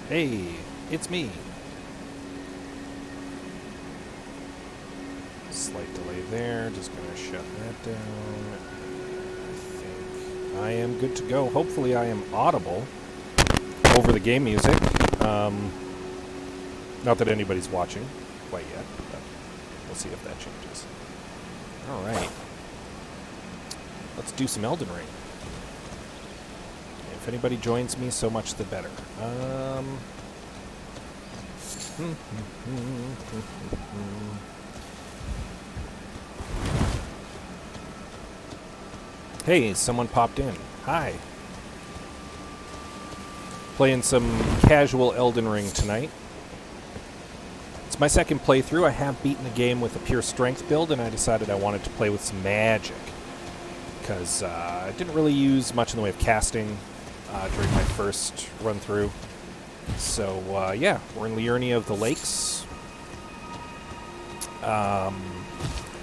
Hey, it's me. Slight delay there. Just going to shut that down. I think I am good to go. Hopefully I am audible over the game music. Not that anybody's watching quite yet, but we'll see if that changes. All right. Let's do some Elden Ring. If anybody joins me, so much the better. Hey, someone popped in. Hi. Playing some casual Elden Ring tonight. It's my second playthrough. I have beaten the game with a pure strength build, and I decided I wanted to play with some magic. Because I didn't really use much in the way of casting during my first run-through. So, yeah, we're in Liurnia of the Lakes.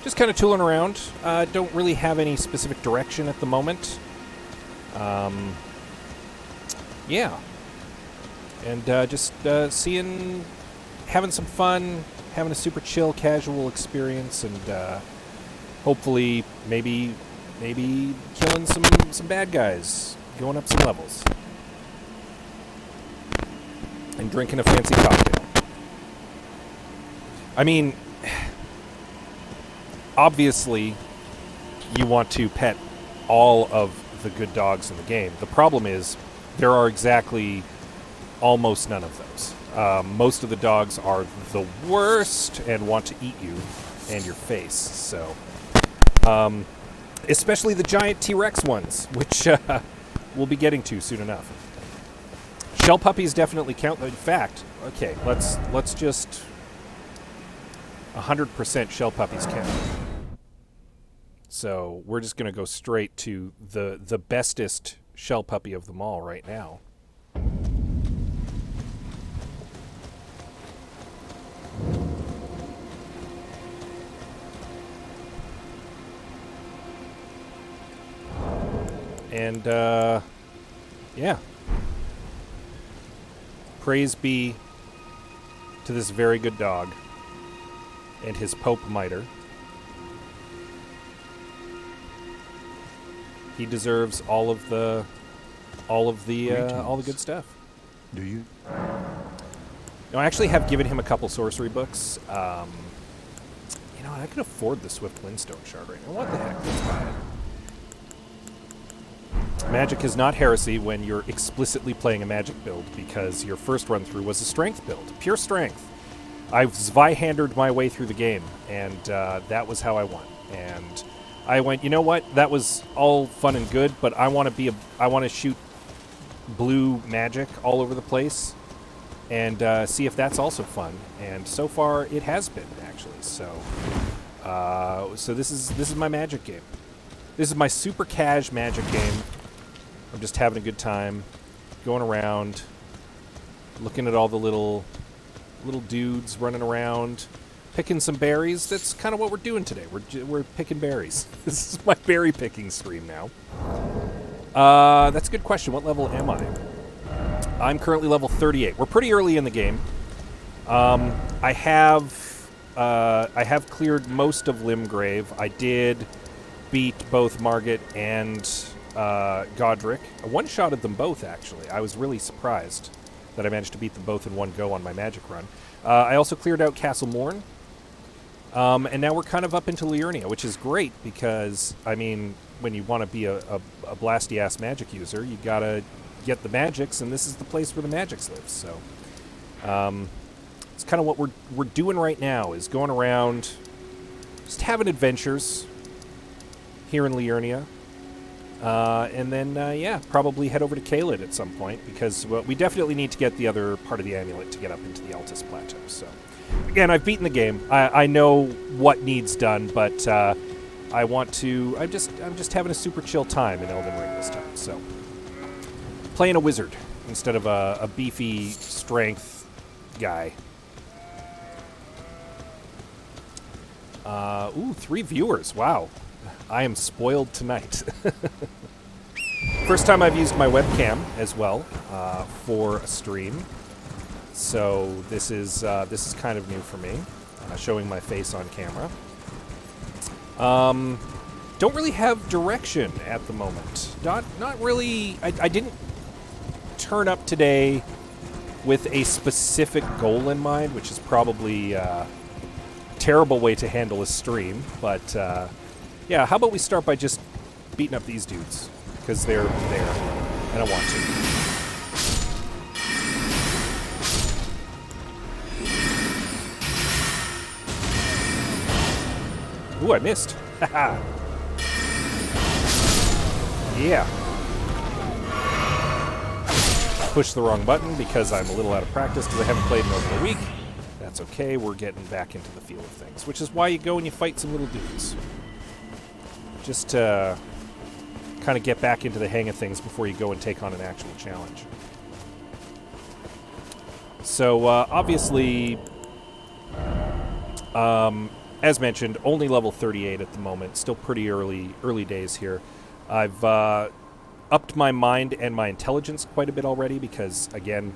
Just kind of tooling around. Don't really have any specific direction at the moment. Yeah. And just having some fun, having a super chill, casual experience, and hopefully maybe killing some bad guys, going up some levels, and drinking a fancy cocktail. I mean, obviously, you want to pet all of the good dogs in the game. The problem is, there are exactly almost none of those. Most of the dogs are the worst and want to eat you and your face. So, especially the giant T-Rex ones, which we'll be getting to soon enough. Shell puppies definitely count. In fact, okay, let's just 100% shell puppies count. So we're just going to go straight to the bestest shell puppy of them all right now. And, yeah. Praise be to this very good dog and his Pope Mitre. He deserves all the good stuff. Do you? No, I actually have given him a couple sorcery books. I can afford the Swift Windstone Shard right now. What the heck? Let's buy it. Magic is not heresy when you're explicitly playing a magic build, because your first run through was a strength build, pure strength. I Zweihandered my way through the game, and that was how I won. And I went, you know what? That was all fun and good, but I want to shoot blue magic all over the place, and see if that's also fun. And so far, it has been actually. So this is my magic game. This is my super cash magic game. I'm just having a good time, going around, looking at all the little dudes running around, picking some berries. That's kind of what we're doing today. We're picking berries. This is my berry picking stream now. That's a good question. What level am I? I'm currently level 38. We're pretty early in the game. I have cleared most of Limgrave. I did beat both Margit and Godric. I one-shotted them both, actually. I was really surprised that I managed to beat them both in one go on my magic run. I also cleared out Castle Morn. And now we're kind of up into Liurnia, which is great because, I mean, when you want to be a blasty-ass magic user, you gotta get the magics, and this is the place where the magics live. So, it's kind of what we're doing right now, is going around, just having adventures here in Liurnia. And then, probably head over to Caelid at some point, because we definitely need to get the other part of the amulet to get up into the Altus Plateau. So, again, I've beaten the game. I know what needs done, but I'm just having a super chill time in Elden Ring this time. So, playing a wizard instead of a beefy strength guy. 3 viewers. Wow. I am spoiled tonight. First time I've used my webcam as well for a stream. So this is kind of new for me, showing my face on camera. Don't really have direction at the moment. Not really. I didn't turn up today with a specific goal in mind, which is probably a terrible way to handle a stream. But yeah, how about we start by just beating up these dudes, because they're there, and I want to. Ooh, I missed. Haha. Yeah. Pushed the wrong button because I'm a little out of practice because I haven't played in over a week. That's okay, we're getting back into the feel of things, which is why you go and you fight some little dudes. Just to kind of get back into the hang of things before you go and take on an actual challenge. So, obviously, as mentioned, only level 38 at the moment. Still pretty early days here. I've upped my mind and my intelligence quite a bit already because, again,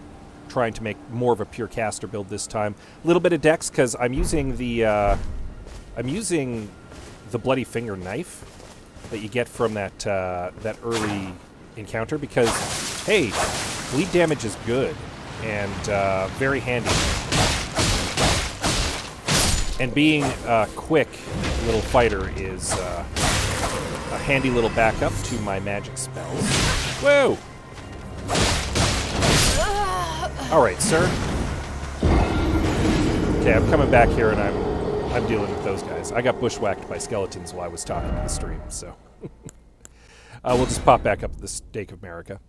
trying to make more of a pure caster build this time. A little bit of dex because I'm using the bloody finger knife that you get from that early encounter because, hey, bleed damage is good and very handy. And being a quick little fighter is a handy little backup to my magic spells. Whoa! Alright, sir. Okay, I'm coming back here and I'm dealing with those guys. I got bushwhacked by skeletons while I was talking to the stream, so. We'll just pop back up at the Stake of America.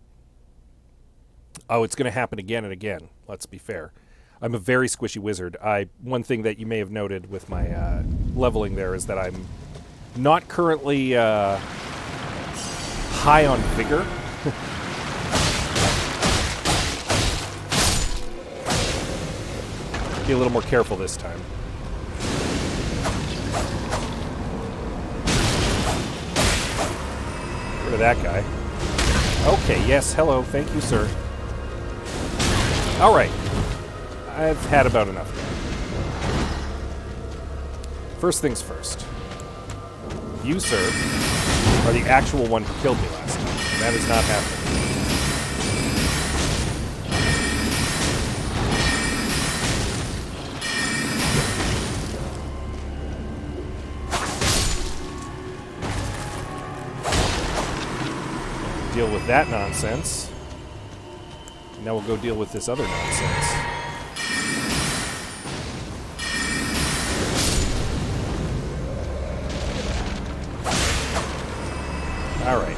Oh, it's going to happen again and again, let's be fair. I'm a very squishy wizard. One thing that you may have noted with my leveling there is that I'm not currently high on vigor. Be a little more careful this time. Rid of that guy. Okay, yes, hello, thank you, sir. All right. I've had about enough. First things first. You, sir, are the actual one who killed me last time. That is not happening. Deal with that nonsense. Now we'll go deal with this other nonsense. All right.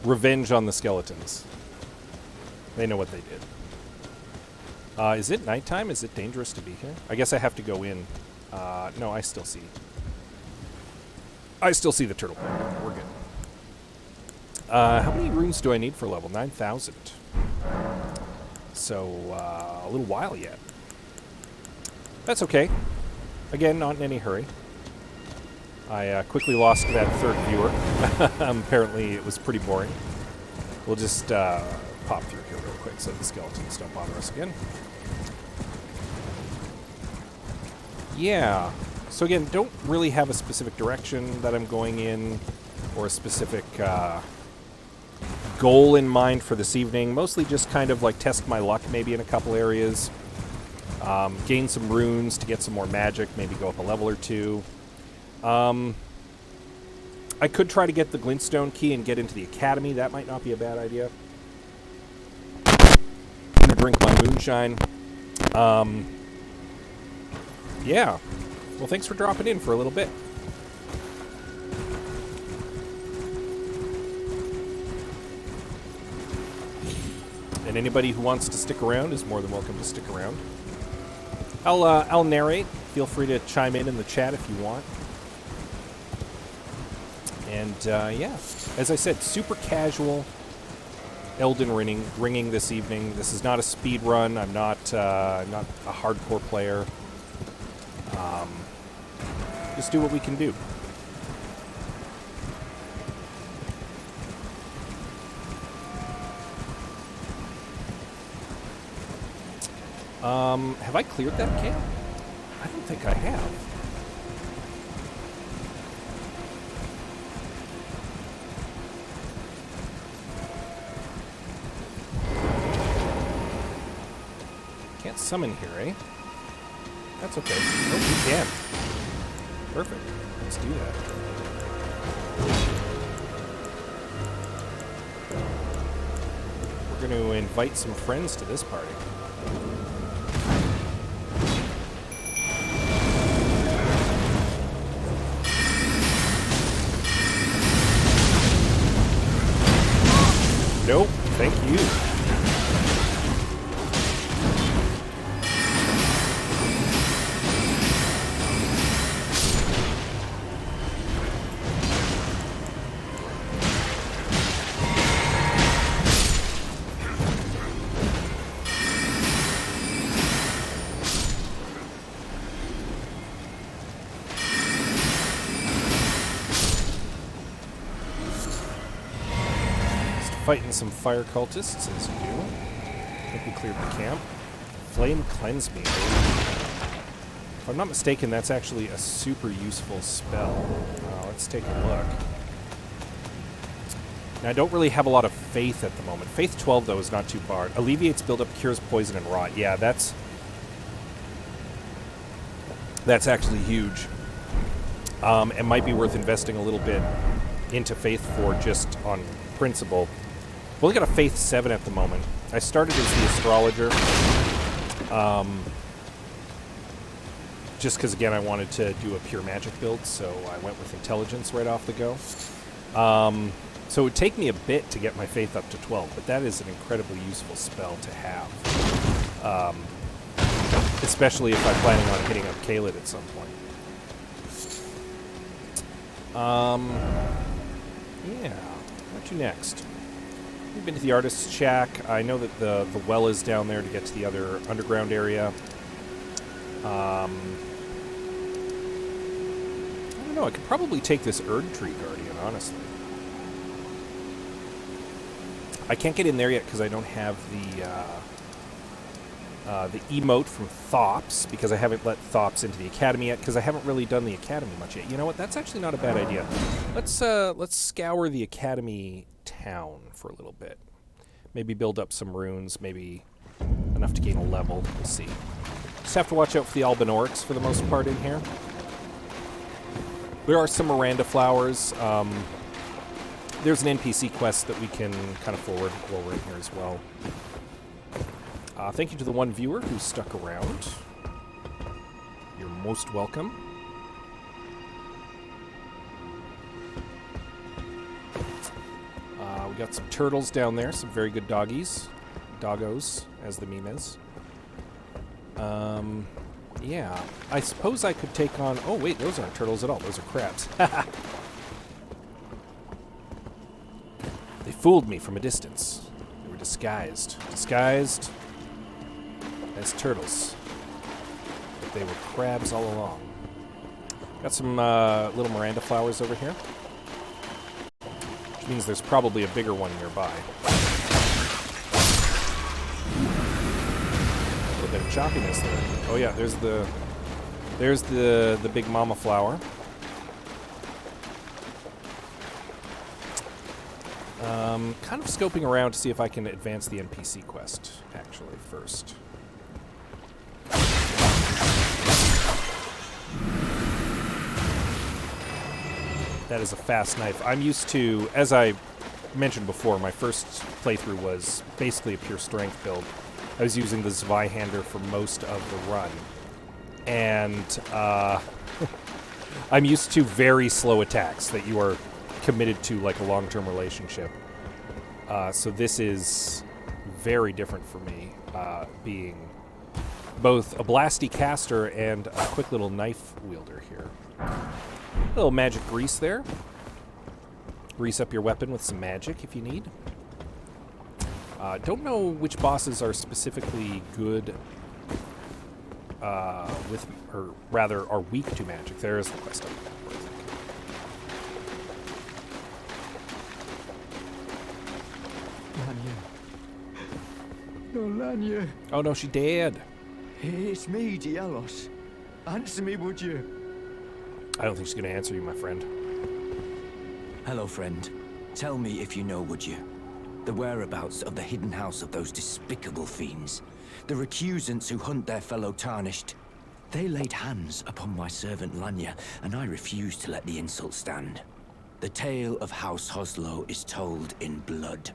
Revenge on the skeletons. They know what they did. Is it nighttime? Is it dangerous to be here? I guess I have to go in. No, I still see the turtle plague. We're good. How many runes do I need for level? 9,000. So, a little while yet. That's okay. Again, not in any hurry. I quickly lost that third viewer. Apparently it was pretty boring. We'll just pop through here real quick so the skeletons don't bother us again. Yeah. So again, don't really have a specific direction that I'm going in or a specific goal in mind for this evening. Mostly just kind of like test my luck maybe in a couple areas. Gain some runes to get some more magic, maybe go up a level or two. I could try to get the glintstone key and get into the academy. That might not be a bad idea. I'm gonna drink my moonshine. Yeah. Well, thanks for dropping in for a little bit. And anybody who wants to stick around is more than welcome to stick around. I'll narrate. Feel free to chime in the chat if you want. And, yeah, as I said, super casual Elden Ringing this evening. This is not a speed run. I'm not a hardcore player. Just do what we can do. Have I cleared that camp? I don't think I have. Can't summon here, eh? That's okay. Oh, we can. Perfect. Let's do that. We're going to invite some friends to this party. Nope, thank you. Fighting some fire cultists, as you do. I think we cleared the camp. Flame Cleanse Me. If I'm not mistaken, that's actually a super useful spell. Let's take a look. Now, I don't really have a lot of faith at the moment. Faith 12, though, is not too bad. Alleviates buildup, cures poison and rot. Yeah, that's actually huge. It might be worth investing a little bit into Faith 4 just on principle. We've only got a Faith 7 at the moment. I started as the Astrologer. Just because, again, I wanted to do a pure magic build, so I went with Intelligence right off the go. So it would take me a bit to get my Faith up to 12, but that is an incredibly useful spell to have. Especially if I'm planning on hitting up Kaled at some point. Yeah, what to next? We've been to the Artist's Shack. I know that the well is down there to get to the other underground area. I don't know, I could probably take this Erd Tree Guardian, honestly. I can't get in there yet because I don't have the emote from Thops, because I haven't let Thops into the Academy yet, because I haven't really done the Academy much yet. You know what? That's actually not a bad idea. Let's scour the Academy town for a little bit. Maybe build up some runes, maybe enough to gain a level. We'll see. Just have to watch out for the Albinorics for the most part in here. There are some Miranda flowers. There's an NPC quest that we can kind of forward while we're in here as well. Thank you to the one viewer who stuck around. You're most welcome. We got some turtles down there, some very good doggies. Doggos, as the meme is. Yeah. I suppose I could take on... Oh, wait, those aren't turtles at all. Those are crabs. They fooled me from a distance. They were disguised. Disguised as turtles. But they were crabs all along. Got some little Miranda flowers over here. Which means there's probably a bigger one nearby. A little bit of choppiness there. Oh yeah, there's the big mama flower. Kind of scoping around to see if I can advance the NPC quest, actually, first. That is a fast knife. I'm used to, as I mentioned before, my first playthrough was basically a pure strength build. I was using the Zweihander for most of the run. And I'm used to very slow attacks that you are committed to like a long-term relationship. So this is very different for me, being both a blasty caster and a quick little knife wielder here. A little magic grease there. Grease up your weapon with some magic if you need. Don't know which bosses are specifically good with, or rather are weak to magic. There is the quest up there. Oh no, she dead. It's me, Dialos. Answer me, would you? I don't think she's going to answer you, my friend. Hello, friend. Tell me if you know, would you? The whereabouts of the hidden house of those despicable fiends. The recusants who hunt their fellow tarnished. They laid hands upon my servant Lanya, and I refused to let the insult stand. The tale of House Hoslo is told in blood.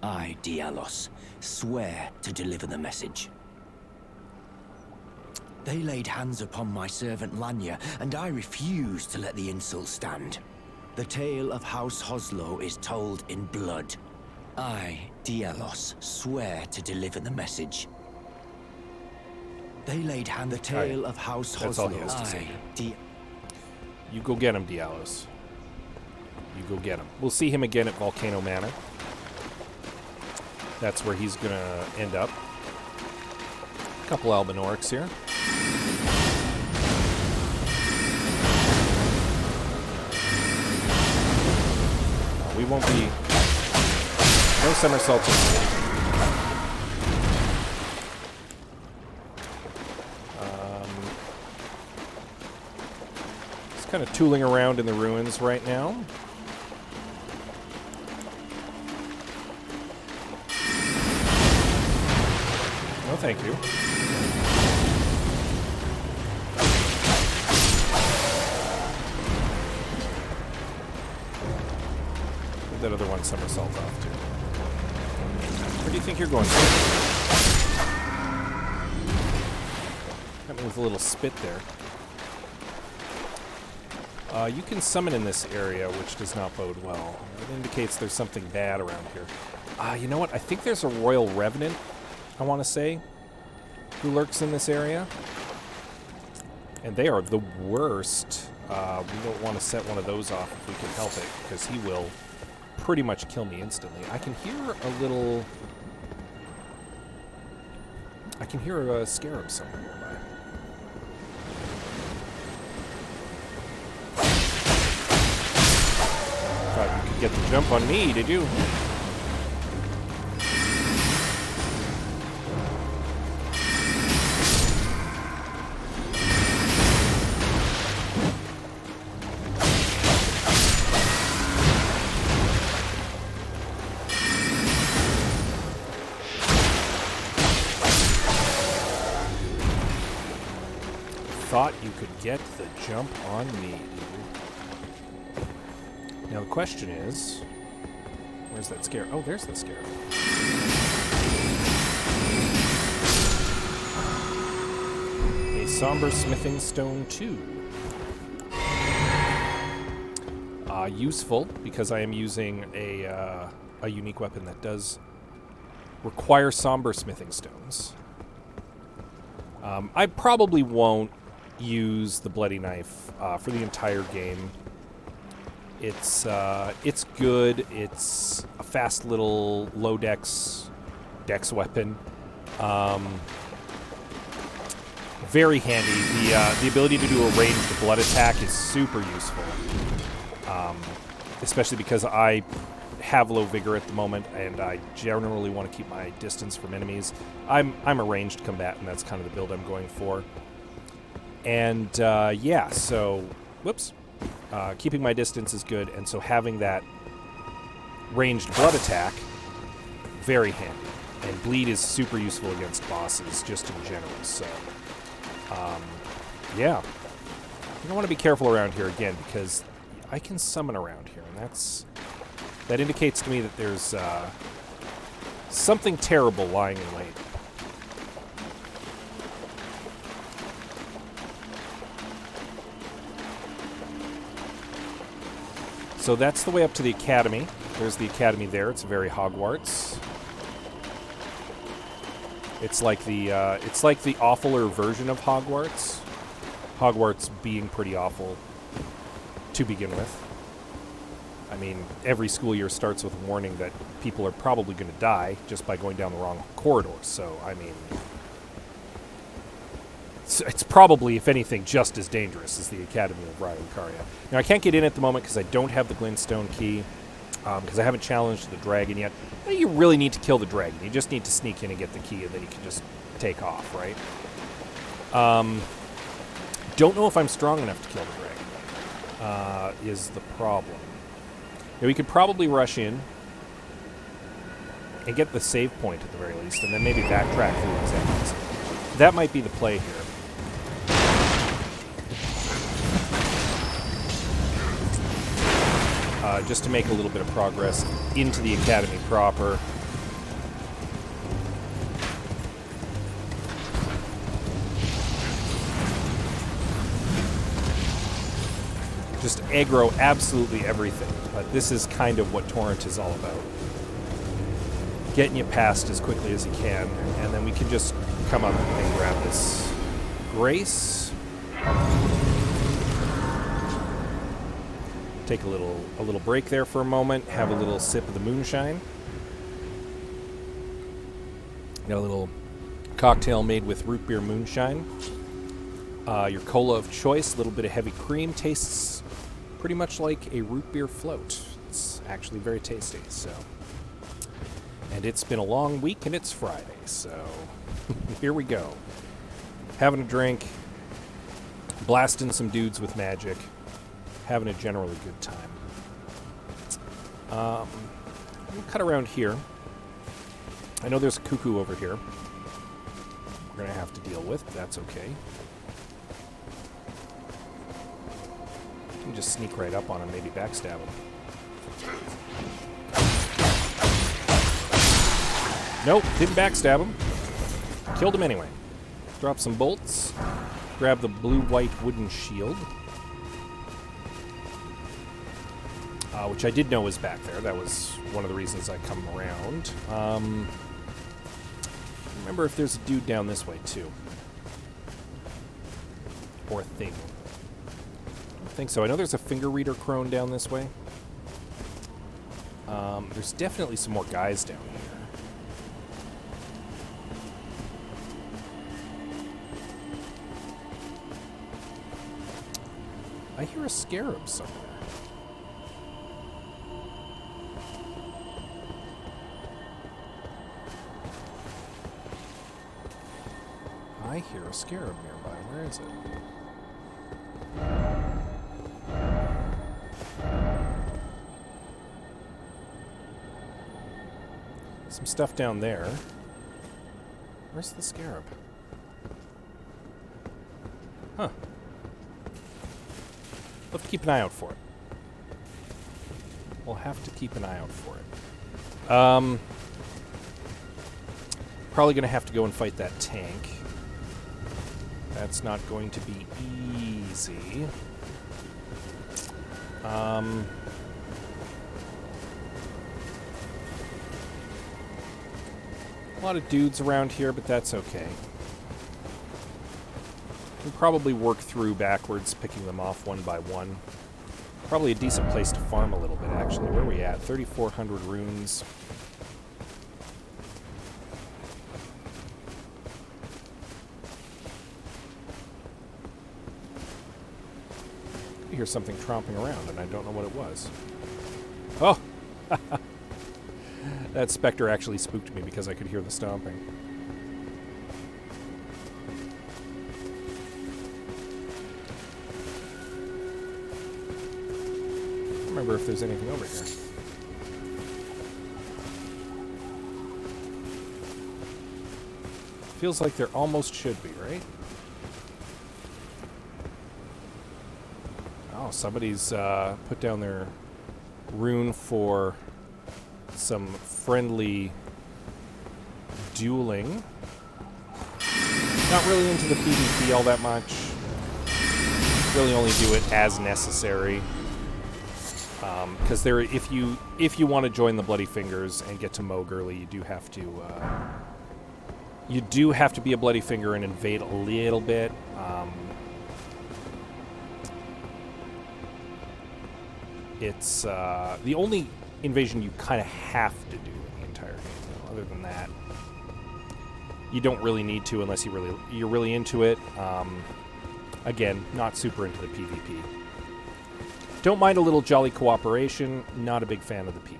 I, Dialos, swear to deliver the message. They laid hands upon my servant Lanya, and I refuse to let the insult stand. The tale of House Hoslo is told in blood. I, Dialos, swear to deliver the message. They laid hand the tale of House Hoslo. That's all he has to say. You go get him, Dialos. You go get him. We'll see him again at Volcano Manor. That's where he's going to end up. A couple Albinorics here. We won't be... No somersaults. Just kind of tooling around in the ruins right now. No, thank you. That other one somersault off too. Where do you think you're going? Got me with a little spit there. You can summon in this area, which does not bode well. It indicates there's something bad around here. You know what? I think there's a Royal Revenant, I want to say, who lurks in this area. And they are the worst. We don't want to set one of those off if we can help it, because he will pretty much kill me instantly. I can hear a little... I can hear a scarab somewhere nearby. Thought you could get the jump on me, did you? Thought you could get the jump on me. Now the question is, where's that scare? Oh, there's the scare. A somber smithing stone 2. Useful because I am using a unique weapon that does require somber smithing stones. I probably won't use the bloody knife for the entire game. It's good. It's a fast little low dex weapon. Very handy. The ability to do a ranged blood attack is super useful, especially because I have low vigor at the moment, and I generally want to keep my distance from enemies. I'm a ranged combatant. That's kind of the build I'm going for. And, yeah, so, whoops, keeping my distance is good, and so having that ranged blood attack, very handy. And bleed is super useful against bosses, just in general, so, yeah. I want to be careful around here again, because I can summon around here, and that indicates to me that there's, something terrible lying in wait. So that's the way up to the academy. There's the academy there. It's very Hogwarts. It's like the awfuler version of Hogwarts. Hogwarts being pretty awful to begin with. I mean, every school year starts with a warning that people are probably going to die just by going down the wrong corridor. So, I mean, it's probably, if anything, just as dangerous as the Academy of Raya. Now, I can't get in at the moment because I don't have the glintstone key, because I haven't challenged the dragon yet. You really need to kill the dragon. You just need to sneak in and get the key, and then you can just take off, right? Don't know if I'm strong enough to kill the dragon, is the problem. Now, we could probably rush in and get the save point at the very least, and then maybe backtrack through these enemies. That might be the play here. Just to make a little bit of progress into the academy proper. Just aggro absolutely everything. But this is kind of what Torrent is all about. Getting you past as quickly as you can, and then we can just come up and grab this Grace. Take a little break there for a moment, have a little sip of the moonshine. Got a little cocktail made with root beer moonshine. Your cola of choice, a little bit of heavy cream, tastes pretty much like a root beer float. It's actually very tasty, so. And it's been a long week and it's Friday, so here we go. Having a drink, blasting some dudes with magic, having a generally good time. We'll cut around here. I know there's a cuckoo over here we're going to have to deal with. That's okay. You can just sneak right up on him, maybe backstab him. Nope, didn't backstab him. Killed him anyway. Drop some bolts. Grab the blue-white wooden shield. Which I did know was back there. That was one of the reasons I come around. Remember if there's a dude down this way, too. Or a thing. I don't think so. I know there's a finger reader crone down this way. There's definitely some more guys down here. I hear a scarab somewhere. I hear a scarab nearby. Where is it? Some stuff down there. Where's the scarab? Huh. We'll have to keep an eye out for it. We'll have to keep an eye out for it. Probably going to have to go and fight that tank. That's not going to be easy. A lot of dudes around here, but that's okay. We'll probably work through backwards, picking them off one by one. Probably a decent place to farm a little bit, actually. Where are we at? 3,400 runes. I hear something tromping around, and I don't know what it was. Oh! That specter actually spooked me because I could hear the stomping. I don't remember if there's anything over here. Feels like there almost should be, right? Oh, somebody's put down their rune for some friendly dueling. Not really into the PvP all that much. Really only do it as necessary. Because if you want to join the Bloody Fingers and get to Moog early, you do have to be a Bloody Finger and invade a little bit. It's the only invasion you kind of have to do in the entire game. Other than that, you don't really need to unless you're really into it. Again, not super into the PvP. Don't mind a little jolly cooperation. Not a big fan of the PvP.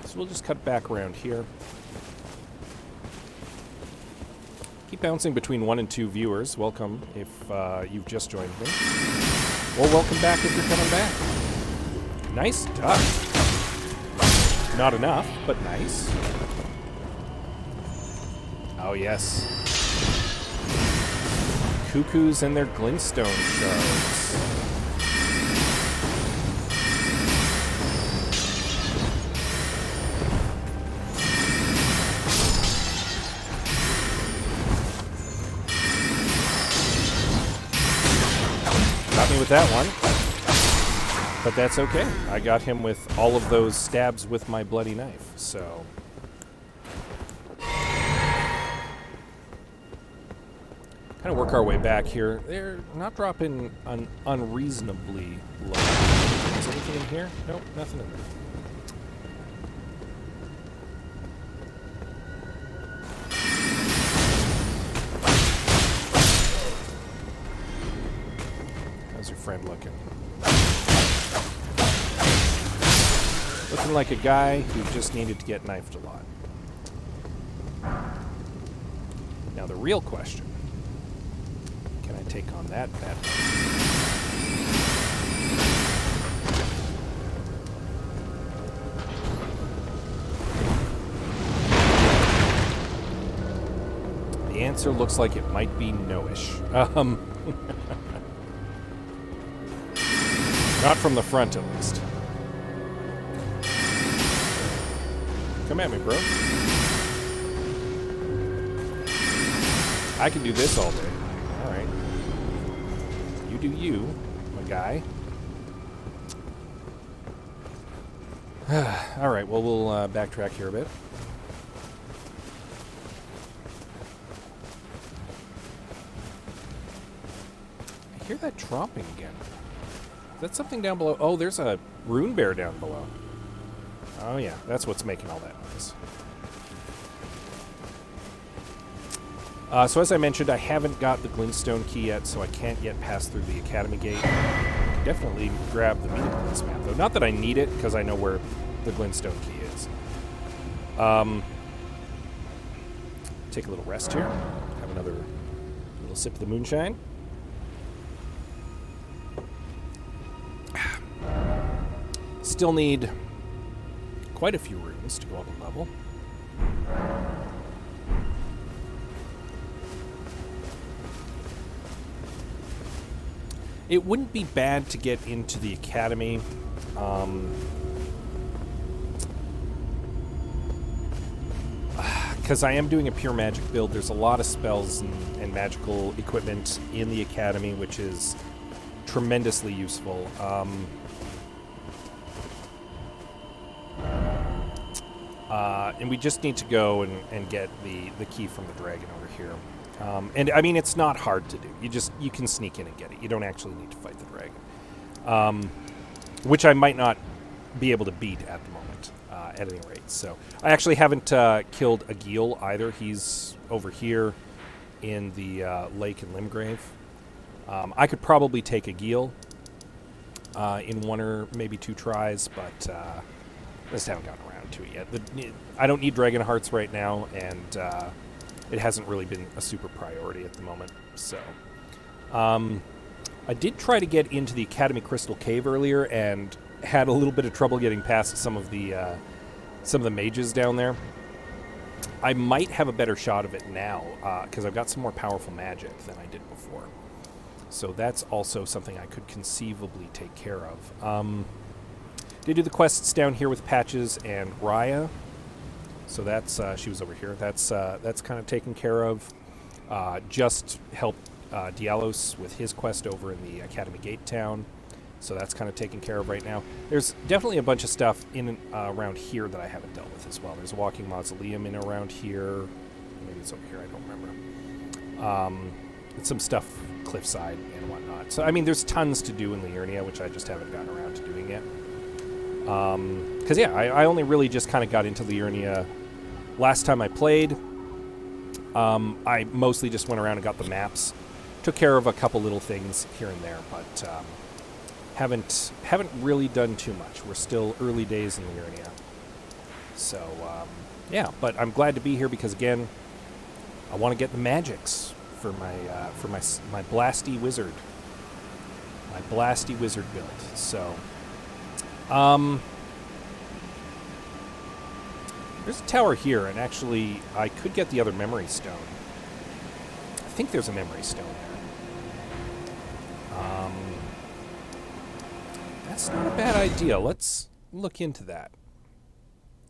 So we'll just cut back around here. Keep bouncing between 1 and 2 viewers. Welcome if you've just joined me. Or welcome back if you're coming back. Nice duck. Not enough, but nice. Oh, yes. Cuckoos and their glintstone shards. Got me with that one. But that's okay. I got him with all of those stabs with my bloody knife, so... Kind of work our way back here. They're not dropping unreasonably low. Is anything in here? Nope, nothing in there. How's your friend looking? Looking like a guy who just needed to get knifed a lot. Now the real question. Can I take on that bad boy? The answer looks like it might be no-ish. Not from the front, at least. Come at me, bro. I can do this all day. Alright. You do you, my guy. Alright, well, we'll backtrack here a bit. I hear that tromping again. Is that something down below? Oh, there's a rune bear down below. Oh yeah, that's what's making all that noise. So as I mentioned, I haven't got the glintstone key yet, so I can't yet pass through the academy gate. I can definitely grab the meeting place map, though. Not that I need it, because I know where the glintstone key is. Take a little rest here. Have another little sip of the moonshine. Still need quite a few runes to go up a level. It wouldn't be bad to get into the academy. Because I am doing a pure magic build. There's a lot of spells and magical equipment in the academy, which is tremendously useful. And we just need to go and get the key from the dragon over here. And I mean, it's not hard to do. You can sneak in and get it. You don't actually need to fight the dragon. Which I might not be able to beat at the moment, at any rate. So I actually haven't killed a Geel either. He's over here in the lake in Limgrave. I could probably take a Geel in 1 or maybe 2 tries, but I just haven't gotten around to it yet. I don't need Dragon Hearts right now, and it hasn't really been a super priority at the moment. So I did try to get into the Academy Crystal Cave earlier and had a little bit of trouble getting past some of the mages down there. I might have a better shot of it now because I've got some more powerful magic than I did before. So that's also something I could conceivably take care of. Did do the quests down here with Patches and Raya. So that's she was over here. That's kind of taken care of. Just helped Dialos with his quest over in the Academy Gate town. So that's kind of taken care of right now. There's definitely a bunch of stuff in and around here that I haven't dealt with as well. There's a walking mausoleum in around here. Maybe it's over here. I don't remember. And some stuff cliffside and whatnot. So I mean, there's tons to do in Liurnia, which I just haven't gotten around to doing yet. Because yeah, I only really just kind of got into Liurnia last time I played. I mostly just went around and got the maps, took care of a couple little things here and there, but haven't really done too much. We're still early days in Liurnia. So yeah, but I'm glad to be here because again, I want to get the magics for my my blasty wizard. My blasty wizard build. So, there's a tower here, and actually, I could get the other memory stone. I think there's a memory stone there. That's not a bad idea. Let's look into that.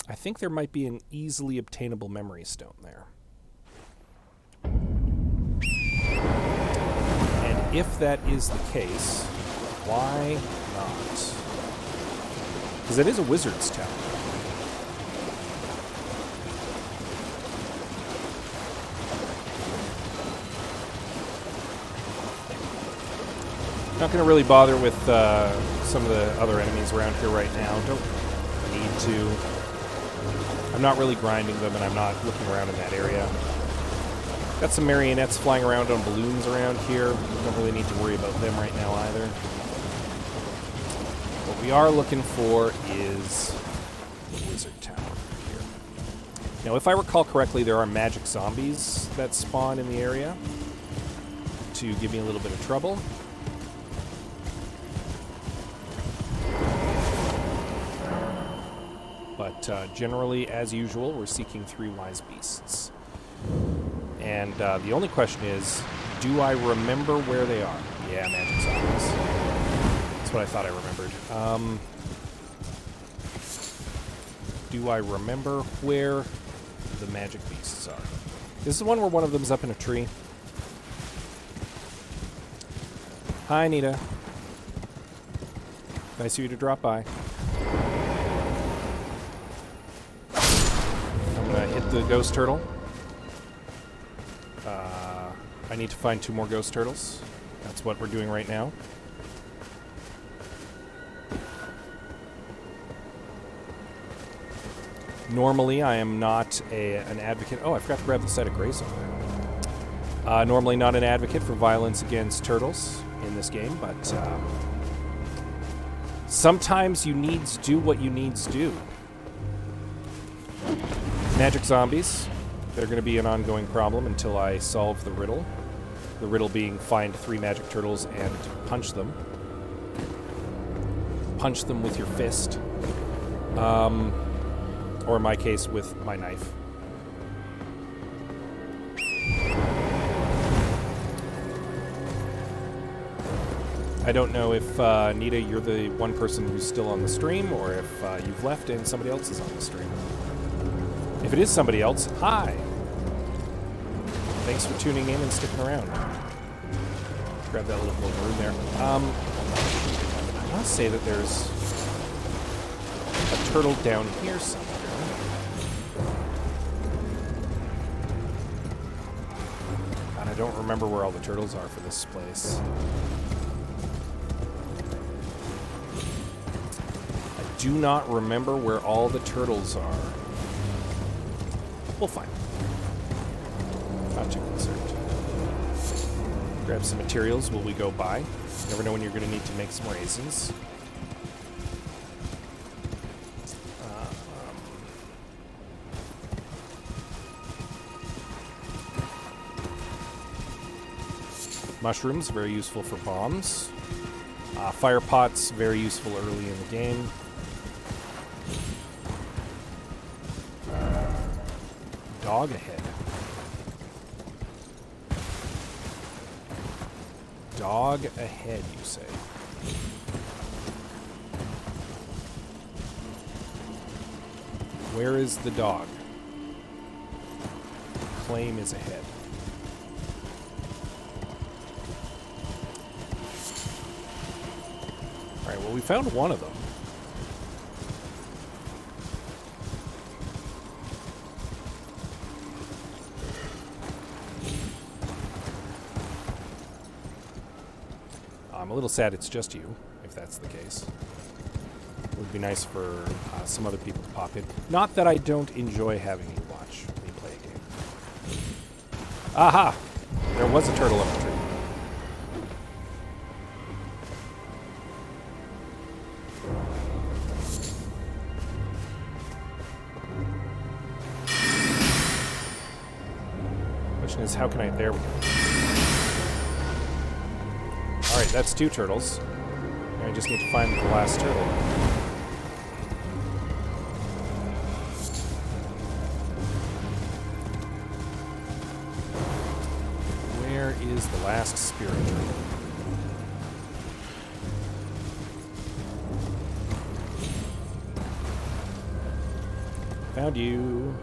I think there might be an easily obtainable memory stone there. And if that is the case, why not? Because it is a wizard's tower. Not going to really bother with some of the other enemies around here right now. Don't need to. I'm not really grinding them, and I'm not looking around in that area. Got some marionettes flying around on balloons around here. Don't really need to worry about them right now either. What we are looking for is the wizard tower here. Now, if I recall correctly, there are magic zombies that spawn in the area to give me a little bit of trouble. But generally, as usual, we're seeking 3 wise beasts. And the only question is, do I remember where they are? Yeah, magic zombies. That's what I thought I remembered. Do I remember where the magic beasts are? This is one where one of them's up in a tree. Hi, Nita. Nice of you to drop by. Hit the ghost turtle. I need to find 2 more ghost turtles. That's what we're doing right now. Normally, I am not an advocate. Oh, I forgot to grab the set of grace over there. Normally not an advocate for violence against turtles in this game, but sometimes you needs do what you needs do. Magic zombies, they're going to be an ongoing problem until I solve the riddle. The riddle being find 3 magic turtles and punch them. Punch them with your fist. Or in my case, with my knife. I don't know if, Nita, you're the one person who's still on the stream, or if you've left and somebody else is on the stream. If it is somebody else, hi! Thanks for tuning in and sticking around. Grab that little room there. I want to say that there's a turtle down here somewhere. And I don't remember where all the turtles are for this place. I do not remember where all the turtles are. We'll find them. Not too concerned. Grab some materials while we go by. Never know when you're going to need to make some raisins. Mushrooms, very useful for bombs. Fire pots, very useful early in the game. Dog ahead. Dog ahead, you say? Where is the dog? Claim is ahead. Alright, well, we found one of them. I'm a little sad it's just you, if that's the case. It would be nice for some other people to pop in. Not that I don't enjoy having you watch me play a game. Aha! There was a turtle up the tree. question is, how can I... There we go. Alright, that's 2 turtles. Now I just need to find the last turtle. Where is the last spirit turtle? Found you.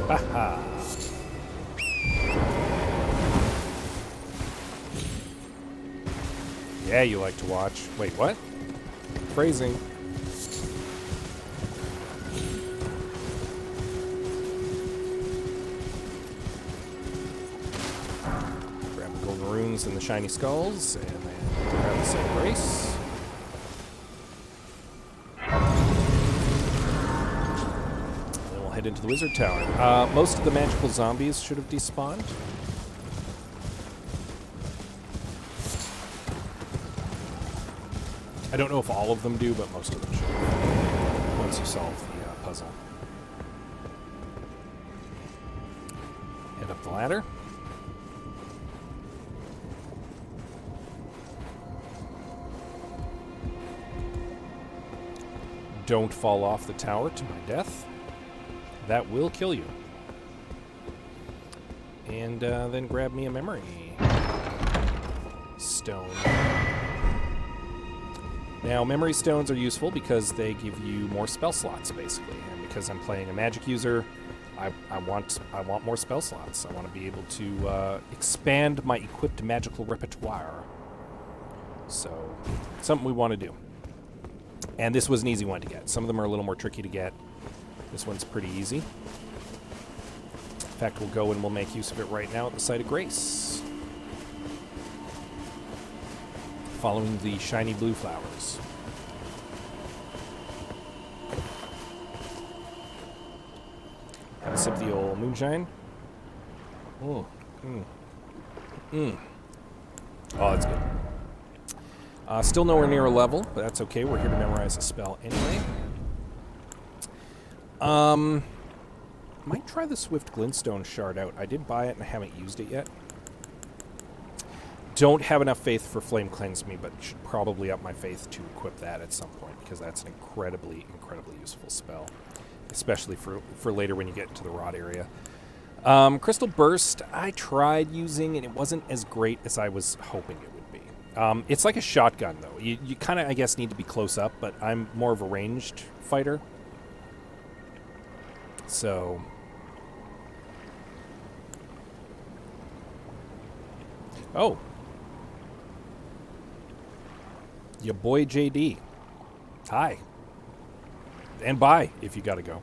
Haha. Yeah, you like to watch. Wait, what? Phrasing. Grab the golden runes and the shiny skulls, and then grab the set grace. Head into the wizard tower. Most of the magical zombies should have despawned. I don't know if all of them do, but most of them should have, once you solve the puzzle. Head up the ladder. Don't fall off the tower to my death. That will kill you. And then grab me a memory stone. Now, memory stones are useful because they give you more spell slots, basically. And because I'm playing a magic user, I want more spell slots. I want to be able to expand my equipped magical repertoire. So, something we want to do. And this was an easy one to get. Some of them are a little more tricky to get. This one's pretty easy. In fact, we'll go and we'll make use of it right now at the site of Grace. Following the shiny blue flowers. Have a sip of the old moonshine. Oh, Oh, that's good. Still nowhere near a level, but that's okay. We're here to memorize a spell anyway. Might try the Swift Glintstone shard out. I did buy it and I haven't used it yet. Don't have enough faith for Flame Cleanse Me, but should probably up my faith to equip that at some point, because that's an incredibly, incredibly useful spell. Especially for later when you get into the rot area. Crystal Burst, I tried using, and it wasn't as great as I was hoping it would be. It's like a shotgun, though. You kind of, I guess, need to be close up, but I'm more of a ranged fighter. So... Oh. Your boy JD. Hi. And bye, if you gotta go.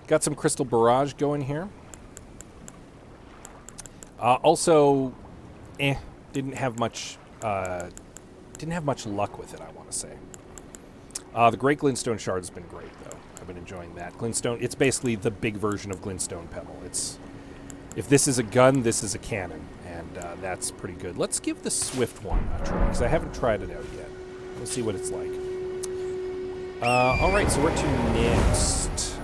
Got some Crystal Barrage going here. Also, didn't have much luck with it, I want to say. The Great Glintstone Shard has been great, though. I've been enjoying that. Glintstone, it's basically the big version of Glintstone Pebble. If this is a gun, this is a cannon, and that's pretty good. Let's give the Swift one a try, because I haven't tried it out yet. We'll see what it's like. Alright, so where to next?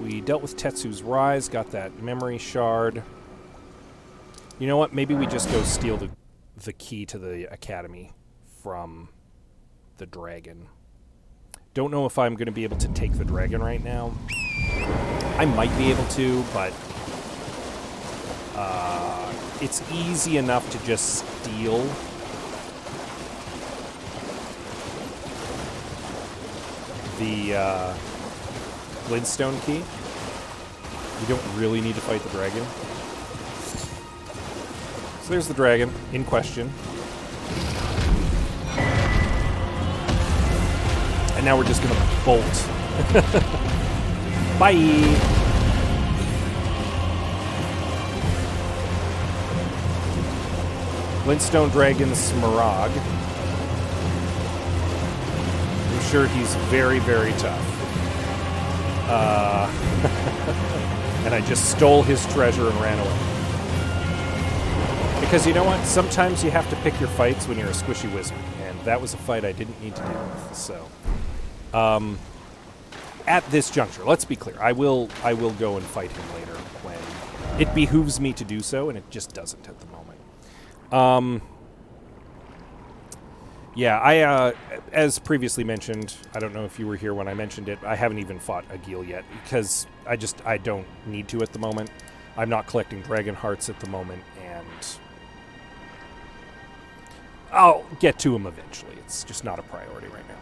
We dealt with Tetsu's Rise, got that memory shard. You know what? Maybe we just go steal the key to the academy from the dragon. Don't know if I'm going to be able to take the dragon right now. I might be able to, but it's easy enough to just steal the Glintstone key. You don't really need to fight the dragon. So there's the dragon in question. And now we're just going to bolt. Bye! Glintstone Dragon Smaragd. I'm sure he's very, very tough. And I just stole his treasure and ran away. Because you know what? Sometimes you have to pick your fights when you're a squishy wizard. And that was a fight I didn't need to deal with. So, At this juncture, let's be clear. I will go and fight him later when it behooves me to do so, and it just doesn't at the moment. Yeah, as previously mentioned, I don't know if you were here when I mentioned it, I haven't even fought a Gil yet, because I don't need to at the moment. I'm not collecting dragon hearts at the moment, and I'll get to him eventually. It's just not a priority right now.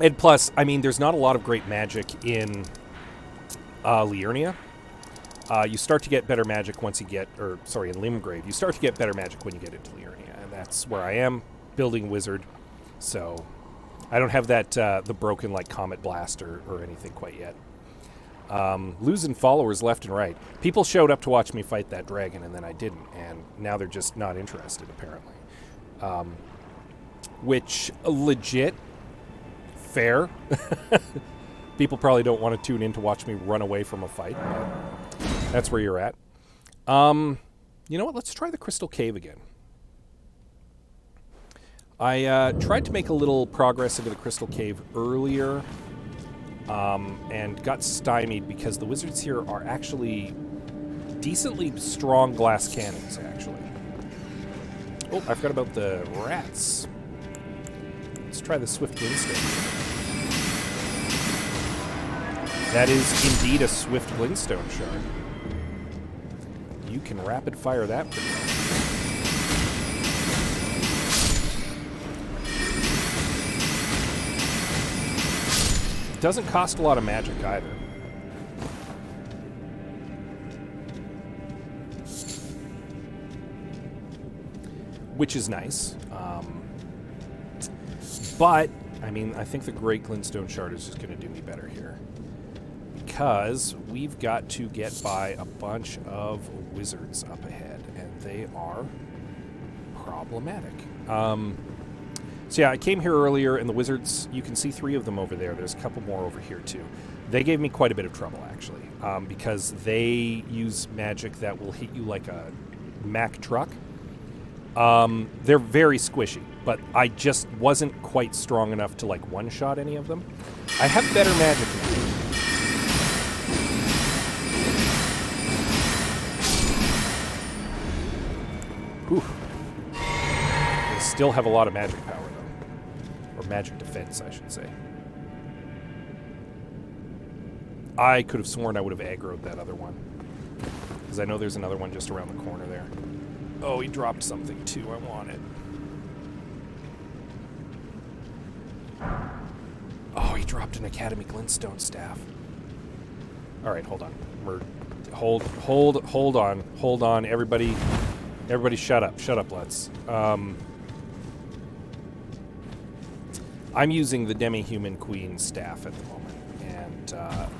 And plus, I mean, there's not a lot of great magic in Liurnia. You start to get better magic once you get, in Limgrave, you start to get better magic when you get into Liurnia. That's where I am, building wizard. So I don't have that the broken like Comet Blast or anything quite yet. Losing followers left and right. People showed up to watch me fight that dragon, and then I didn't, and now they're just not interested apparently. Which legit, fair. People probably don't want to tune in to watch me run away from a fight, but that's where you're at. You know what? Let's try the Crystal Cave again. I tried to make a little progress into the Crystal Cave earlier, and got stymied because the wizards here are actually decently strong glass cannons, actually. Oh, I forgot about the rats. Let's try the Swift Glintstone. That is indeed a Swift Glintstone shard. You can rapid fire that pretty well. Doesn't cost a lot of magic either. Which is nice. But, I mean, I think the Great Glintstone Shard is just going to do me better here. Because we've got to get by a bunch of wizards up ahead, and they are problematic. So yeah, I came here earlier, and the wizards, you can see 3 of them over there. There's a couple more over here, too. They gave me quite a bit of trouble, actually, because they use magic that will hit you like a Mack truck. They're very squishy, but I just wasn't quite strong enough to, like, one-shot any of them. I have better magic now. Whew. They still have a lot of magic power, though. Or magic defense, I should say. I could have sworn I would have aggroed that other one. Because I know there's another one just around the corner there. Oh, he dropped something, too. I want it. Oh, he dropped an Academy Glintstone staff. Alright, hold on. Hold on. Everybody shut up. Shut up, let's. I'm using the Demi-Human Queen staff at the moment, and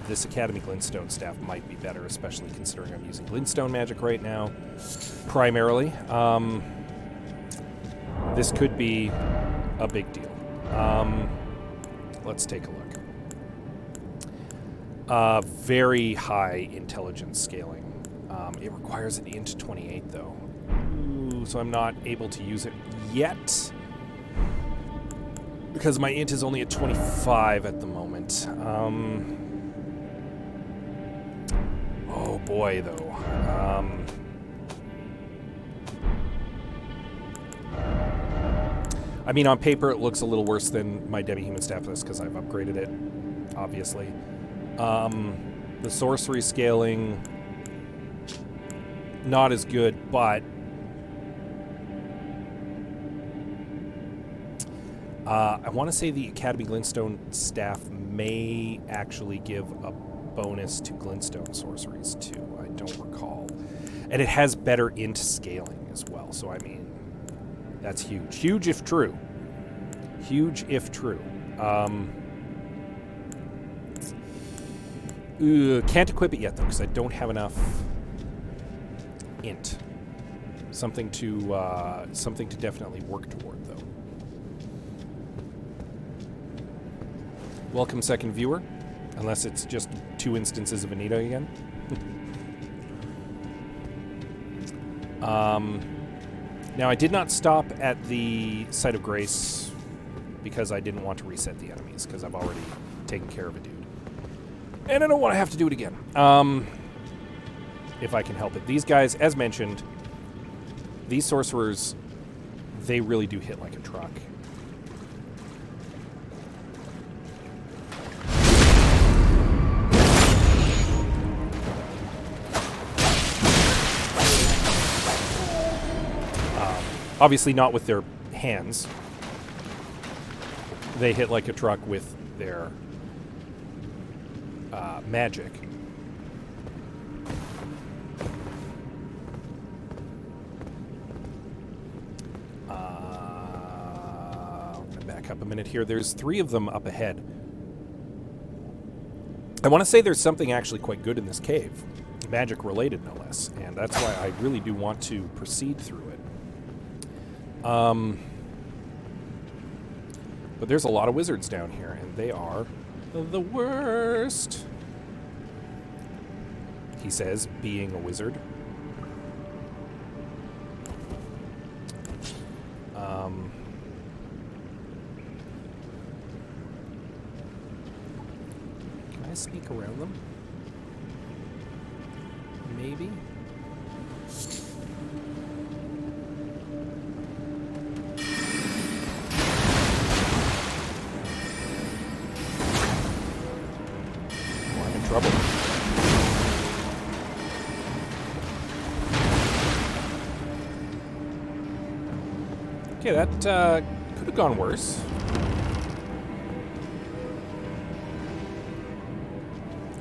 this Academy Glintstone staff might be better, especially considering I'm using Glintstone magic right now, primarily. This could be a big deal. Let's take a look. Very high intelligence scaling. It requires an int 28, though. Ooh, so I'm not able to use it yet, because my int is only at 25 at the moment. Oh boy, though. I mean, on paper it looks a little worse than my Demi-Human Staff list because I've upgraded it, obviously. The sorcery scaling, not as good, but I want to say the Academy Glintstone staff may actually give a bonus to Glintstone sorceries, too. I don't recall. And it has better int scaling as well, so I mean, that's huge. Huge if true. Huge if true. Can't equip it yet, though, because I don't have enough int. Something to definitely work toward, though. Welcome, second viewer. Unless it's just 2 instances of Anita again. Now, I did not stop at the Site of Grace because I didn't want to reset the enemies, because I've already taken care of a dude. And I don't want to have to do it again. If I can help it. These guys, as mentioned, these sorcerers, they really do hit like a truck. Obviously not with their hands. They hit like a truck with their magic. I'm going to back up a minute here. There's 3 of them up ahead. I want to say there's something actually quite good in this cave. Magic related, no less. And that's why I really do want to proceed through it. But there's a lot of wizards down here, and they are the worst. He says, being a wizard. Can I sneak around them? Maybe? Trouble. Okay, that could have gone worse.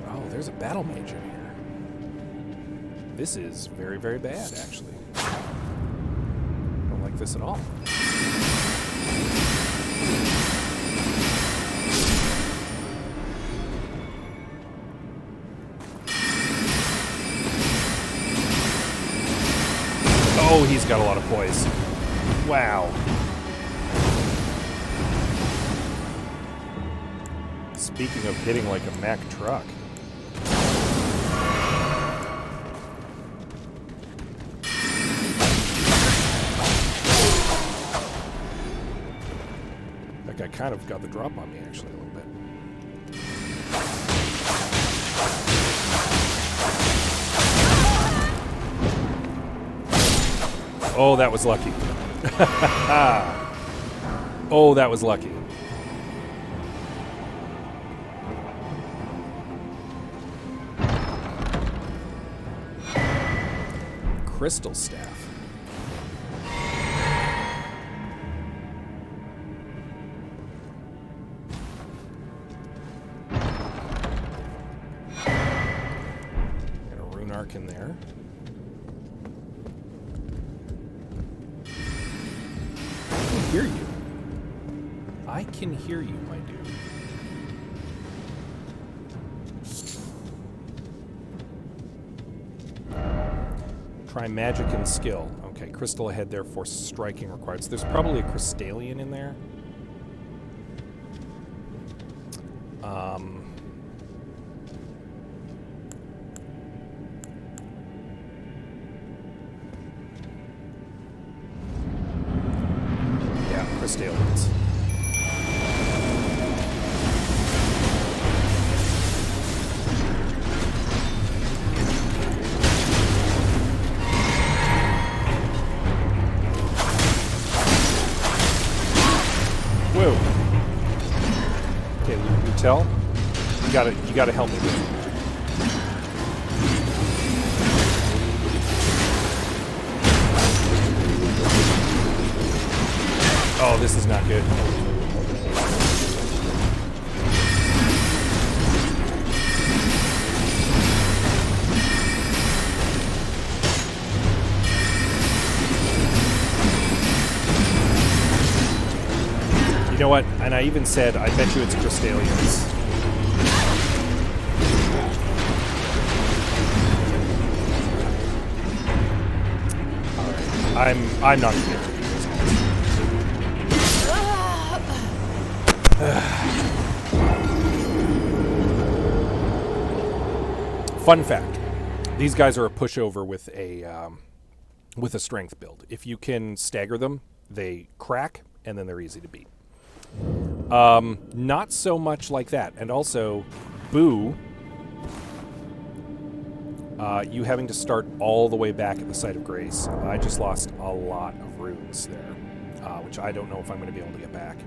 Oh, there's a battle mage in here. This is very, very bad, actually. Don't like this at all. Oh, he's got a lot of poise. Wow. Speaking of hitting like a Mack truck. That guy kind of got the drop on me, actually, a little bit. Oh, that was lucky. Oh, that was lucky. Crystal staff. Got a rune arc in there. Hear you. I can hear you, my dude. Try magic and skill. Okay, crystal ahead there for striking required. So there's probably a crystallian in there. Crystallians. Whoa. Okay, Lutel, you gotta help me with it. Oh, this is not good. You know what? And I even said, I bet you it's crystallians. Alright. I'm not gonna get to this, guys. Fun fact. These guys are a pushover with a strength build. If you can stagger them, they crack, and then they're easy to beat. Not so much like that. And also, Boo, you having to start all the way back at the Site of Grace. I just lost a lot of runes there, which I don't know if I'm going to be able to get back.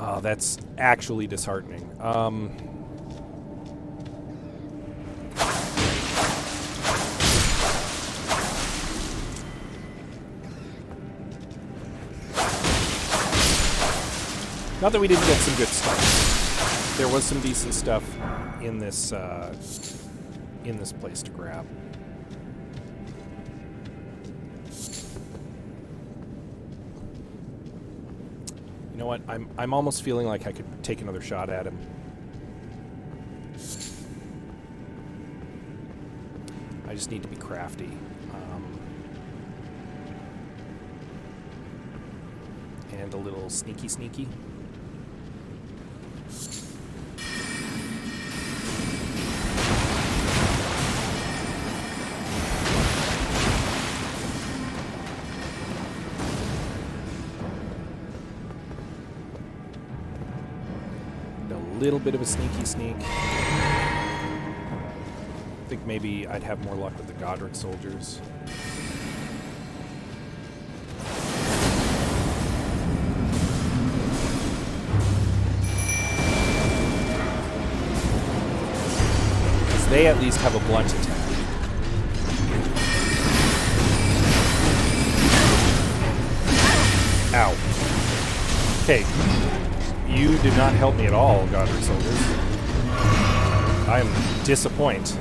Oh, that's actually disheartening. Not that we didn't get some good stuff. There was some decent stuff in this place to grab. You know what? I'm almost feeling like I could take another shot at him. I just need to be crafty. And a little sneaky. Little bit of a sneak. I think maybe I'd have more luck with the Godric soldiers. Because they at least have a blunt attack. Ow. Okay. You did not help me at all, Godric soldiers. I am disappointed.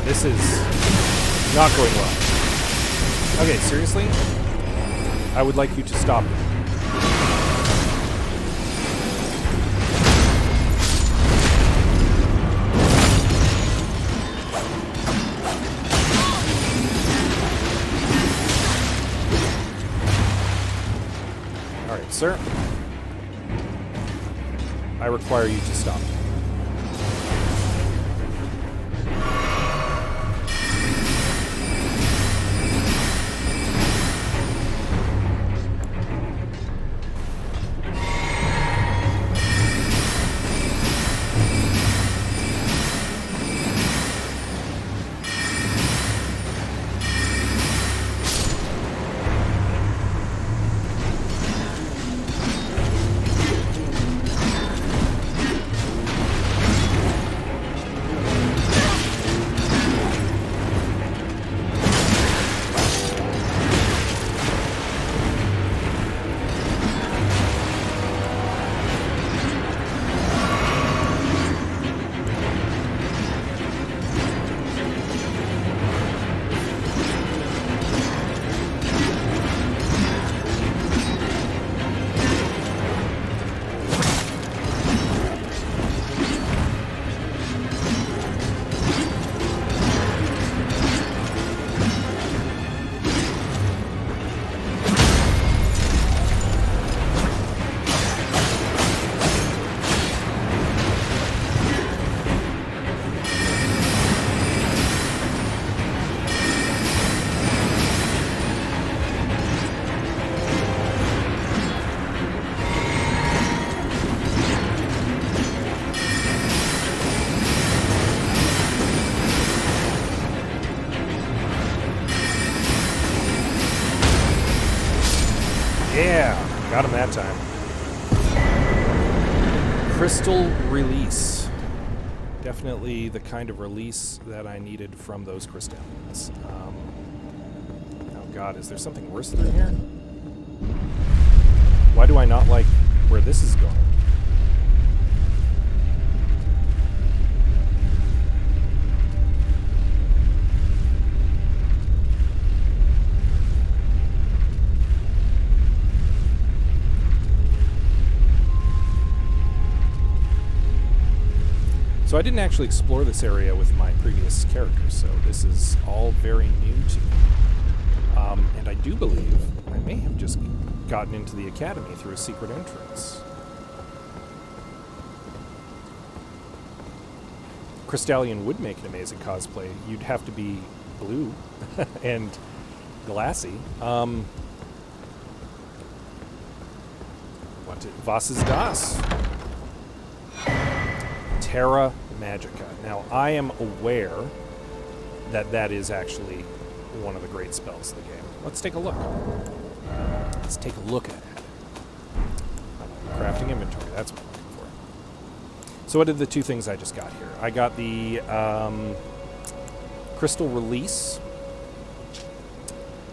This is not going well. Okay, seriously? I would like you to stop. All right, sir. I require you to stop. Yeah, got him that time. Crystal release. Definitely the kind of release that I needed from those crystals. Oh god, is there something worse through here? Why do I not like where this is going? So I didn't actually explore this area with my previous character, so this is all very new to me. And I do believe I may have just gotten into the academy through a secret entrance. Crystallian would make an amazing cosplay. You'd have to be blue and glassy. Was ist das? Terra Magica. Now, I am aware that that is actually one of the great spells of the game. Let's take a look. Let's take a look at it. Crafting inventory, that's what I'm looking for. So what are the two things I just got here? I got the Crystal Release,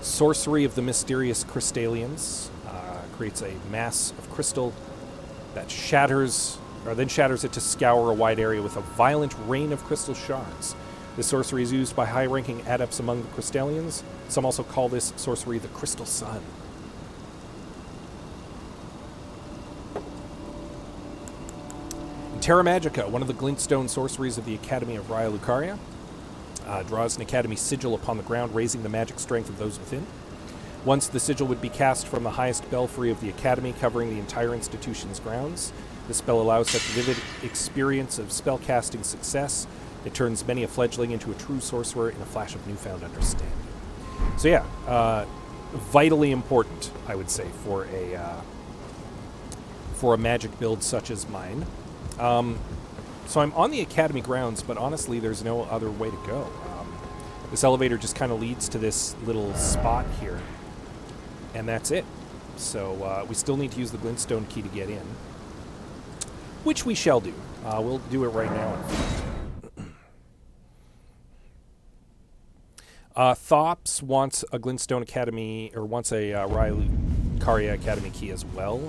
Sorcery of the Mysterious Crystallians. Creates a mass of crystal that shatters it to scour a wide area with a violent rain of crystal shards. This sorcery is used by high-ranking adepts among the Crystallians. Some also call this sorcery the Crystal Sun. Terra Magica, one of the glintstone sorceries of the Academy of Raya Lucaria, draws an academy sigil upon the ground, raising the magic strength of those within. Once the sigil would be cast from the highest belfry of the academy, covering the entire institution's grounds. This spell allows such vivid experience of spellcasting success. It turns many a fledgling into a true sorcerer in a flash of newfound understanding. So yeah, vitally important, I would say, for a magic build such as mine. So I'm on the academy grounds, but honestly, there's no other way to go. This elevator just kind of leads to this little spot here. And that's it. So we still need to use the glintstone key to get in, which we shall do. We'll do it right now. Thops wants a glintstone academy, or wants a Raya Lucaria academy key as well.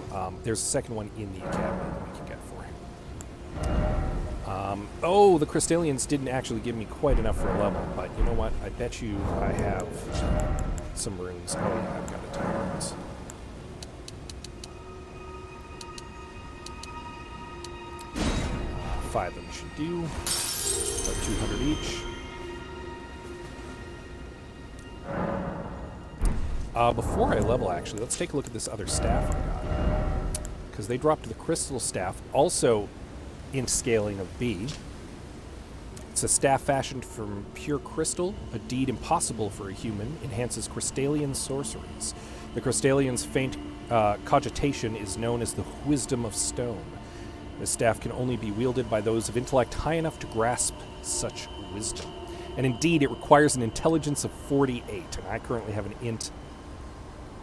There's a second one in the academy that we can get for him. Oh, the Crystallians didn't actually give me quite enough for a level, but you know what? I bet you I have some runes. Oh yeah, I've got a ton of runes. Five of them should do. About 200 each. Before I level, actually, let's take a look at this other staff I got. Because they dropped the crystal staff, also in scaling of B. It's a staff fashioned from pure crystal, a deed impossible for a human, enhances Crystallian sorceries. The Crystallian's faint cogitation is known as the wisdom of stone. This staff can only be wielded by those of intellect high enough to grasp such wisdom. And indeed, it requires an intelligence of 48, and I currently have an int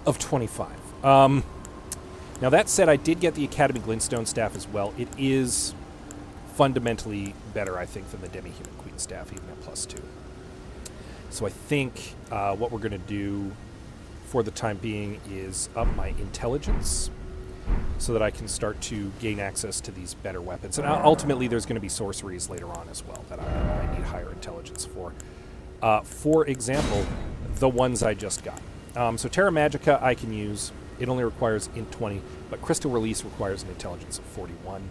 of 25. Now that said, I did get the Academy Glintstone staff as well. It is fundamentally better, I think, than the Demi-Human Queen staff, even at +2. So I think what we're going to do for the time being is up my intelligence so that I can start to gain access to these better weapons. And ultimately, there's going to be sorceries later on as well that I need higher intelligence for. For example, the ones I just got. So Terra Magica I can use. It only requires int 20, but Crystal Release requires an intelligence of 41.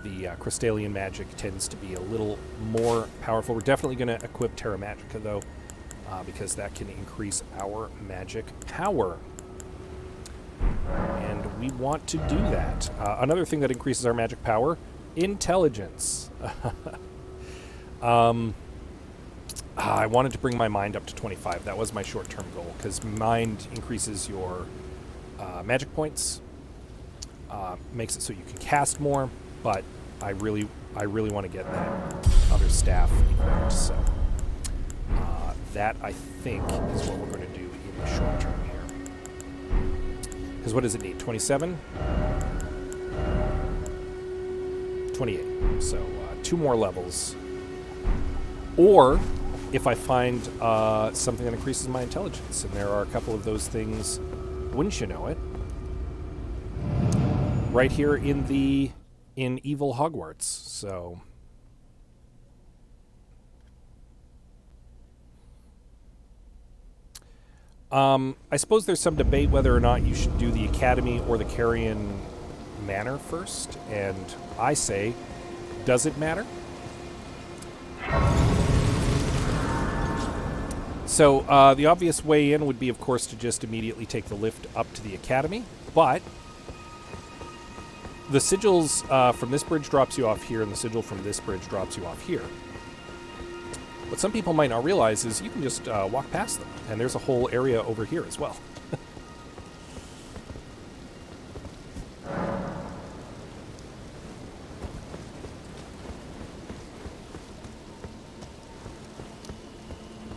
The Crystallian magic tends to be a little more powerful. We're definitely going to equip Terra Magica, though, because that can increase our magic power. And we want to do that. Another thing that increases our magic power, intelligence. I wanted to bring my mind up to 25. That was my short-term goal, because mind increases your magic points, makes it so you can cast more, but I really want to get that other staff equipped. So that, I think, is what we're going to do in the short term here. Because what does it need? 27? 28. So 2 more levels. Or if I find something that increases my intelligence, and there are a couple of those things, wouldn't you know it, right here in Evil Hogwarts. So I suppose there's some debate whether or not you should do the Academy or the Carrion Manor first, and I say does it matter? So the obvious way in would be, of course, to just immediately take the lift up to the academy, but the sigils from this bridge drops you off here, and the sigil from this bridge drops you off here. What some people might not realize is you can just walk past them, and there's a whole area over here as well.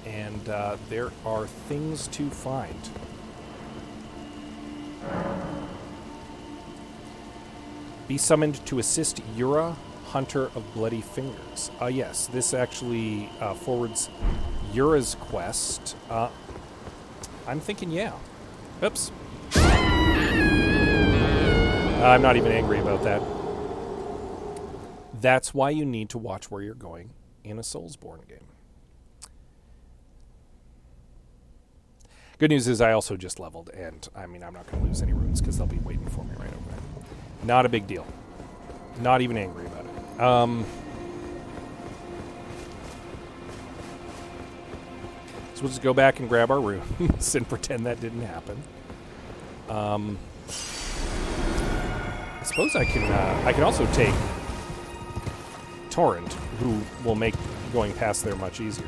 And there are things to find. Be summoned to assist Yura, Hunter of Bloody Fingers. Yes, this actually forwards Yura's quest. I'm thinking, yeah. Oops. I'm not even angry about that. That's why you need to watch where you're going in a Soulsborne game. Good news is I also just leveled, and I mean, I'm not going to lose any runes because they'll be waiting for me right over there. Not a big deal. Not even angry about it. So we'll just go back and grab our runes and pretend that didn't happen. I suppose I can also take Torrent, who will make going past there much easier.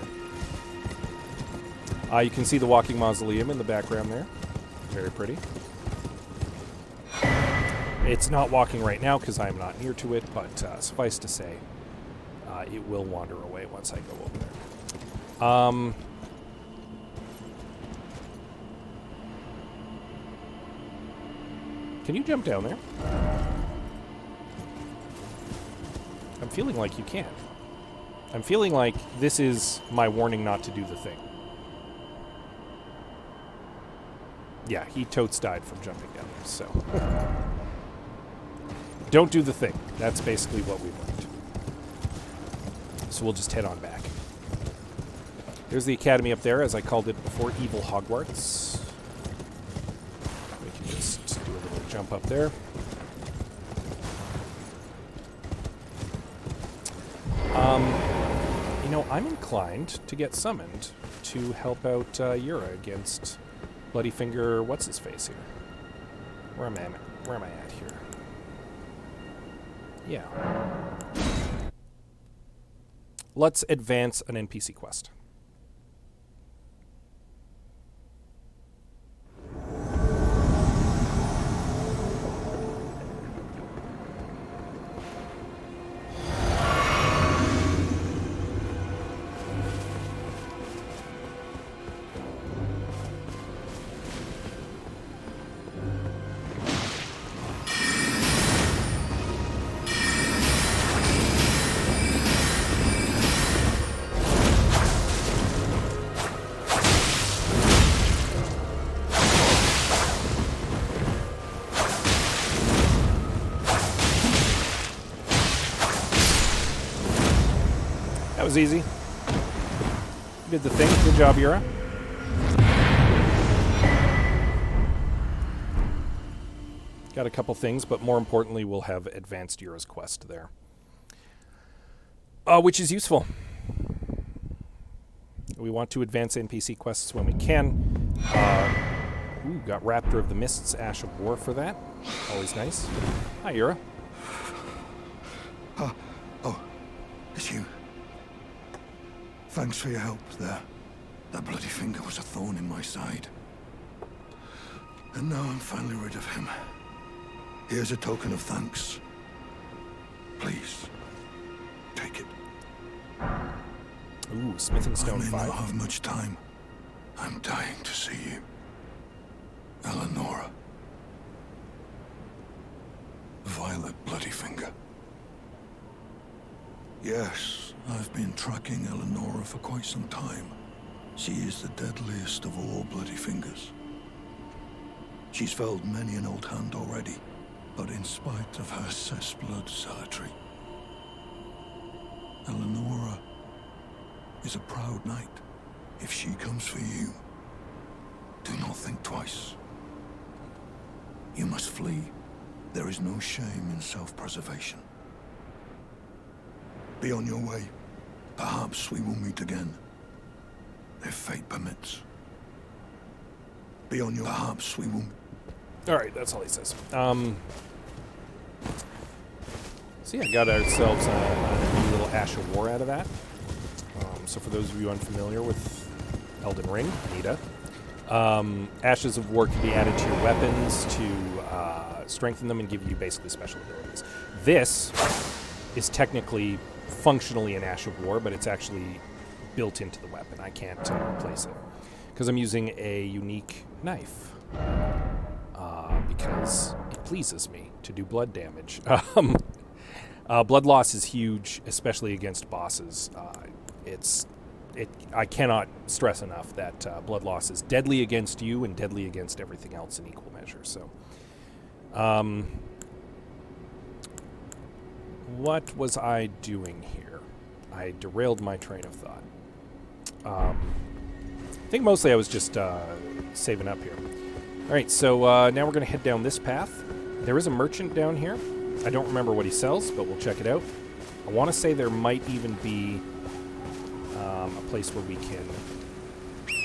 You can see the walking mausoleum in the background there. Very pretty. It's not walking right now because I'm not near to it, but suffice to say, it will wander away once I go over there. Can you jump down there? I'm feeling like you can. I'm feeling like this is my warning not to do the thing. Yeah, he totes died from jumping down there, so... Don't do the thing. That's basically what we learned. So we'll just head on back. There's the academy up there, as I called it before, Evil Hogwarts. We can just do a little jump up there. You know, I'm inclined to get summoned to help out Yura against Bloody Finger, what's-his-face here? Where am I at here? Yeah. Let's advance an NPC quest. That was easy. You did the thing. Good job, Yura. Got a couple things, but more importantly, we'll have advanced Yura's quest there. Which is useful. We want to advance NPC quests when we can. Got Raptor of the Mists, Ash of War for that. Always nice. Hi, Yura. Oh, it's you. Thanks for your help there. That bloody finger was a thorn in my side. And now I'm finally rid of him. Here's a token of thanks. Please, take it. Ooh, Smithing Stone 5. I may not have much time. I'm dying to see you. Eleonora. Violet Bloody Finger. Yes, I've been tracking Eleonora for quite some time. She is the deadliest of all Bloody Fingers. She's felled many an old hand already, but in spite of her cessblood zealotry, Eleonora is a proud knight. If she comes for you, do not think twice. You must flee. There is no shame in self-preservation. Be on your way. Perhaps we will meet again. If fate permits. Be on your... Perhaps we will... Alright, that's all he says. So yeah, got ourselves a new little Ash of War out of that. So for those of you unfamiliar with Elden Ring, Nita, Ashes of War can be added to your weapons to strengthen them and give you basically special abilities. This is technically, functionally an Ash of War, but it's actually built into the weapon. I can't replace it because I'm using a unique knife because it pleases me to do blood damage. Blood loss is huge, especially against bosses. I cannot stress enough that blood loss is deadly against you and deadly against everything else in equal measure. So, what was I doing here? I derailed my train of thought. I think mostly I was just saving up here. All right, so now we're going to head down this path. There is a merchant down here. I don't remember what he sells, but we'll check it out. I want to say there might even be a place where we can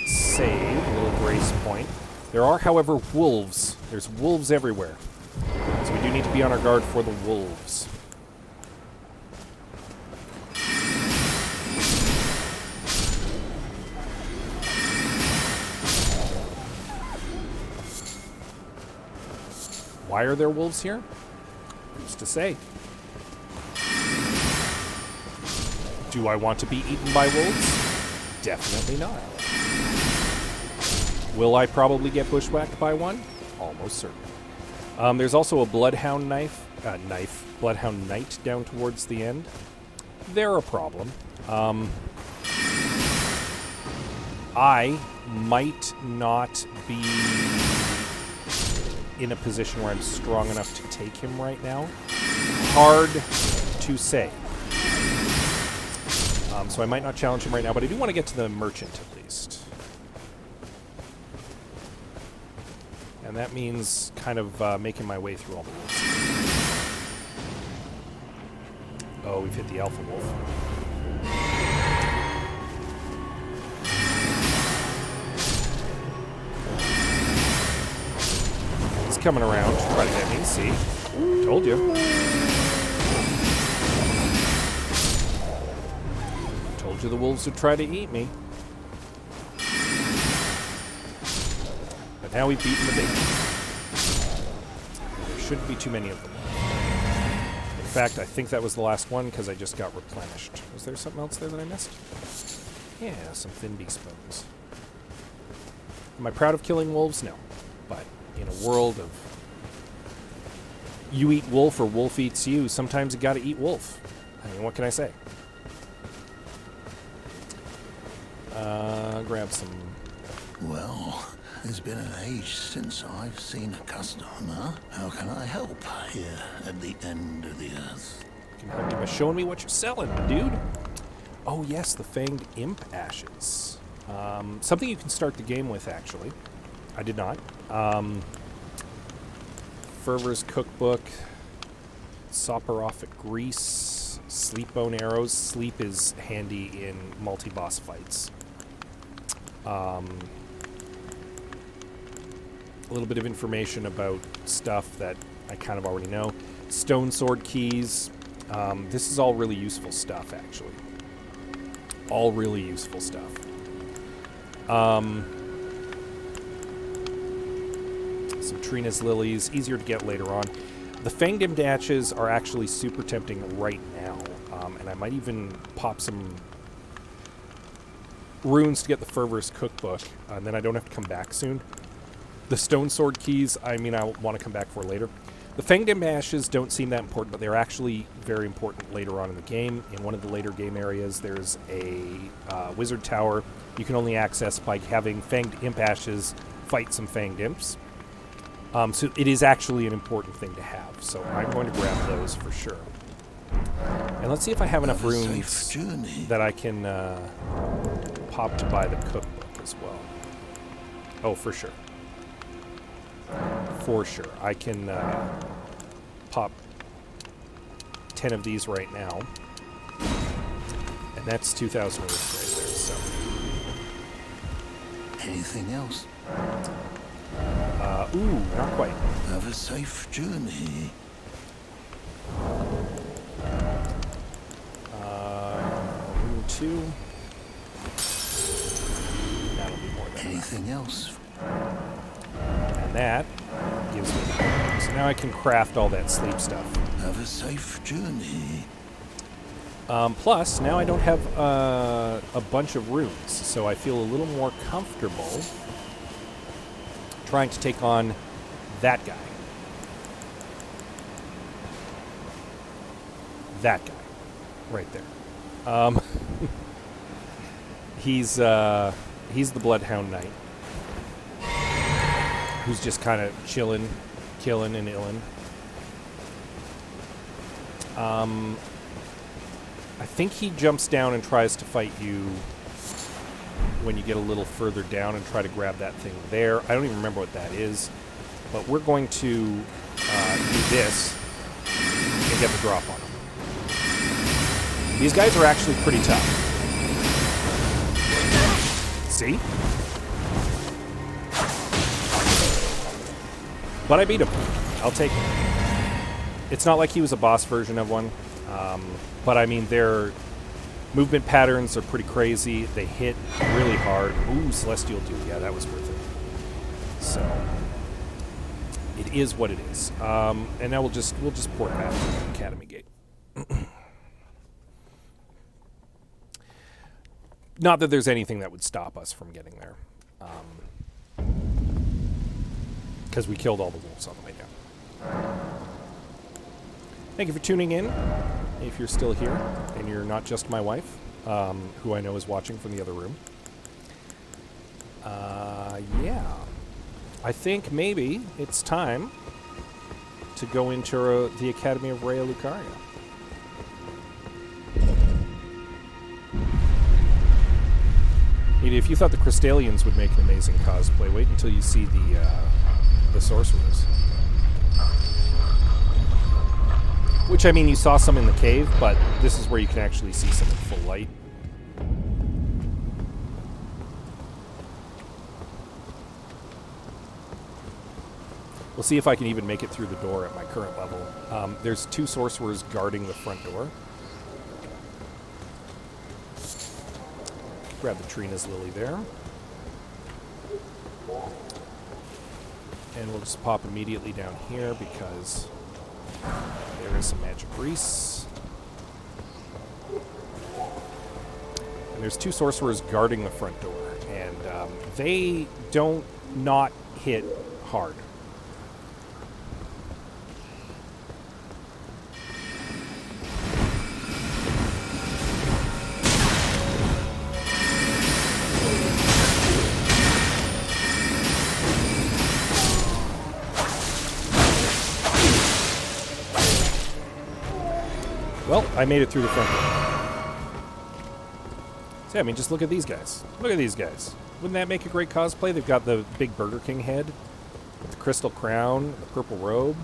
save, a little grace point. There are, however, wolves. There's wolves everywhere. So we do need to be on our guard for the wolves. Why are there wolves here? Who's to say? Do I want to be eaten by wolves? Definitely not. Will I probably get bushwhacked by one? Almost certain. There's also a bloodhound bloodhound knight down towards the end. They're a problem. I might not be in a position where I'm strong enough to take him right now. Hard to say. So I might not challenge him right now, but I do want to get to the merchant at least. And that means kind of making my way through all the wolves. Oh, we've hit the alpha wolf. He's coming around to try to get me. See? Told you. Told you the wolves would try to eat me. But now we've beaten the big one. There shouldn't be too many of them. In fact, I think that was the last one because I just got replenished. Was there something else there that I missed? Yeah, some thin beast bones. Am I proud of killing wolves? No. But in a world of you eat wolf or wolf eats you, sometimes you gotta eat wolf. I mean, what can I say? Grab some... Well, it's been an age since I've seen a customer. How can I help here at the end of the earth? You can help me by showing me what you're selling, dude. Oh yes, the Fanged Imp Ashes. Something you can start the game with, actually. I did not. Fervor's Cookbook, Soporific Grease, Sleep Bone Arrows. Sleep is handy in multi-boss fights. A little bit of information about stuff that I kind of already know. Stone Sword Keys. This is all really useful stuff, actually. All really useful stuff. Some Trina's Lilies, easier to get later on. The Fanged Imp Ashes are actually super tempting right now, and I might even pop some runes to get the Fervor's Cookbook, and then I don't have to come back soon. The Stone Sword Keys, I mean, I want to come back for later. The Fanged Imp Ashes don't seem that important, but they're actually very important later on in the game. In one of the later game areas, there's a wizard tower you can only access by having Fanged Imp Ashes fight some Fanged Imps. So it is actually an important thing to have. So I'm going to grab those for sure. And let's see if I have enough runes that I can pop to buy the cookbook as well. Oh, for sure. For sure. I can pop 10 of these right now. And that's 2,000 runes right there, so. Anything else? Ooh, not quite. Have a safe journey. Rune 2. That'll be more than Anything else? And that gives me the bonus. So now I can craft all that sleep stuff. Have a safe journey. Plus, now I don't have a bunch of runes, so I feel a little more comfortable trying to take on that guy. That guy. Right there. He's the Bloodhound Knight, who's just kind of chilling, killing, and illing. I think he jumps down and tries to fight you when you get a little further down and try to grab that thing there. I don't even remember what that is, but we're going to do this and get the drop on him. These guys are actually pretty tough. See? But I beat him. I'll take it. It's not like he was a boss version of one. But I mean, their movement patterns are pretty crazy. They hit really hard. Ooh, Celestial Dew. Yeah, that was worth it. So it is what it is. And now we'll just port back to the Academy Gate. Not that there's anything that would stop us from getting there, because we killed all the wolves on the way down. Thank you for tuning in. If you're still here, and you're not just my wife, who I know is watching from the other room. Yeah. I think maybe it's time to go into the Academy of Rhea Lucaria. If you thought the Crystalians would make an amazing cosplay, wait until you see the Sorcerers. Which, I mean, you saw some in the cave, but this is where you can actually see some in full light. We'll see if I can even make it through the door at my current level. There's 2 Sorcerers guarding the front door. Grab the Trina's Lily there. And we'll just pop immediately down here because there is some magic grease. And there's 2 Sorcerers guarding the front door. And they don't not hit hard. Well, I made it through the front door. So, yeah, I mean, just look at these guys. Look at these guys. Wouldn't that make a great cosplay? They've got the big Burger King head with the crystal crown, the purple robe.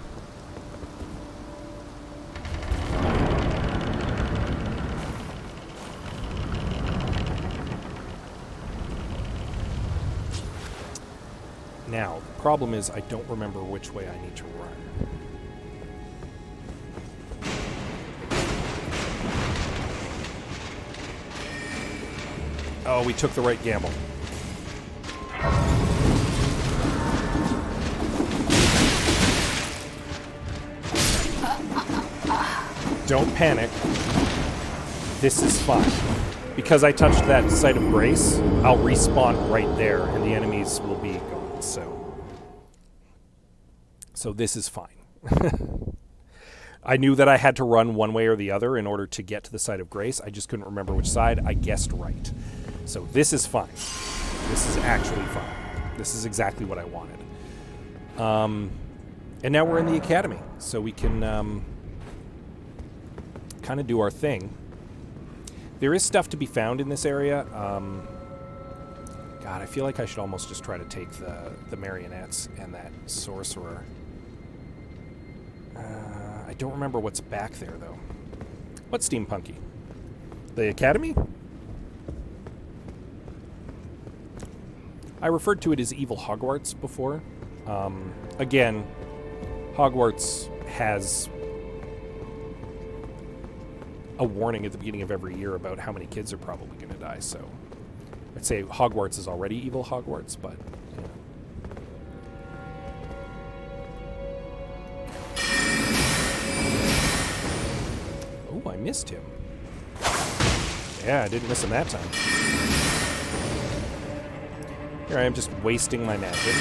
Now, the problem is I don't remember which way I need to run. Oh, we took the right gamble. Don't panic. This is fine. Because I touched that site of grace, I'll respawn right there, and the enemies will be gone, So this is fine. I knew that I had to run one way or the other in order to get to the site of grace. I just couldn't remember which side. I guessed right. So this is fine. This is actually fine. This is exactly what I wanted. And now we're in the academy, so we can kind of do our thing. There is stuff to be found in this area. God, I feel like I should almost just try to take the marionettes and that sorcerer. I don't remember what's back there, though. What's steampunky? The academy? I referred to it as Evil Hogwarts before. Again, Hogwarts has a warning at the beginning of every year about how many kids are probably going to die, so I'd say Hogwarts is already Evil Hogwarts, but... Oh, I missed him. Yeah, I didn't miss him that time. Here I am just wasting my magic.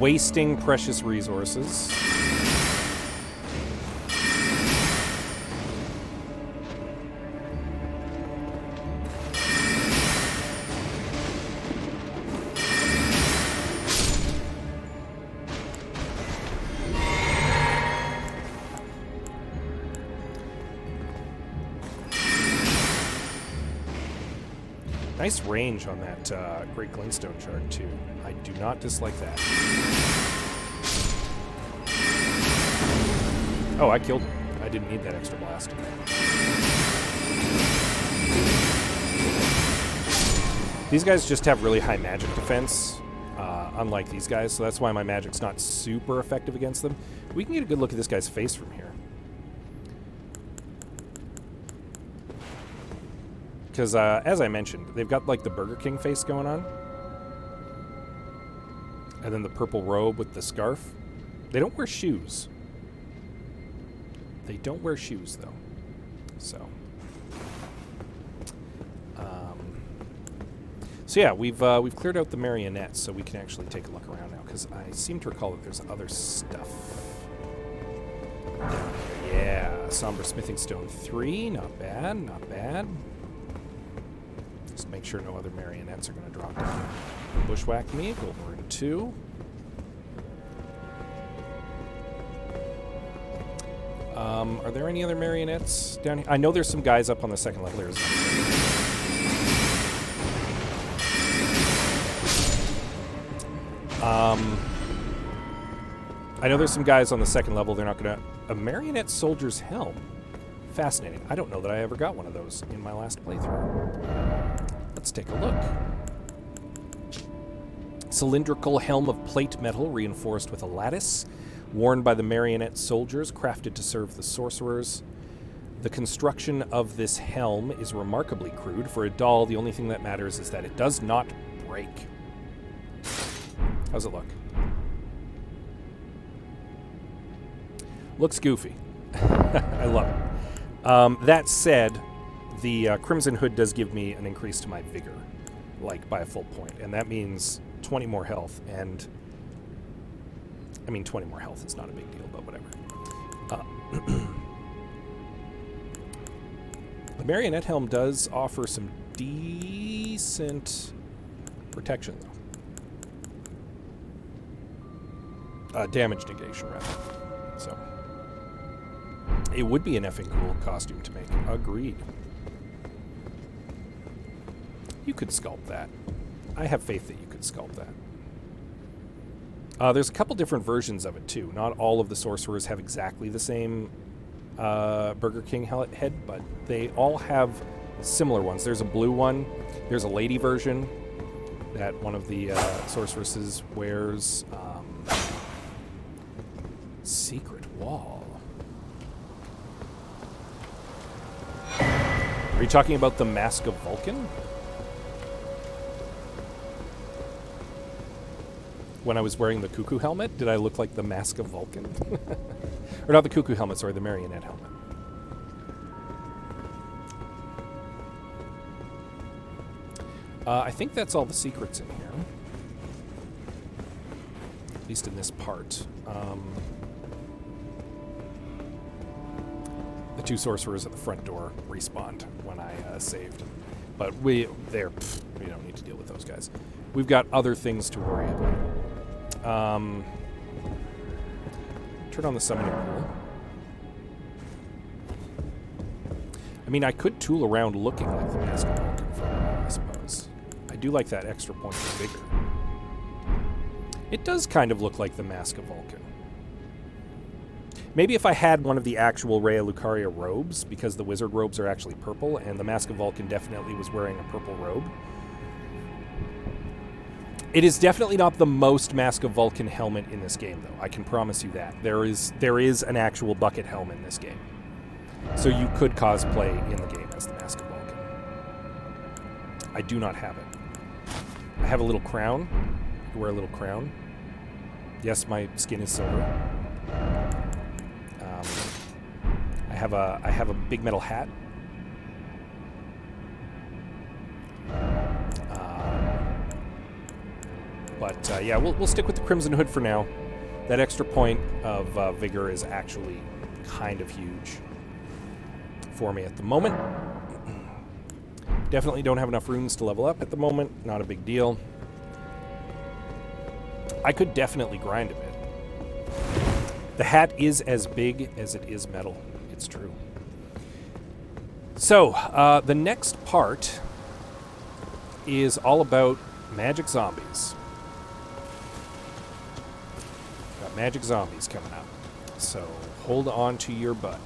Wasting precious resources. Nice range on that Great Glintstone shard, too. I do not dislike that. Oh, I killed him. I didn't need that extra blast. These guys just have really high magic defense, unlike these guys, so that's why my magic's not super effective against them. We can get a good look at this guy's face from here. Because, as I mentioned, they've got, like, the Burger King face going on. And then the purple robe with the scarf. They don't wear shoes. They don't wear shoes, though. So. So, yeah, we've cleared out the Marionette, so we can actually take a look around now. Because I seem to recall that there's other stuff. Yeah, Somber Smithing Stone 3. Not bad, not bad. Just make sure no other marionettes are going to drop down. Bushwhack me. Golden Rune 2. Are there any other marionettes down here? I know there's some guys up on the second level. There's I know there's some guys on the second level. They're not going to... A Marionette Soldier's Helm. Fascinating. I don't know that I ever got one of those in my last playthrough. Let's take a look. Cylindrical helm of plate metal reinforced with a lattice, worn by the Marionette soldiers, crafted to serve the sorcerers. The construction of this helm is remarkably crude. For a doll, the only thing that matters is that it does not break. How's it look? Looks goofy. I love it. That said, the Crimson Hood does give me an increase to my vigor, like by a full point, and that means 20 more health, and I mean 20 more health is not a big deal, but whatever. The Marionette Helm does offer some decent protection, though. Damage negation, rather. So, it would be an effing cool costume to make. Agreed. You could sculpt that. I have faith that you could sculpt that. There's a couple different versions of it, too. Not all of the sorcerers have exactly the same Burger King head, but they all have similar ones. There's a blue one. There's a lady version that one of the sorceresses wears. Secret wall. Are you talking about the Mask of Vulcan? When I was wearing the cuckoo helmet, did I look like the Mask of Vulcan? Or not the cuckoo helmet, sorry, the Marionette helmet. I think that's all the secrets in here. At least in this part. The two sorcerers at the front door respawned when I saved. But we don't need to deal with those guys. We've got other things to worry about. Turn on the summoning pool. I mean, I could tool around looking like the Mask of Vulcan for a while, I suppose. I do like that extra point of vigor. It does kind of look like the Mask of Vulcan. Maybe if I had one of the actual Rhea Lucaria robes, because the wizard robes are actually purple, and the Mask of Vulcan definitely was wearing a purple robe. It is definitely not the most Mask of Vulcan helmet in this game, though. I can promise you that. There is an actual bucket helm in this game. So you could cosplay in the game as the Mask of Vulcan. I do not have it. I have a little crown. I wear a little crown. Yes, my skin is silver. I have a big metal hat. But yeah, we'll stick with the Crimson Hood for now. That extra point of vigor is actually kind of huge for me at the moment. Definitely don't have enough runes to level up at the moment. Not a big deal. I could definitely grind a bit. The hat is as big as it is metal. It's true. So, the next part is all about magic zombies. Got magic zombies coming up. So, hold on to your butt.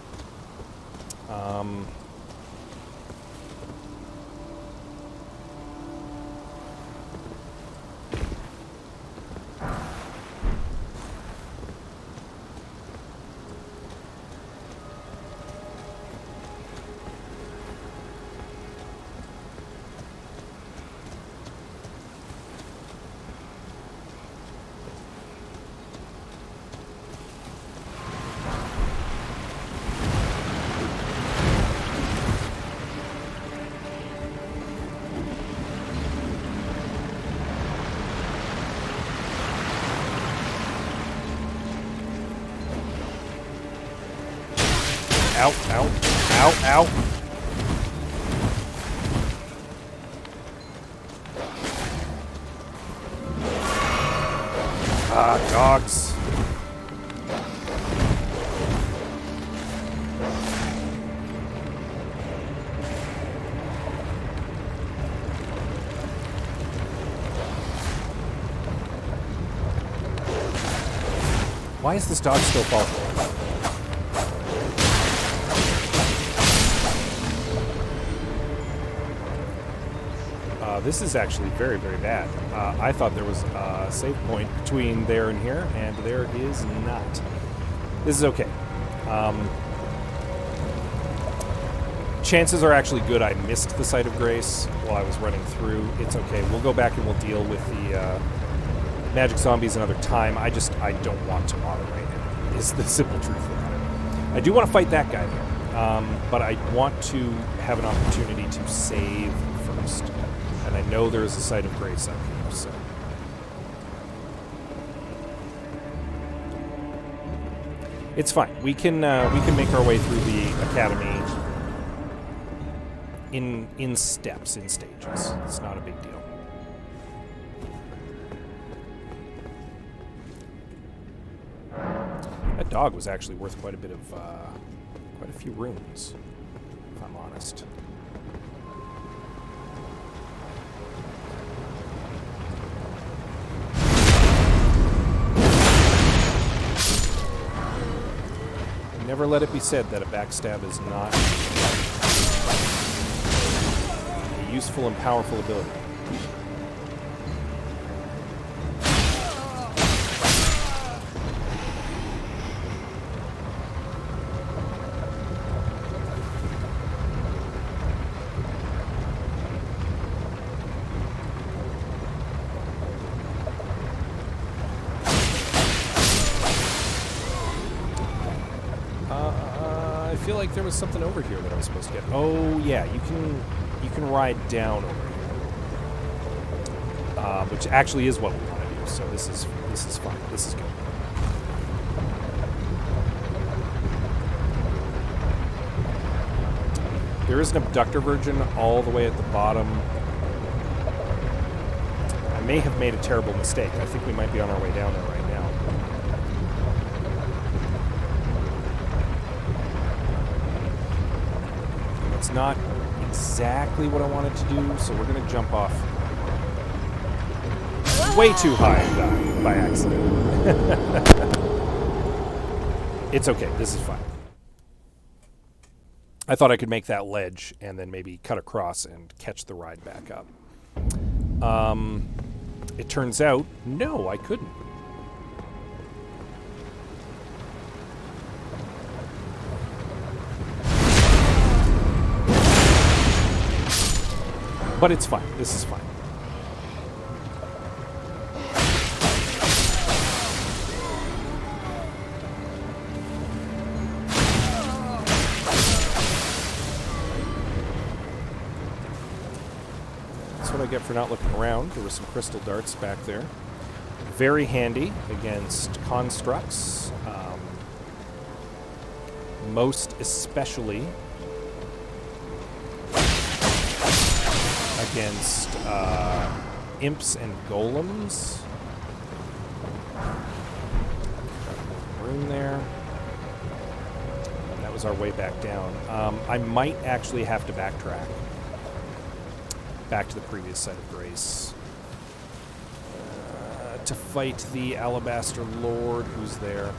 Ow, ow, ow, ow. Ah, dogs. Why is this dog still following? This is actually very, very bad. I thought there was a save point between there and here, and there is not. This is okay. Chances are actually good I missed the Site of Grace while I was running through. It's okay. We'll go back and we'll deal with the magic zombies another time. I don't want to moderate it, is the simple truth about it. I do want to fight that guy, though. But I want to have an opportunity to save first. And I know there is a Site of Grace up here, so. It's fine. We can make our way through the academy in steps, in stages. It's not a big deal. That dog was actually worth quite a bit of quite a few runes, if I'm honest. Never let it be said that a backstab is not a useful and powerful ability. I feel like there was something over here that I was supposed to get. Oh yeah, you can ride down over here, which actually is what we want to do. So this is fine. This is good. There is an abductor virgin all the way at the bottom. I may have made a terrible mistake. I think we might be on our way down there right now. It's not exactly what I wanted to do, so we're going to jump off way too high and die by accident. It's okay. This is fine. I thought I could make that ledge and then maybe cut across and catch the ride back up. It turns out, no, I couldn't. But it's fine. This is fine. That's what I get for not looking around. There were some crystal darts back there. Very handy against constructs. Most especially against imps and golems. Room there. That was our way back down. I might actually have to backtrack back to the previous site of grace to fight the Alabaster Lord who's there.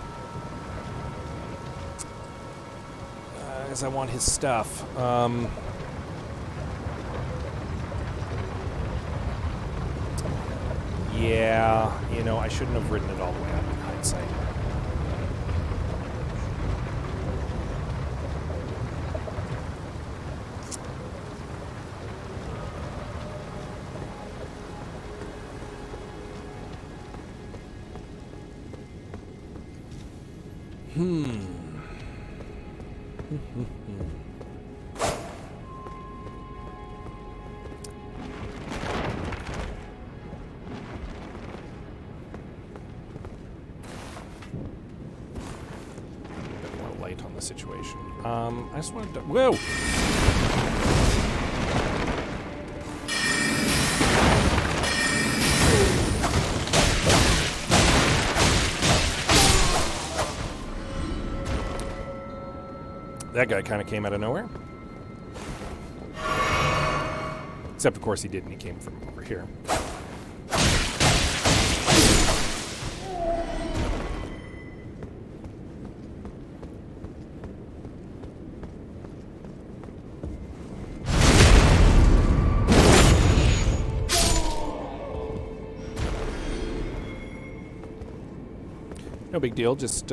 Because I want his stuff. Yeah, you know, I shouldn't have written it all the way up in hindsight. Situation. I just wanted to... Whoa! That guy kind of came out of nowhere. Except, of course, he didn't. He came from over here. No big deal, just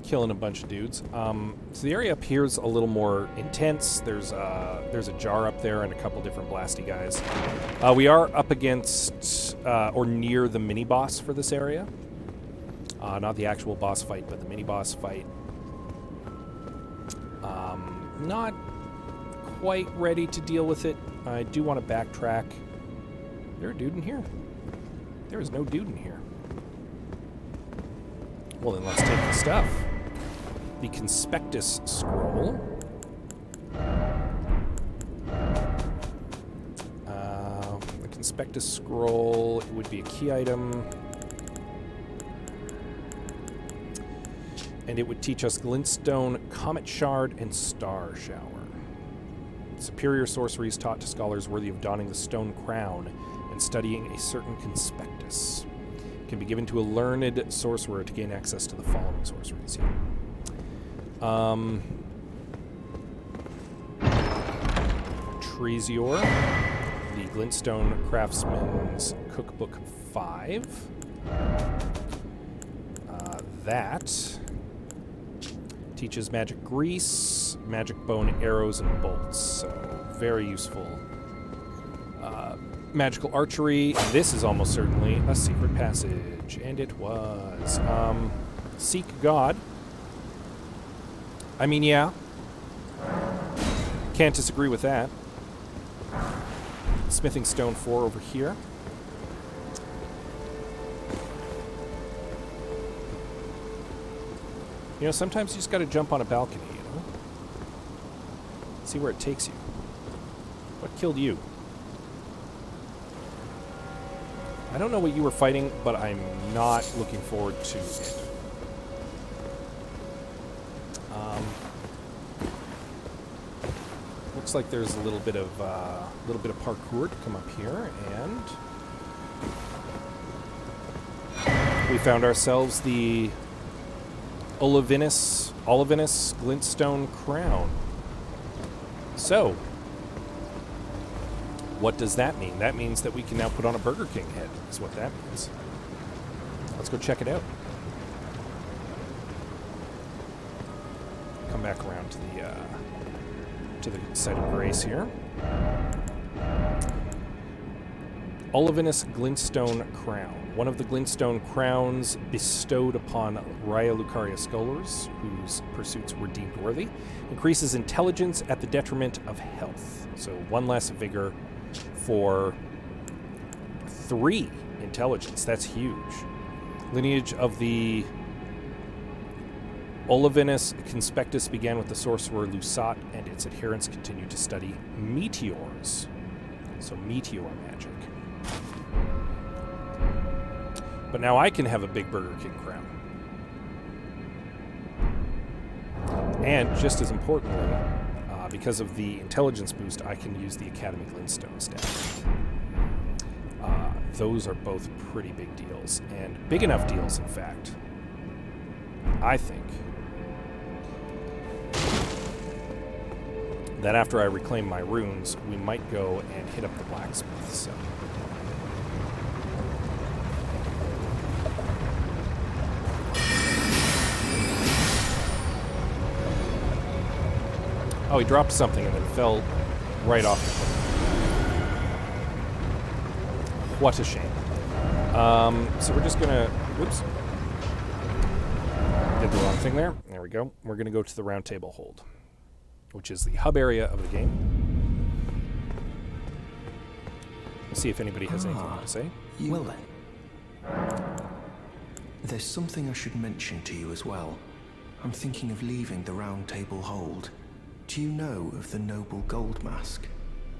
killing a bunch of dudes. So the area up here is a little more intense. There's a jar up there and a couple different blasty guys. We are up against or near the mini boss for this area. Not the actual boss fight, but the mini boss fight. Not quite ready to deal with it. I do want to backtrack. Is there a dude in here? There is no dude in here. Well, then let's take the stuff. The Conspectus Scroll. The Conspectus Scroll would be a key item. And it would teach us Glintstone, Comet Shard, and Star Shower. Superior sorceries taught to scholars worthy of donning the Stone Crown and studying a certain conspectus can be given to a learned sorcerer to gain access to the following sorceries here. Trezior, the Glintstone Craftsman's Cookbook 5. That teaches magic grease, magic bone arrows, and bolts. So very useful. Magical archery. This is almost certainly a secret passage. And it was. Seek God. I mean, yeah. Can't disagree with that. Smithing Stone 4 over here. You know, sometimes you just gotta jump on a balcony, you know? See where it takes you. What killed you? I don't know what you were fighting, but I'm not looking forward to it. Looks like there's a little bit of parkour to come up here, and we found ourselves the Olivinus Glintstone Crown. So, what does that mean? That means that we can now put on a Burger King head, is what that means. Let's go check it out. Come back around to the site of grace here. Olivinus Glintstone Crown. One of the Glintstone Crowns bestowed upon Raya Lucaria scholars, whose pursuits were deemed worthy. Increases intelligence at the detriment of health. So 1 less vigor for 3 intelligence. That's huge. Lineage of the Olivinus Conspectus began with the sorcerer Lusat, and its adherents continued to study meteors. So meteor magic. But now I can have a big Burger King crown. And just as importantly, because of the intelligence boost, I can use the Academy Glintstone staff. Those are both pretty big deals, and big enough deals, in fact, I think, that after I reclaim my runes, we might go and hit up the blacksmith. So. Oh, he dropped something and then fell right off the cliff. What a shame. So we're just gonna... Whoops. Did the wrong thing there. There we go. We're gonna go to the Round Table Hold, which is the hub area of the game. We'll see if anybody has anything to say. Well then. There's something I should mention to you as well. I'm thinking of leaving the Round Table Hold. Do you know of the noble Gold Mask?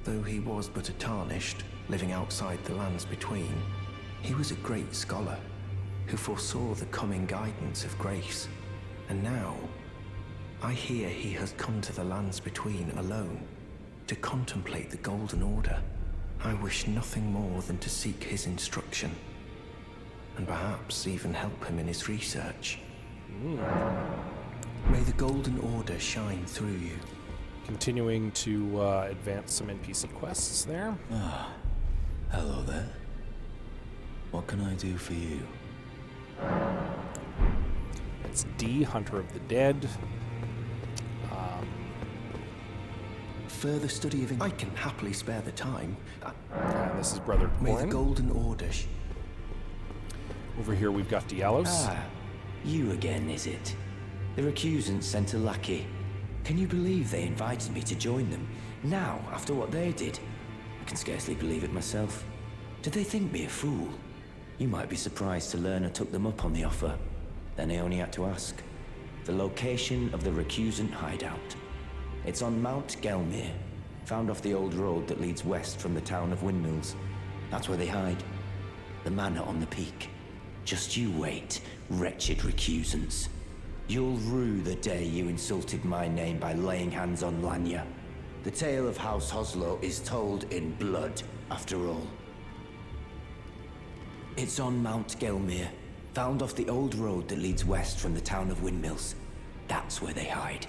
Though he was but a tarnished, living outside the lands between, he was a great scholar who foresaw the coming guidance of grace. And now, I hear he has come to the lands between alone, to contemplate the Golden Order. I wish nothing more than to seek his instruction, and perhaps even help him in his research. May the Golden Order shine through you. Continuing to advance some NPC quests there. Hello there. What can I do for you? It's D, Hunter of the Dead. Further study of... I can happily spare the time. And this is Brother May the Coin. Golden Order... Over here we've got Dialos. Ah, you again, is it? The recusants sent a lackey. Can you believe they invited me to join them? Now, after what they did? I can scarcely believe it myself. Did they think me a fool? You might be surprised to learn I took them up on the offer. Then I only had to ask. The location of the recusant hideout. It's on Mount Gelmir, found off the old road that leads west from the town of Windmills. That's where they hide. The manor on the peak. Just you wait, wretched recusants. You'll rue the day you insulted my name by laying hands on Lanya. The tale of House Hoslo is told in blood, after all. It's on Mount Gelmir, found off the old road that leads west from the town of Windmills. That's where they hide.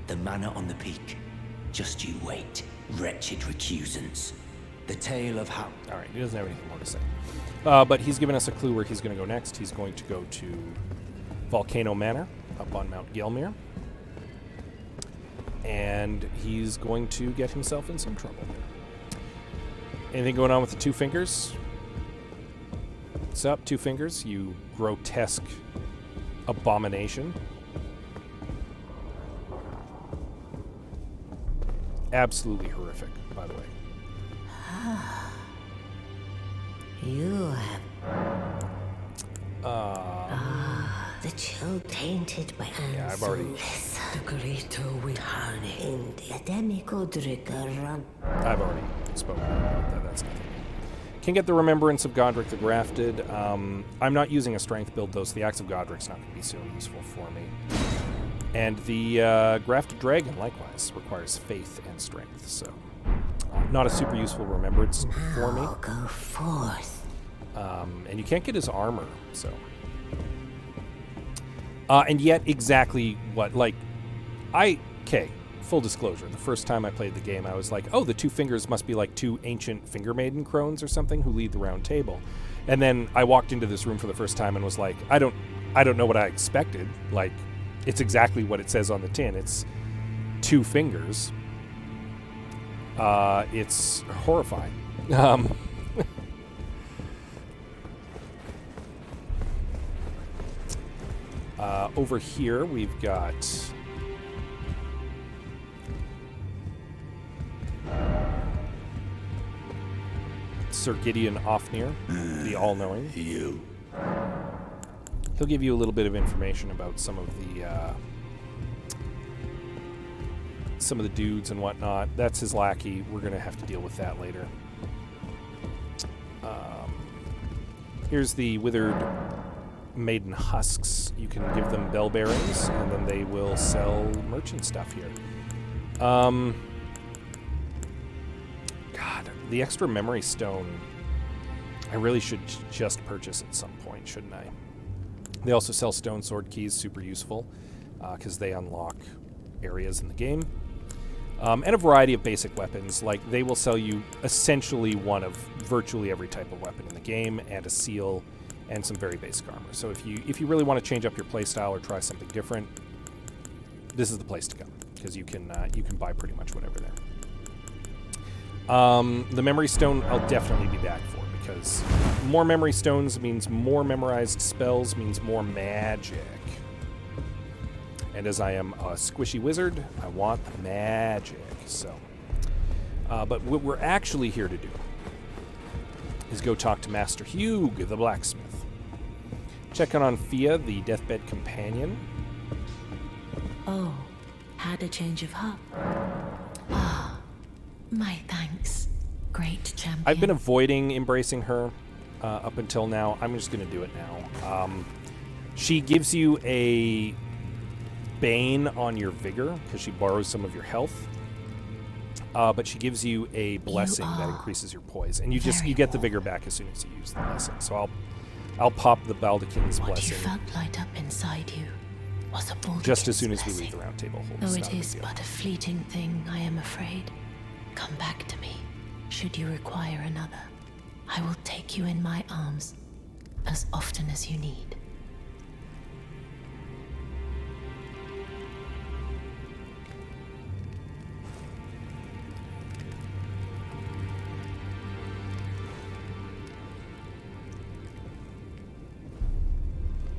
The manor on the peak. Just you wait, wretched recusants. The tale of how... Alright, he doesn't have anything more to say. But he's given us a clue where he's going to go next. He's going to go to Volcano Manor, up on Mount Gelmir. And he's going to get himself in some trouble. Anything going on with the Two Fingers? What's up, Two Fingers? You grotesque abomination. Absolutely horrific, by the way. You have... the chill tainted by Yeah, I've already... the greater we harness in the demigod I've already spoken about that. That's nothing. Can get the Remembrance of Godric the Grafted. I'm not using a strength build, though, so the Axe of Godric's not going to be so useful for me. And the Grafted Dragon, likewise, requires faith and strength, so not a super useful remembrance for me. Go forth. And you can't get his armor, so And yet exactly what, like, okay, full disclosure, the first time I played the game, I was like, oh, the two fingers must be like two ancient finger maiden crones or something who lead the round table. And then I walked into this room for the first time and was like, I don't know what I expected. Like, it's exactly what it says on the tin. It's two fingers. It's horrifying. Over here, we've got Sir Gideon Ofnir, the All-Knowing. He'll give you a little bit of information about some of the dudes and whatnot. That's his lackey. We're going to have to deal with that later. Here's the withered maiden husks. You can give them bell bearings, and then they will sell merchant stuff here. God, the extra memory stone, I really should just purchase at some point, shouldn't I? They also sell stone sword keys, super useful, because they unlock areas in the game. And a variety of basic weapons. Like, they will sell you essentially one of virtually every type of weapon in the game, and a seal, and some very basic armor. So if you really want to change up your playstyle or try something different, this is the place to go, because you can buy pretty much whatever there. The memory stone I'll definitely be back for, because more memory stones means more memorized spells, means more magic. And as I am a squishy wizard, I want the magic. So, but what we're actually here to do is go talk to Master Hugh, the blacksmith. Check on Fia, the deathbed companion. Oh, had a change of heart. Ah, my thanks, great champion. I've been avoiding embracing her up until now. I'm just going to do it now. She gives you a bane on your vigor because she borrows some of your health. But she gives you a blessing that increases your poise, and you get the vigor back as soon as you use the blessing. So I'll pop the Baldekin's blessing. What you felt light up inside you was a Baldekin's just as soon as blessing. we leave the round table. Though it is but a fleeting thing, I am afraid. Come back to me, should you require another. I will take you in my arms as often as you need.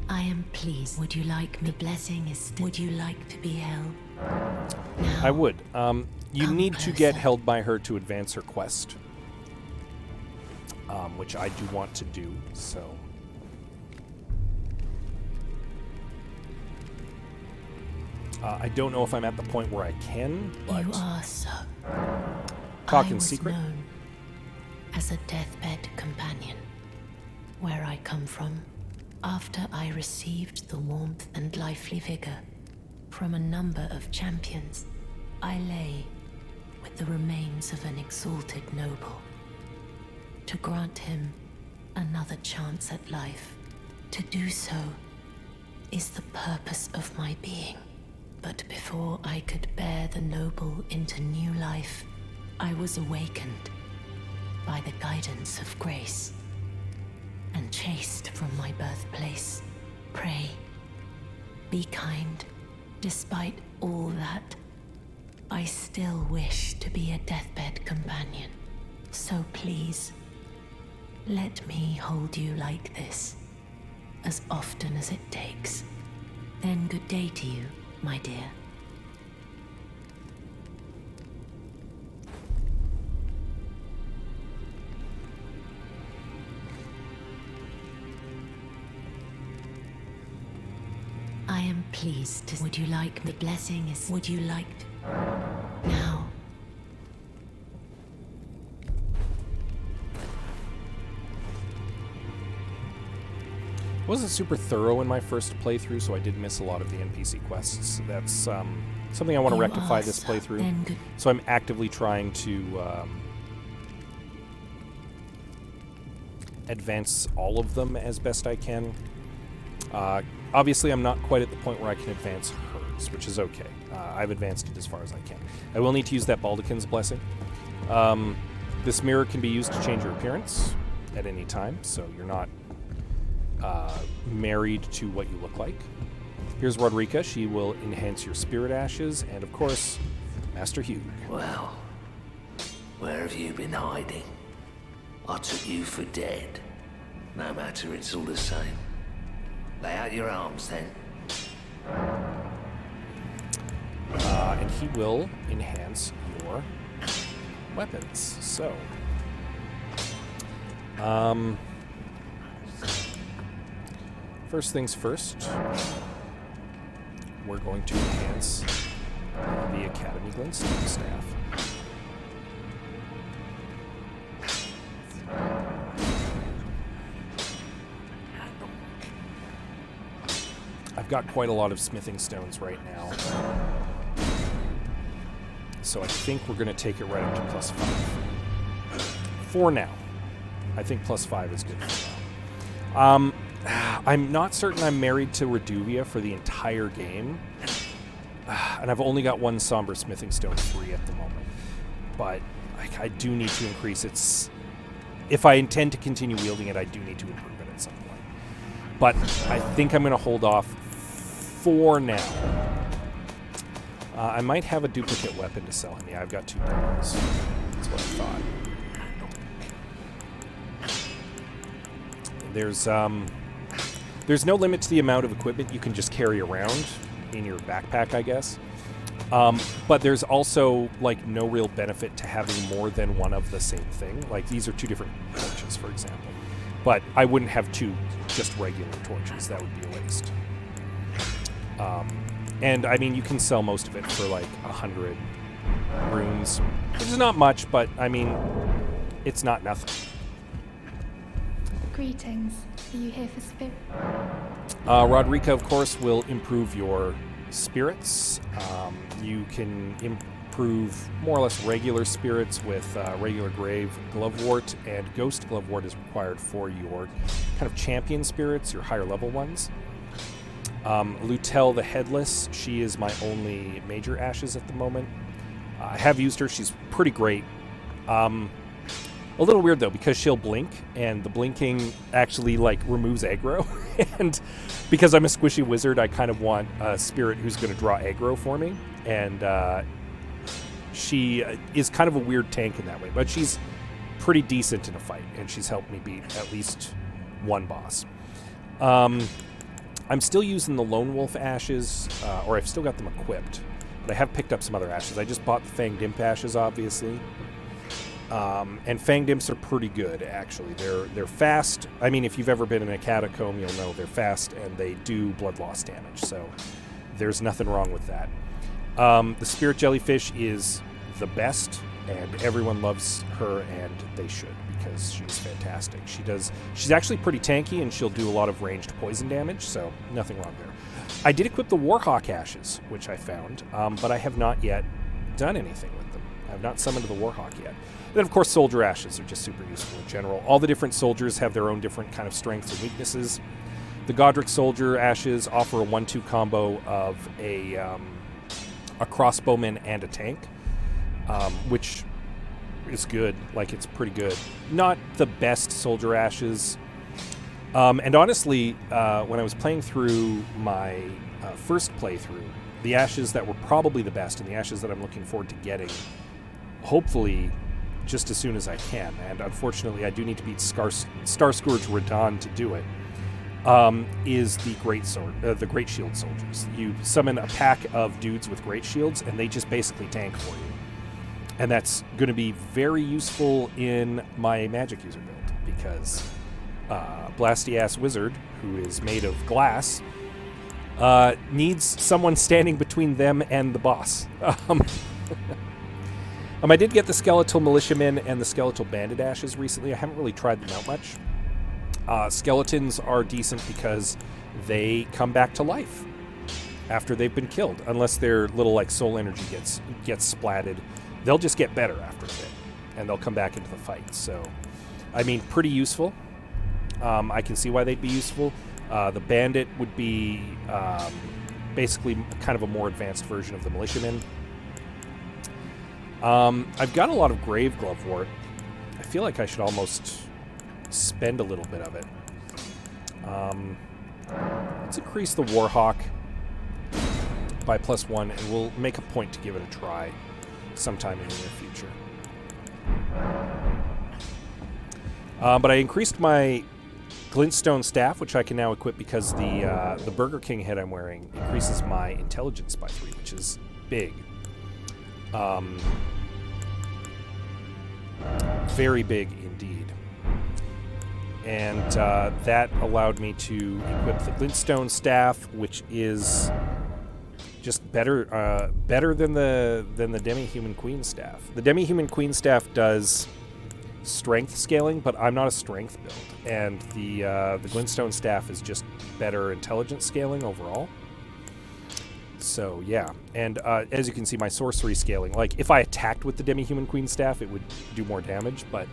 I am pleased. Would you like me? The blessing is still. Would you like to be held? Now, I would. You come need to get closer. held by her to advance her quest, which I do want to do, so. I don't know if I'm at the point where I can, but you are so. talk I in was secret. known as a deathbed companion. Where I come from, after I received the warmth and lively vigor from a number of champions, I lay with the remains of an exalted noble. To grant him another chance at life, to do so is the purpose of my being. But before I could bear the noble into new life, I was awakened by the guidance of grace and chased from my birthplace. Pray, be kind. Despite all that, I still wish to be a deathbed companion. So please, let me hold you like this, as often as it takes. Then good day to you, my dear. I am pleased to. Would you like the blessing is. Would you like to? Now. Wasn't super thorough in my first playthrough, so I did miss a lot of the NPC quests. That's something I want to You rectify are this so playthrough. then good. So I'm actively trying to advance all of them as best I can. Obviously, I'm not quite at the point where I can advance hers, which is okay. I've advanced it as far as I can. I will need to use that Baldachin's Blessing. This mirror can be used to change your appearance at any time, so you're not married to what you look like. Here's Rodrika. She will enhance your spirit ashes, and of course, Master Hugh. Well, where have you been hiding? I took you for dead. No matter, it's all the same. Lay out your arms, then. And he will enhance your weapons. So, first things first, we're going to enhance the Academy Glintstone Staff. I've got quite a lot of smithing stones right now, so I think we're going to take it right up to +5. For now. I think +5 is good for now. I'm not certain I'm married to Reduvia for the entire game, and I've only got one Somber Smithing Stone 3 at the moment, but I do need to increase its... If I intend to continue wielding it, I do need to improve it at some point. But I think I'm going to hold off for now. I might have a duplicate weapon to sell him. Yeah, I've got 2 diamonds. That's what I thought. There's no limit to the amount of equipment you can just carry around in your backpack, I guess. But there's also, like, no real benefit to having more than one of the same thing. Like, these are 2 different torches, for example. But I wouldn't have 2 just regular torches. That would be a waste. And, I mean, you can sell most of it for, like, 100 runes. Which is not much, but, I mean, it's not nothing. Greetings. Are you here for spirit? Rodrika, of course, will improve your spirits. You can improve more or less regular spirits with regular Grave Glovewort, and Ghost Glovewort is required for your kind of champion spirits, your higher level ones. Lutel the Headless, she is my only major ashes at the moment. I have used her. She's pretty great. A little weird, though, because she'll blink, and the blinking actually, like, removes aggro. And because I'm a squishy wizard, I kind of want a spirit who's going to draw aggro for me. And she is kind of a weird tank in that way. But she's pretty decent in a fight, and she's helped me beat at least one boss. I'm still using the Lone Wolf ashes, or I've still got them equipped. But I have picked up some other ashes. I just bought the Fanged Imp ashes, obviously. And Fanged Imps are pretty good, actually. They're fast. I mean, if you've ever been in a catacomb, you'll know they're fast, and they do blood loss damage, so there's nothing wrong with that. The Spirit Jellyfish is the best, and everyone loves her, and they should, because she's fantastic. She's actually pretty tanky, and she'll do a lot of ranged poison damage, so nothing wrong there. I did equip the Warhawk ashes, which I found, but I have not yet done anything with them. I have not summoned the Warhawk yet. Then, of course, Soldier Ashes are just super useful in general. All the different soldiers have their own different kind of strengths and weaknesses. The Godric Soldier Ashes offer a 1-2 combo of a crossbowman and a tank, which is good. Like, it's pretty good. Not the best Soldier Ashes. And honestly, when I was playing through my first playthrough, the ashes that were probably the best and the ashes that I'm looking forward to getting, hopefully just as soon as I can, and unfortunately I do need to beat Star Scourge Radon to do it, is the Great Shield Soldiers. You summon a pack of dudes with Great Shields, and they just basically tank for you. And that's going to be very useful in my magic user build, because Blasty-ass Wizard, who is made of glass, needs someone standing between them and the boss. I did get the Skeletal Militiamen and the Skeletal Bandit Ashes recently. I haven't really tried them out much. Skeletons are decent because they come back to life after they've been killed, unless their little, like, soul energy gets splatted. They'll just get better after a bit, and they'll come back into the fight. So, I mean, pretty useful. I can see why they'd be useful. The bandit would be basically kind of a more advanced version of the militiaman. I've got a lot of grave glovewort. I feel like I should almost spend a little bit of it. Let's increase the Warhawk by +1, and we'll make a point to give it a try sometime in the near future. But I increased my glintstone staff, which I can now equip because the Burger King head I'm wearing increases my intelligence by 3, which is big. Very big indeed. And that allowed me to equip the glintstone staff, which is just better than the demi-human queen staff. The demi-human queen staff does strength scaling, but I'm not a strength build, and the glintstone staff is just better intelligence scaling overall. So yeah, and as you can see, my sorcery scaling, like if I attacked with the demi-human queen staff, it would do more damage, but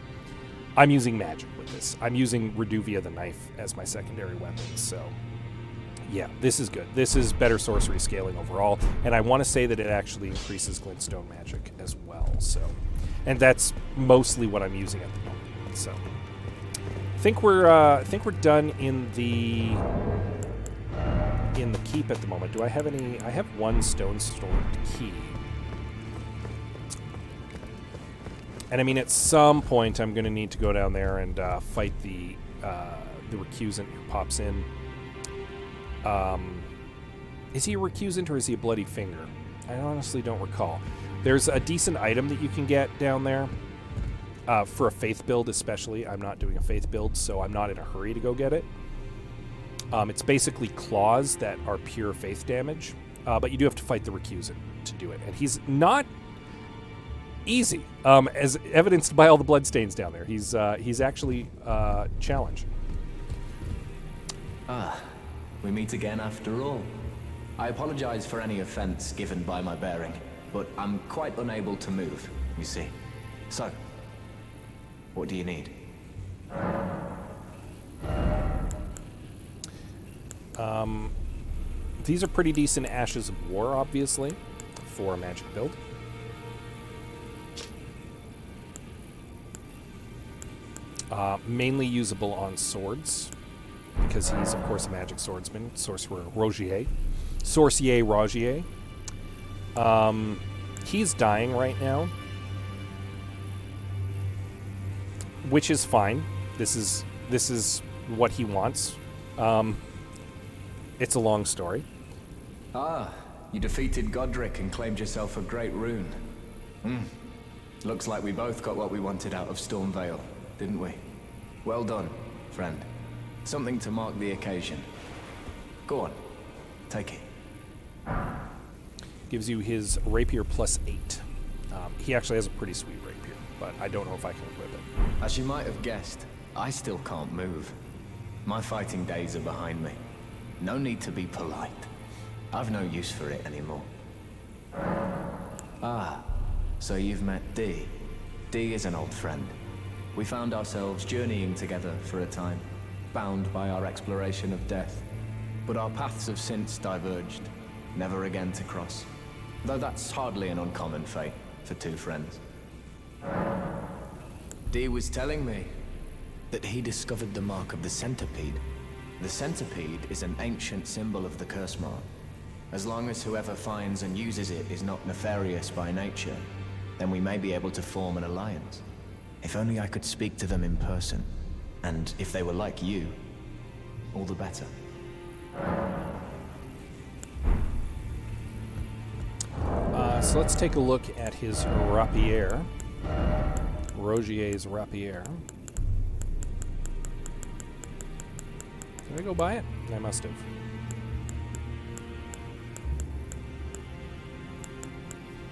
I'm using magic with this. I'm using Reduvia the knife as my secondary weapon, so yeah, this is good. This is better sorcery scaling overall, and I want to say that it actually increases glintstone magic as well, so, and that's mostly what I'm using at the moment, so I think we're done in the keep at the moment. Do I have any? I have one stone stored key. And I mean, at some point, I'm going to need to go down there and fight the recusant who pops in. Is he a recusant or is he a bloody finger? I honestly don't recall. There's a decent item that you can get down there for a faith build, especially. I'm not doing a faith build, so I'm not in a hurry to go get it. It's basically claws that are pure faith damage, but you do have to fight the recusant to do it, and he's not easy, as evidenced by all the bloodstains down there. He's actually challenged. We meet again after all. I apologize for any offense given by my bearing, but I'm quite unable to move, you see. So, what do you need? These are pretty decent Ashes of War, obviously, for a magic build. Mainly usable on swords, because he's, of course, a magic swordsman, Sorcerer Rogier. He's dying right now, which is fine. This is what he wants. It's a long story. You defeated Godric and claimed yourself a great rune. Looks like we both got what we wanted out of Stormvale, didn't we? Well done, friend. Something to mark the occasion. Go on, take it. Gives you his rapier +8. He actually has a pretty sweet rapier, but I don't know if I can equip it. As you might have guessed, I still can't move. My fighting days are behind me. No need to be polite. I've no use for it anymore. So you've met Dee. Dee is an old friend. We found ourselves journeying together for a time, bound by our exploration of death. But our paths have since diverged, never again to cross. Though that's hardly an uncommon fate for two friends. Dee was telling me that he discovered the mark of the centipede. The centipede is an ancient symbol of the curse mark. As long as whoever finds and uses it is not nefarious by nature, then we may be able to form an alliance. If only I could speak to them in person. And if they were like you, all the better. So let's take a look at his rapier. Rogier's rapier. Did I go buy it? I must have.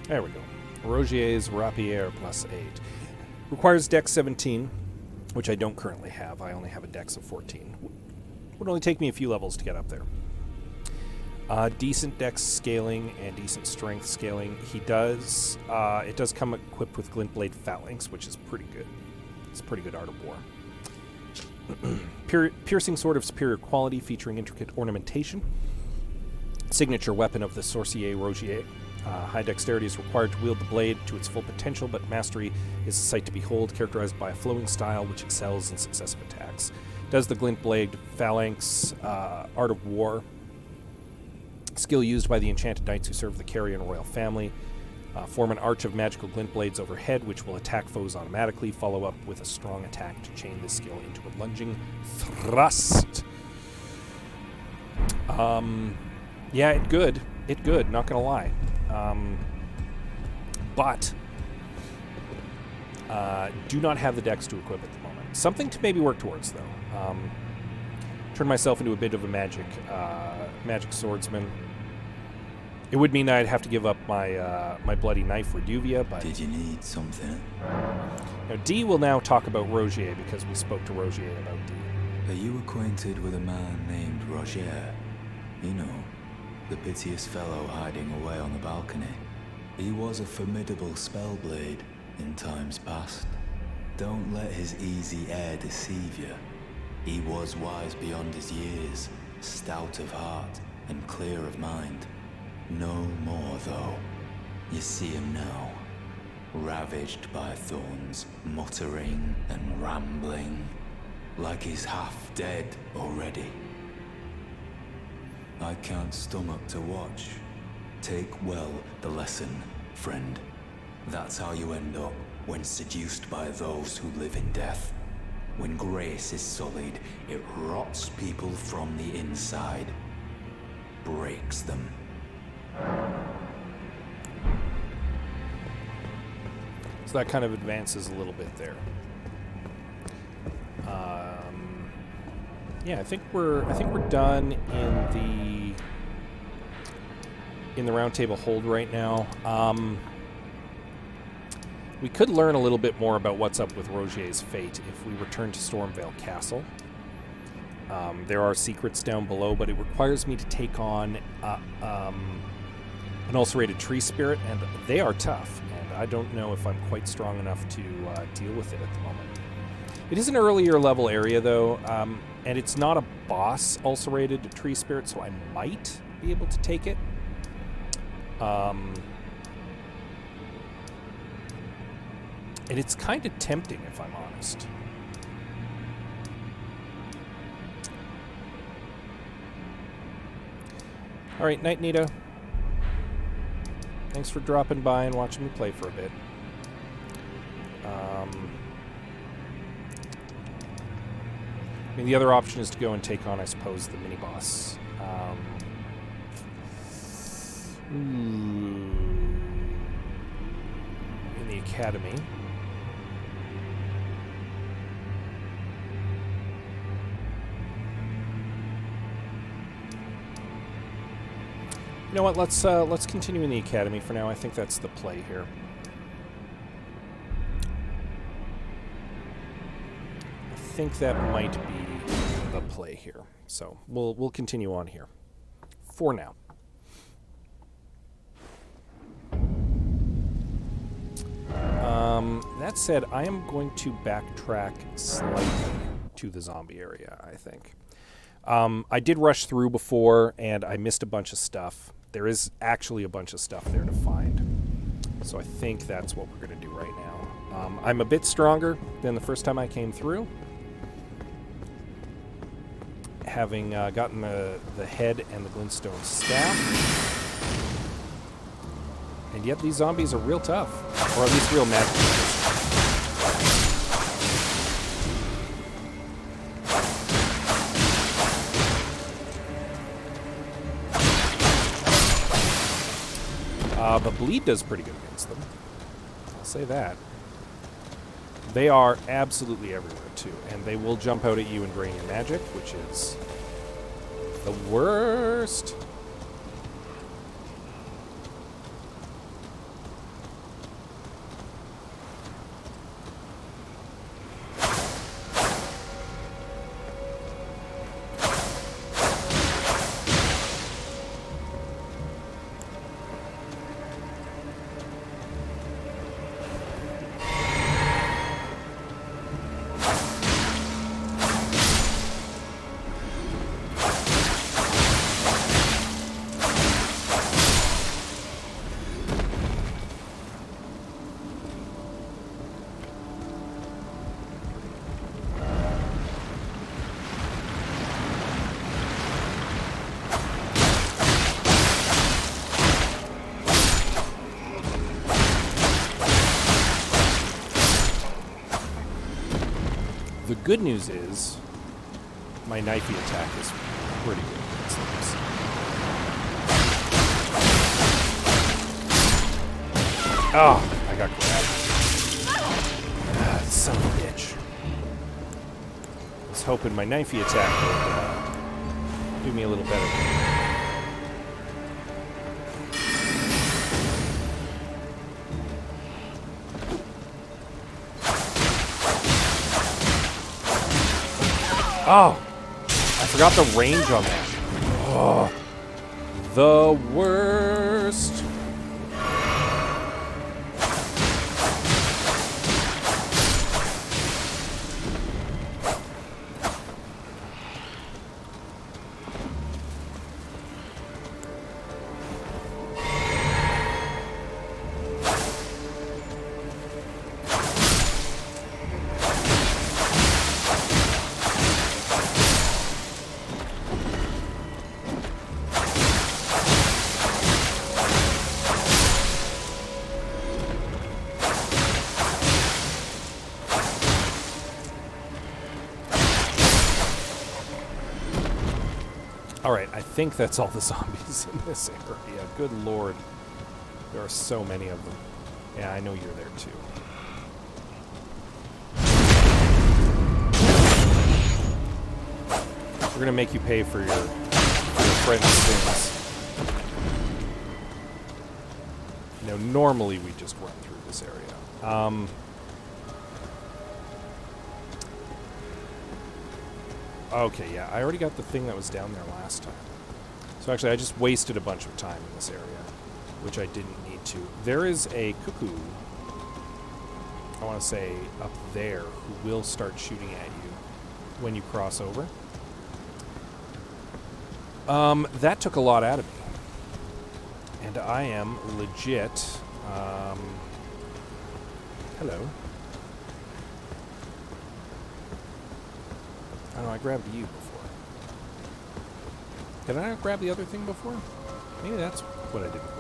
There we go. Rogier's rapier +8. Requires Dex 17, which I don't currently have. I only have a Dex of 14. Would only take me a few levels to get up there. Decent Dex scaling and decent Strength scaling. He does. It does come equipped with Glintblade Phalanx, which is pretty good. It's pretty good Art of War. Piercing sword of superior quality featuring intricate ornamentation. Signature weapon of the Sorcier Rogier. High dexterity is required to wield the blade to its full potential, but mastery is a sight to behold, characterized by a flowing style which excels in successive attacks. Does the glint blade phalanx, art of war. Skill used by the enchanted knights who serve the Carrion royal family. Form an arch of magical glint blades overhead, which will attack foes automatically. Follow up with a strong attack to chain this skill into a lunging thrust. Yeah, it good. It good, not gonna lie. But do not have the dex to equip at the moment. Something to maybe work towards, though. Turn myself into a bit of a magic swordsman. It would mean I'd have to give up my bloody knife Reduvia, but... Did you need something? Now, D will now talk about Rogier, because we spoke to Rogier about D. Are you acquainted with a man named Rogier? You know, the piteous fellow hiding away on the balcony. He was a formidable spellblade in times past. Don't let his easy air deceive you. He was wise beyond his years, stout of heart, and clear of mind. No more, though. You see him now, ravaged by thorns, muttering and rambling, like he's half dead already. I can't stomach to watch. Take well the lesson, friend. That's how you end up when seduced by those who live in death. When grace is sullied, it rots people from the inside, breaks them. So that kind of advances a little bit there. Yeah, I think we're done in the round table hold right now. We could learn a little bit more about what's up with Rogier's fate if we return to Stormvale Castle. There are secrets down below, but it requires me to take on an ulcerated tree spirit, and they are tough, and I don't know if I'm quite strong enough to deal with it at the moment. It is an earlier level area, though, and it's not a boss ulcerated tree spirit, so I might be able to take it. And it's kind of tempting, if I'm honest. All right, Night Nita. Thanks for dropping by and watching me play for a bit. I mean, the other option is to go and take on, I suppose, the mini-boss. In the academy. You know what? Let's continue in the academy for now. I think that's the play here. I think that might be the play here. So we'll continue on here for now. That said, I am going to backtrack slightly to the zombie area, I think. I did rush through before, and I missed a bunch of stuff. There is actually a bunch of stuff there to find. So I think that's what we're going to do right now. I'm a bit stronger than the first time I came through. Having gotten the head and the glintstone staff. And yet these zombies are real tough. Or at least real magical. But bleed does pretty good against them. I'll say that. They are absolutely everywhere, too. And they will jump out at you and drain your magic, which is the worst. good news is my knifey attack is pretty good against those. Oh, I got grabbed. Ah, son of a bitch. I was hoping my knifey attack would do me a little better. Oh, I forgot the range on that. Oh, the worst. Alright, I think that's all the zombies in this area. Good lord. There are so many of them. Yeah, I know you're there too. We're gonna make you pay for your friend's sins. You know, normally we just run through this area. Okay, yeah, I already got the thing that was down there last time. So actually, I just wasted a bunch of time in this area, which I didn't need to. There is a cuckoo, I want to say, up there, who will start shooting at you when you cross over. That took a lot out of me. And I am legit... hello. Oh, no, I grabbed you before. Did I not grab the other thing before? Maybe that's what I didn't grab.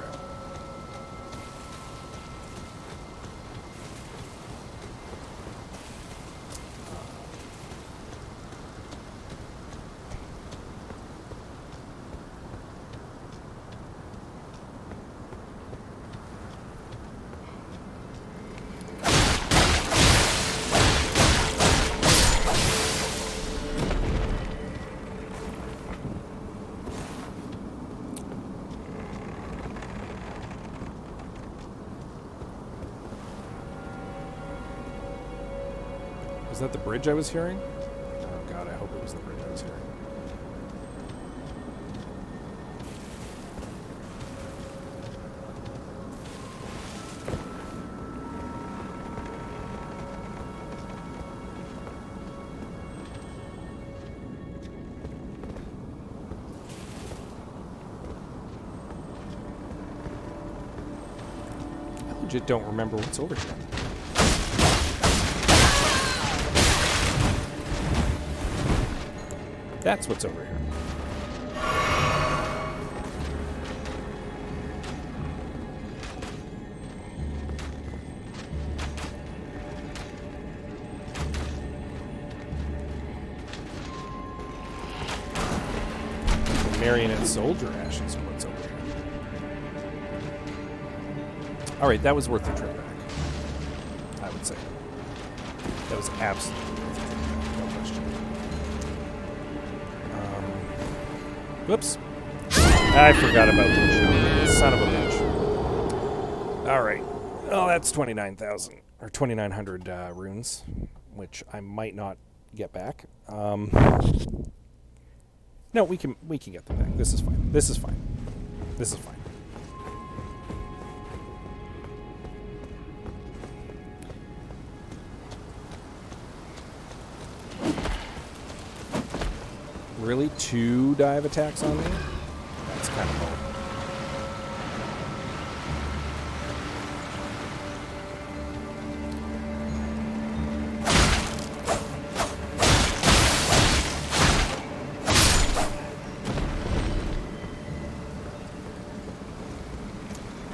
Is that the bridge I was hearing? Oh god, I hope it was the bridge I was hearing. I legit don't remember what's over here. That's what's over here. The Marionette soldier ash is what's over here. Alright, that was worth the trip back, I would say. That was absolutely worth the trip back, no question. Whoops. I forgot about the son of a bitch. Alright. Oh, that's 29,000. Or 2,900 runes. Which I might not get back. No, we can get them back. This is fine. This is fine. This is fine. Really? 2 dive attacks on me? That's kind of low.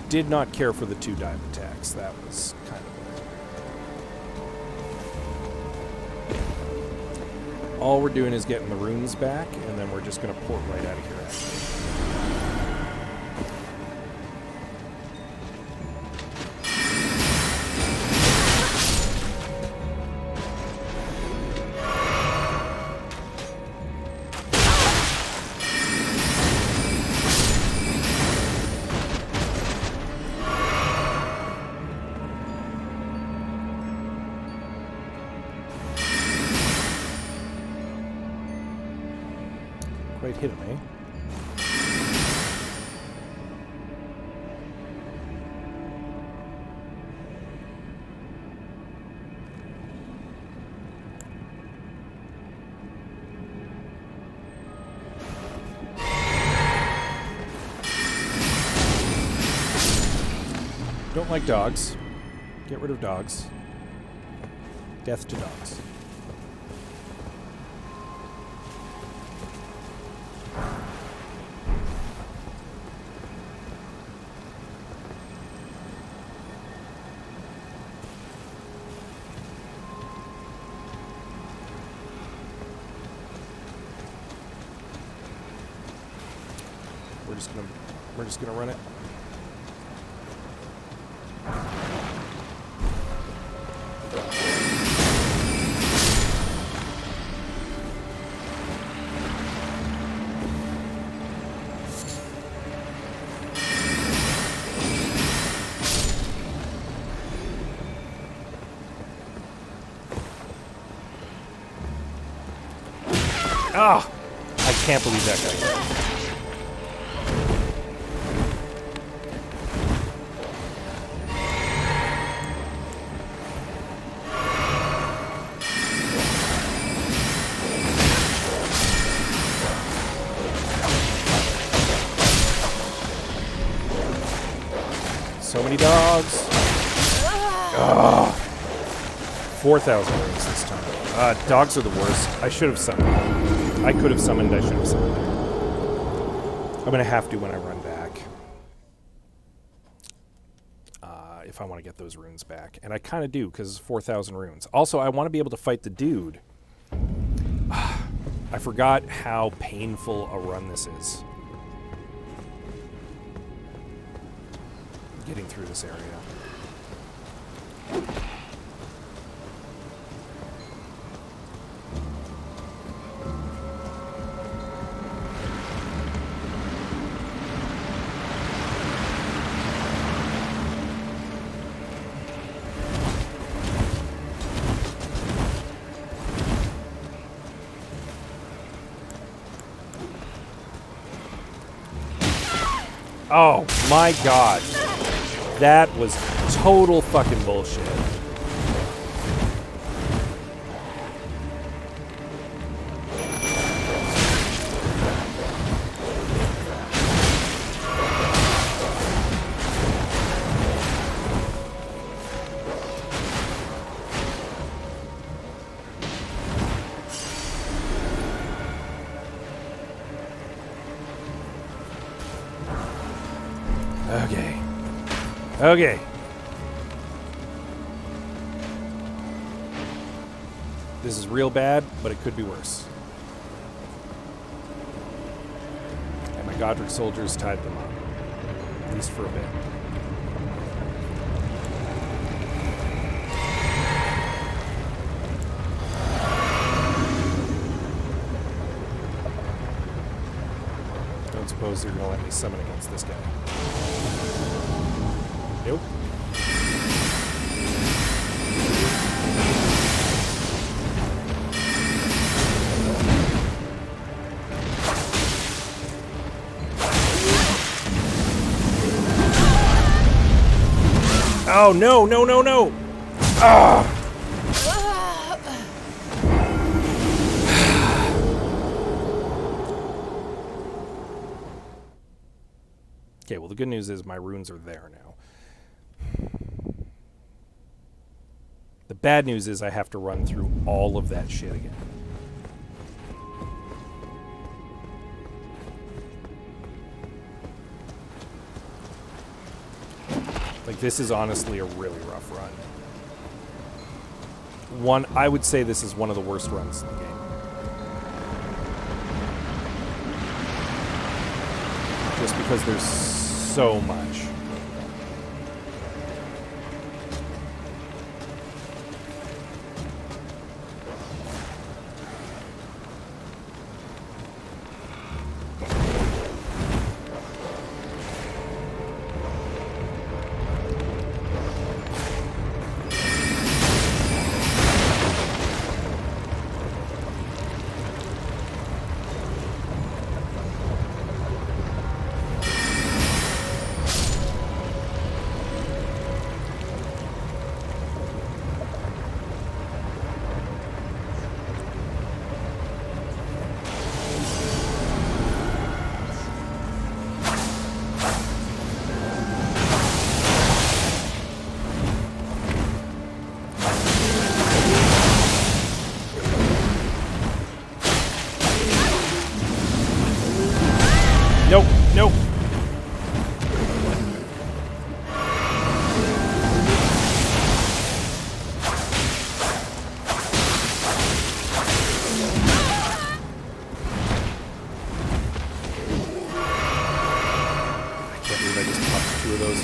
Did not care for the 2 dive attacks. That was kind of low. all we're doing is getting the runes back, and then we're just going to port right out of here after. Quite hit him, eh? Don't like dogs. Get rid of dogs. Death to dogs. We're just gonna run it. Ah! I can't believe that guy. So many dogs. Oh, 4,000 runes this time. Dogs are the worst. I should have summoned. I could have summoned. I should have summoned. I'm going to have to when I run back. If I want to get those runes back. And I kind of do, because it's 4,000 runes. Also, I want to be able to fight the dude. I forgot how painful a run this is. Getting through this area. Oh my god. That was total fucking bullshit. Okay. Okay. This is real bad, but it could be worse. And my Godric soldiers tied them up. At least for a bit. Don't suppose they're going to let me summon against this guy. Nope. Oh, no, no, no, no! Ah! Okay, well, the good news is my runes are there now. The bad news is I have to run through all of that shit again. Like, this is honestly a really rough run. I would say this is one of the worst runs in the game. just because there's so much. Nope, nope. I can't believe I just popped 2 of those.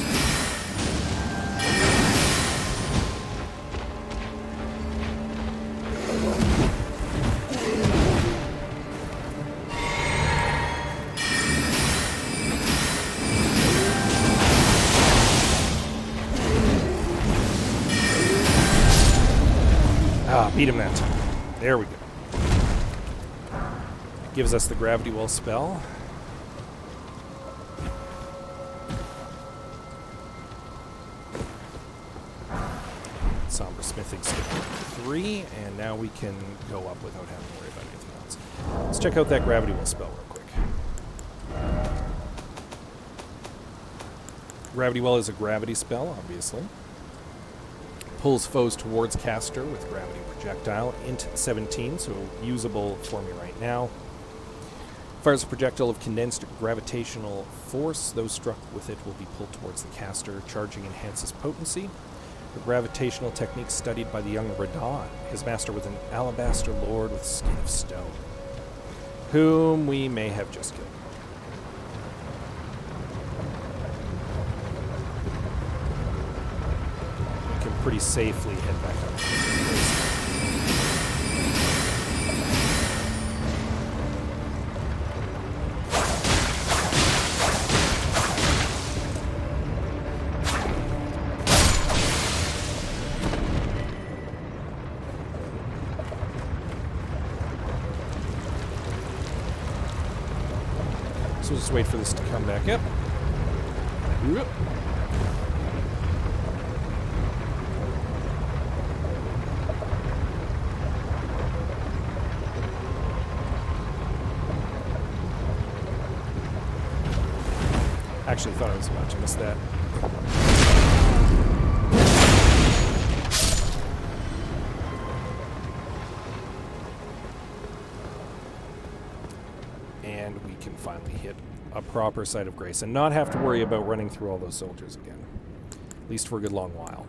Beat him that time. There we go. Gives us the gravity well spell. Somber smithing skill 3, and now we can go up without having to worry about anything else. Let's check out that gravity well spell real quick. Gravity well is a gravity spell, obviously. Pulls foes towards caster with gravity projectile, int 17, so usable for me right now. Fires a projectile of condensed gravitational force. Those struck with it will be pulled towards the caster. Charging enhances potency. The gravitational technique studied by the young Radon. His master was an alabaster lord with skin of stone, whom we may have just killed. Pretty safely head back up. So just wait for this to come back up. Whoop. Actually thought I was about to miss that. And we can finally hit a proper site of grace and not have to worry about running through all those soldiers again. At least for a good long while.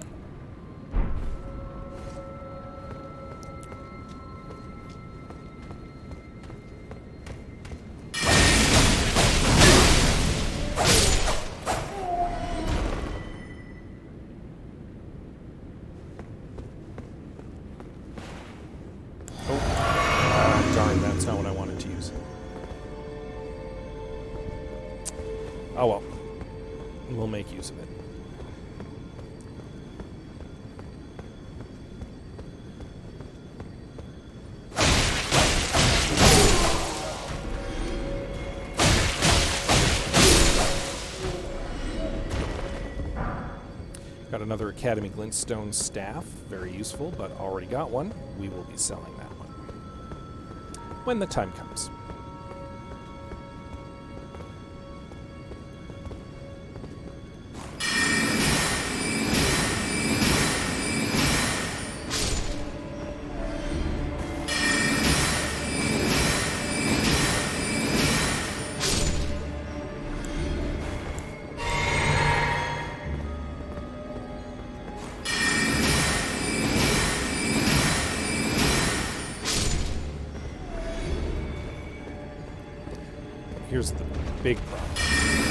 Oh well, we'll make use of it. Got another Academy Glintstone staff, very useful, but already got one. We will be selling that one when the time comes. Here's the big problem.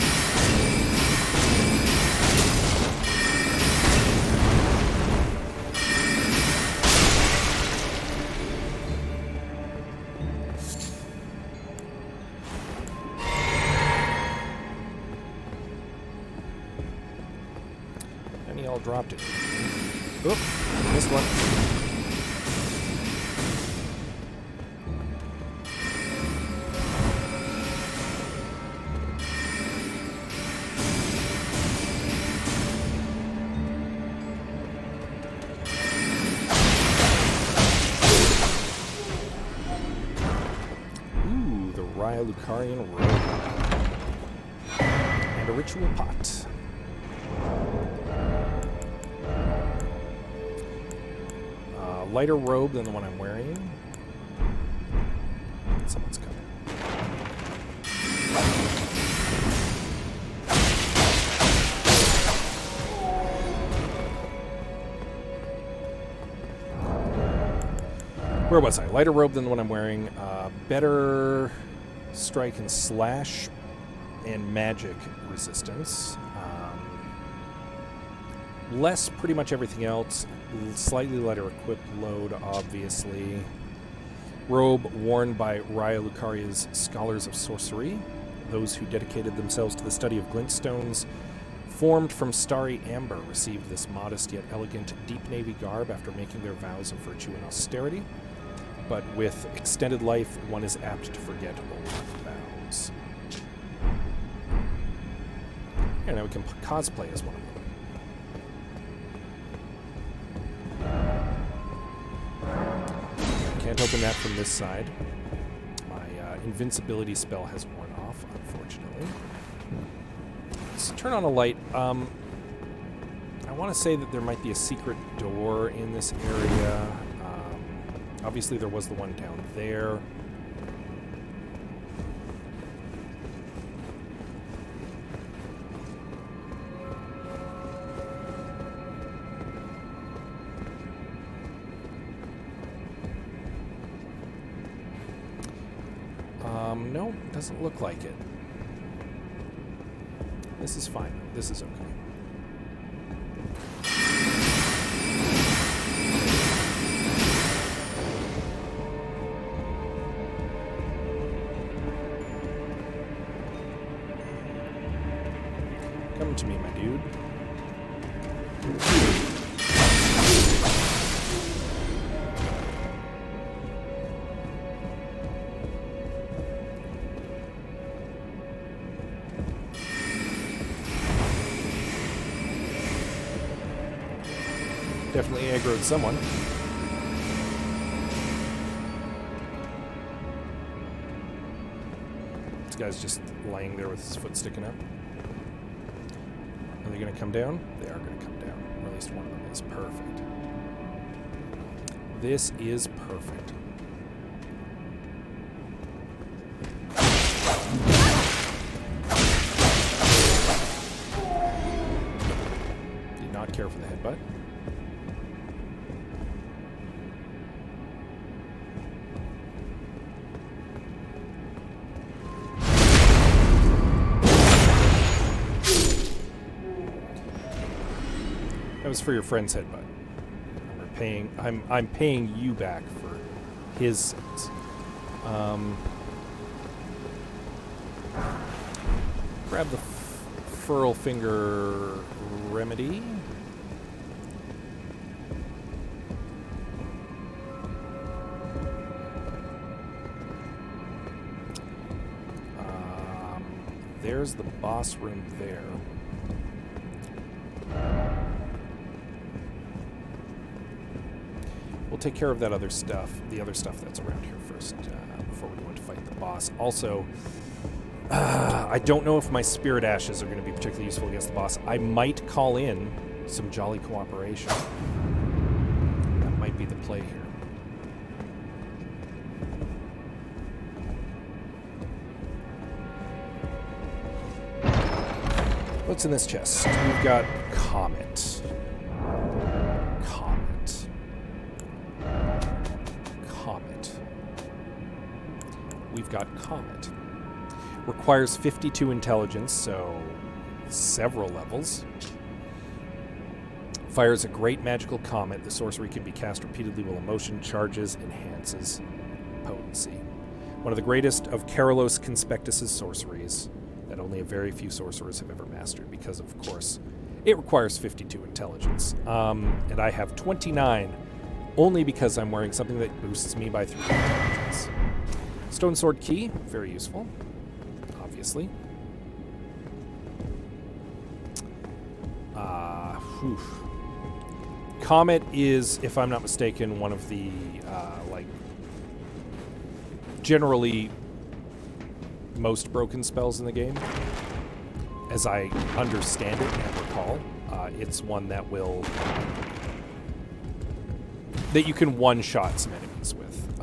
all dropped it. Oop, missed one. Ooh, the Lucarian Robe. And a ritual pot. Lighter robe than the one I'm wearing. Someone's coming. Where was I? Lighter robe than the one I'm wearing. Better strike and slash and magic resistance. Less pretty much everything else. Slightly lighter equip load, obviously. Robe worn by Raya Lucaria's Scholars of Sorcery, those who dedicated themselves to the study of glintstones, formed from starry amber, received this modest yet elegant deep navy garb after making their vows of virtue and austerity. But with extended life, one is apt to forget old vows. And now we can cosplay as one of them. Can't open that from this side. My invincibility spell has worn off, unfortunately. Let's turn on a light. I want to say that there might be a secret door in this area. Obviously, there was the one down there. No, doesn't look like it. This is fine. This is okay. Come to me, my dude. Definitely aggroed someone. This guy's just laying there with his foot sticking up. Are they going to come down? They are going to come down. Or at least one of them is. Perfect. This is perfect. Did not care for the headbutt. That was for your friend's headbutt. I'm paying you back for his sins. Grab the Furl Finger Remedy. There's the boss room there. We'll take care of that other stuff, the other stuff that's around here first, before we go in to fight the boss. Also, I don't know if my Spirit Ashes are going to be particularly useful against the boss. I might call in some jolly cooperation. That might be the play here. What's in this chest? We've got Comet. We've got Comet. Requires 52 intelligence, so several levels. Fires a great magical comet. The sorcery can be cast repeatedly while emotion charges, enhances potency. One of the greatest of Carolus Conspectus's sorceries that only a very few sorcerers have ever mastered, because, of course, It requires 52 intelligence, and I have 29 only because I'm wearing something that boosts me by 3 intelligence. Stone Sword Key, very useful, obviously. Comet is, if I'm not mistaken, one of the, generally most broken spells in the game. As I understand it and recall, it's one that will... that you can one-shot some enemies with.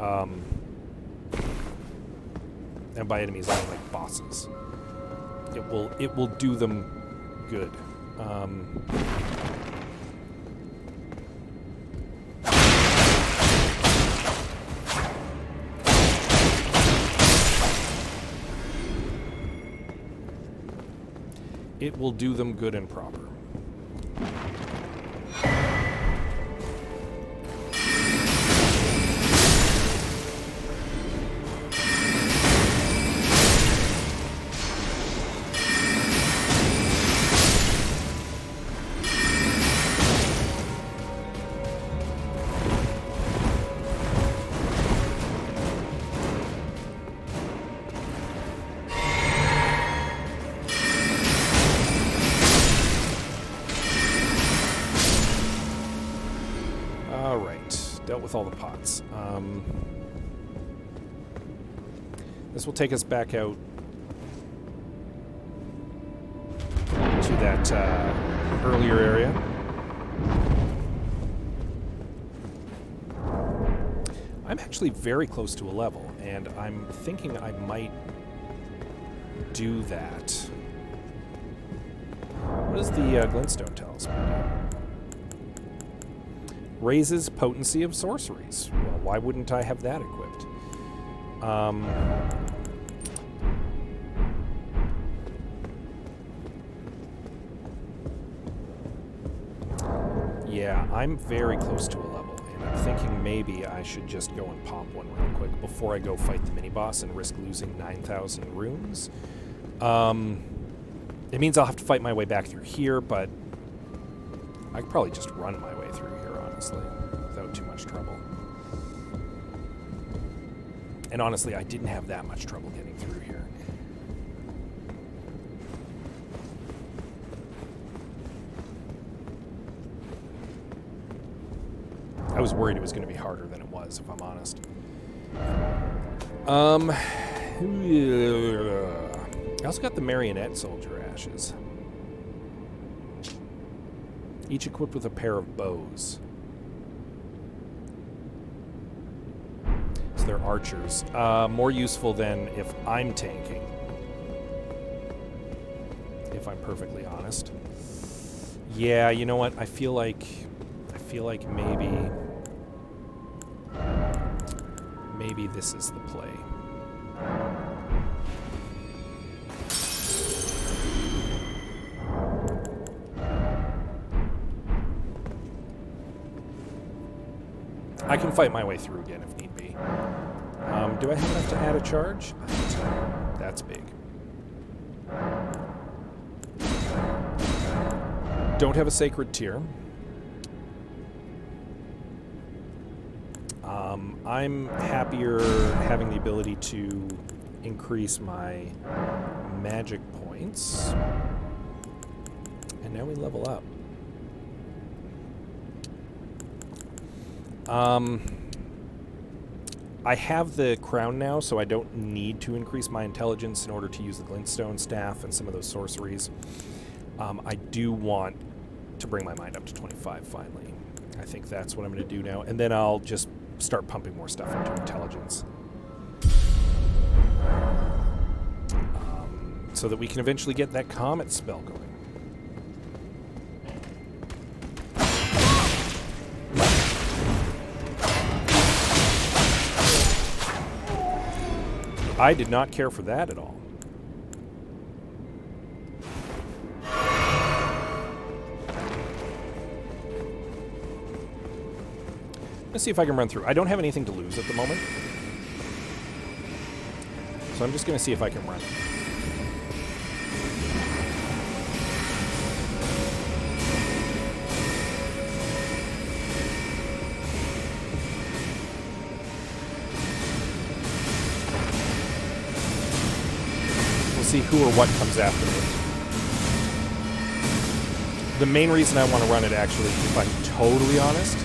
And by enemies, I mean like bosses. It will do them good. It will do them good and proper. With all the pots. This will take us back out to that earlier area. I'm actually very close to a level, and I'm thinking I might do that. What does the glintstone tell us? Raises potency of sorceries. Well, why wouldn't I have that equipped? Yeah, I'm very close to a level, and I'm thinking maybe I should just go and pop one real quick before I go fight the mini-boss and risk losing 9,000 runes. It means I'll have to fight my way back through here, but I could probably just run my way through here, honestly, without too much trouble. And honestly, I didn't have that much trouble getting through here. I was worried it was going to be harder than it was, if I'm honest. I also got the Marionette soldier ashes. Each equipped with a pair of bows. So they're archers. More useful than if I'm tanking. If I'm perfectly honest. Yeah, you know what? I feel like maybe this is the play. I can fight my way through again if need be. Do I have enough to add a charge? That's big. Don't have a sacred tier. I'm happier having the ability to increase my magic points. And now we level up. I have the crown now, so I don't need to increase my intelligence in order to use the glintstone staff and some of those sorceries. I do want to bring my mind up to 25 finally. I think that's what I'm going to do now. And then I'll just start pumping more stuff into intelligence. So that we can eventually get that comet spell going. I did not care for that at all. Let's see if I can run through. I don't have anything to lose at the moment. So I'm just going to see if I can run. see who or what comes after me. The main reason I want to run it, actually, if I'm totally honest,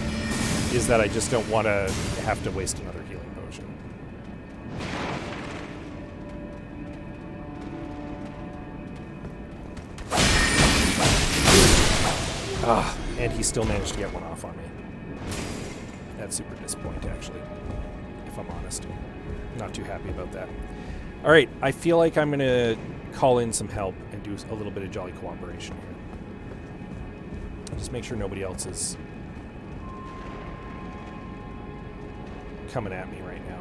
is that I just don't want to have to waste another healing potion. Ah, and he still managed to get one off on me. That's super disappointing, actually, if I'm honest. Not too happy about that. All right, I feel like I'm going to call in some help and do a little bit of jolly cooperation here. Just make sure nobody else is coming at me right now.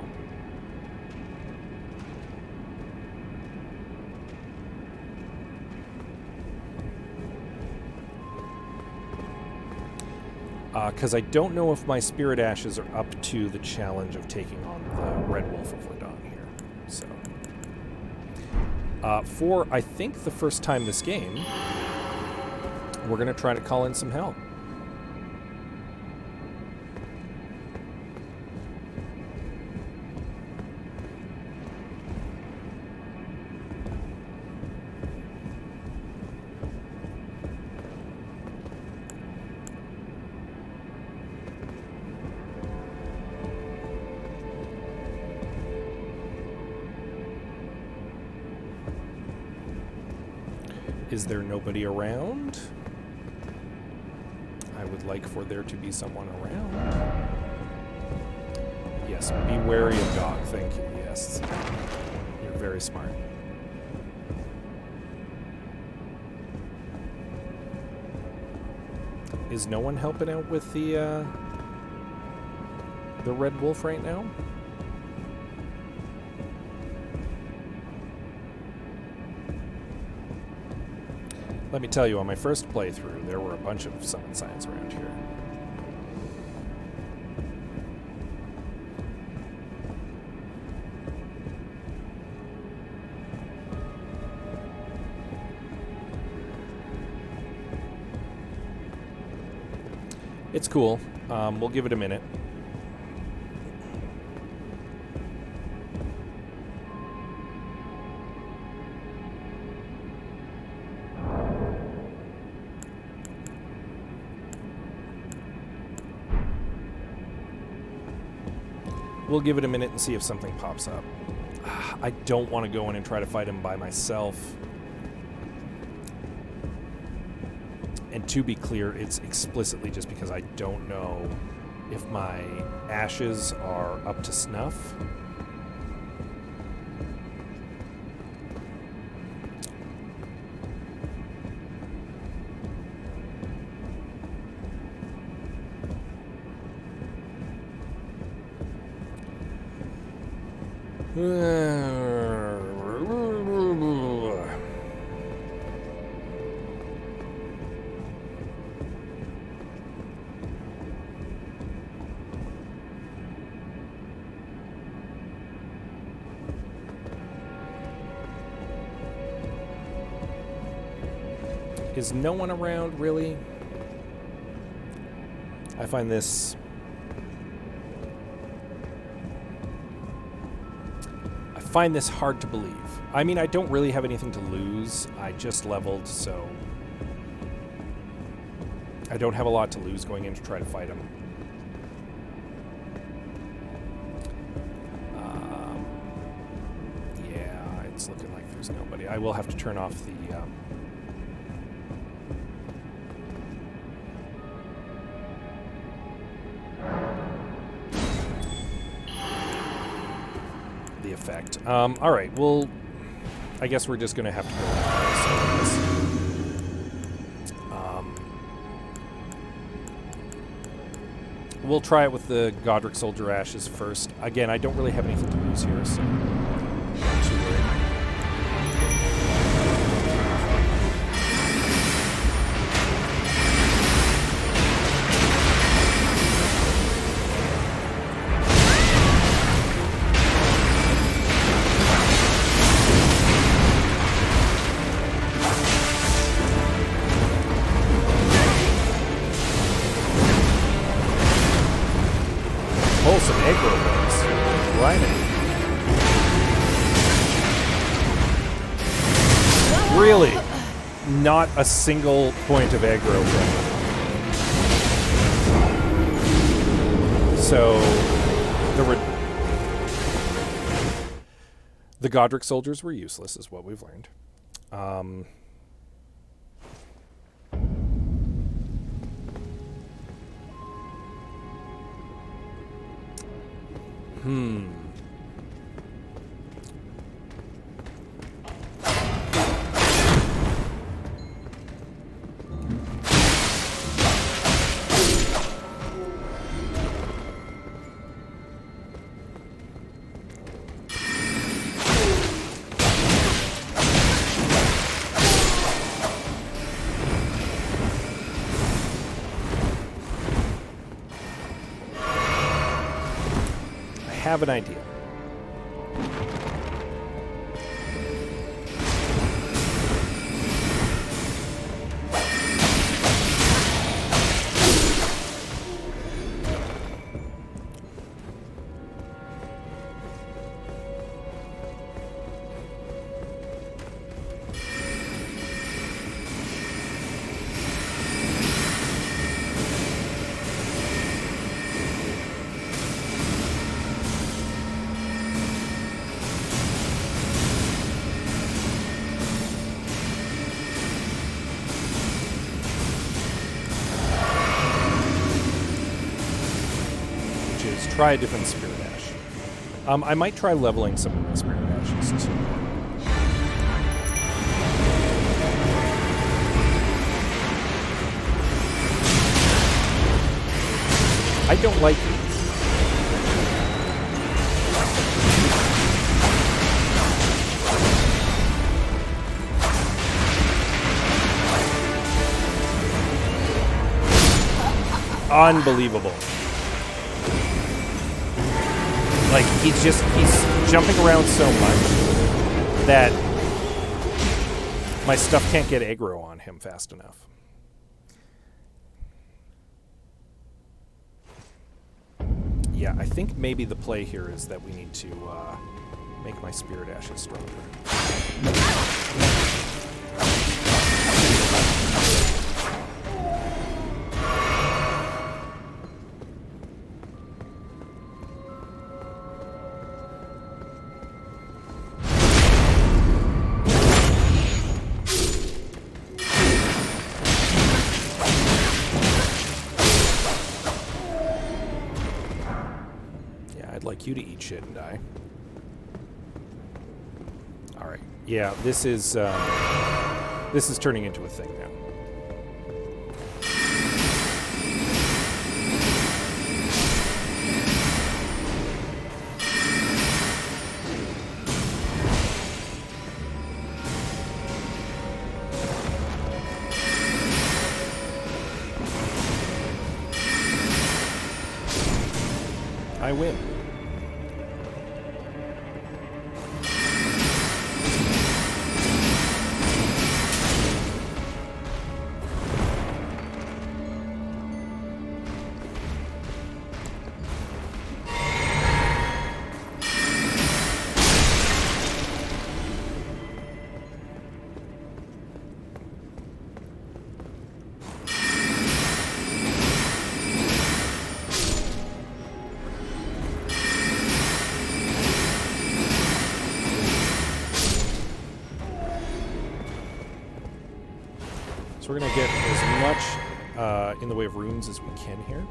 Because I don't know if my Spirit Ashes are up to the challenge of taking on the Red Wolf of Verdun here. So, for, I think, the first time this game, we're going to try to call in some help. Is there nobody around? I would like for there to be someone around. Yes, be wary of dog. Thank you. Yes. You're very smart. Is no one helping out with the Red Wolf right now? Let me tell you, on my first playthrough, there were a bunch of summon signs around here. It's cool. We'll give it a minute. We'll give it a minute and see if something pops up. I don't want to go in and try to fight him by myself. And to be clear, it's explicitly just because I don't know if my ashes are up to snuff. Is no one around, really? I find this... hard to believe. I mean, I don't really have anything to lose. I just leveled, so... I don't have a lot to lose going in to try to fight him. Yeah, it's looking like there's nobody. I will have to turn off the effect. All right, well, I guess we're just going to have to go with this. We'll try it with the Godric Soldier Ashes first. Again, I don't really have anything to lose here, so not too worried. Pull some aggro ones. Right in. Really? Not a single point of aggro from him. So the Godric soldiers were useless, is what we've learned. I have an idea. Try a different Spirit Ash. I might try leveling some of my Spirit Ashes too. I don't like these. Unbelievable. Like, he's jumping around so much that my stuff can't get aggro on him fast enough. Yeah, I think maybe the play here is that we need to make my Spirit Ashes stronger. You to eat shit and die. All right. Yeah, this is turning into a thing now. I win. We're going to get as much in the way of runes as we can here.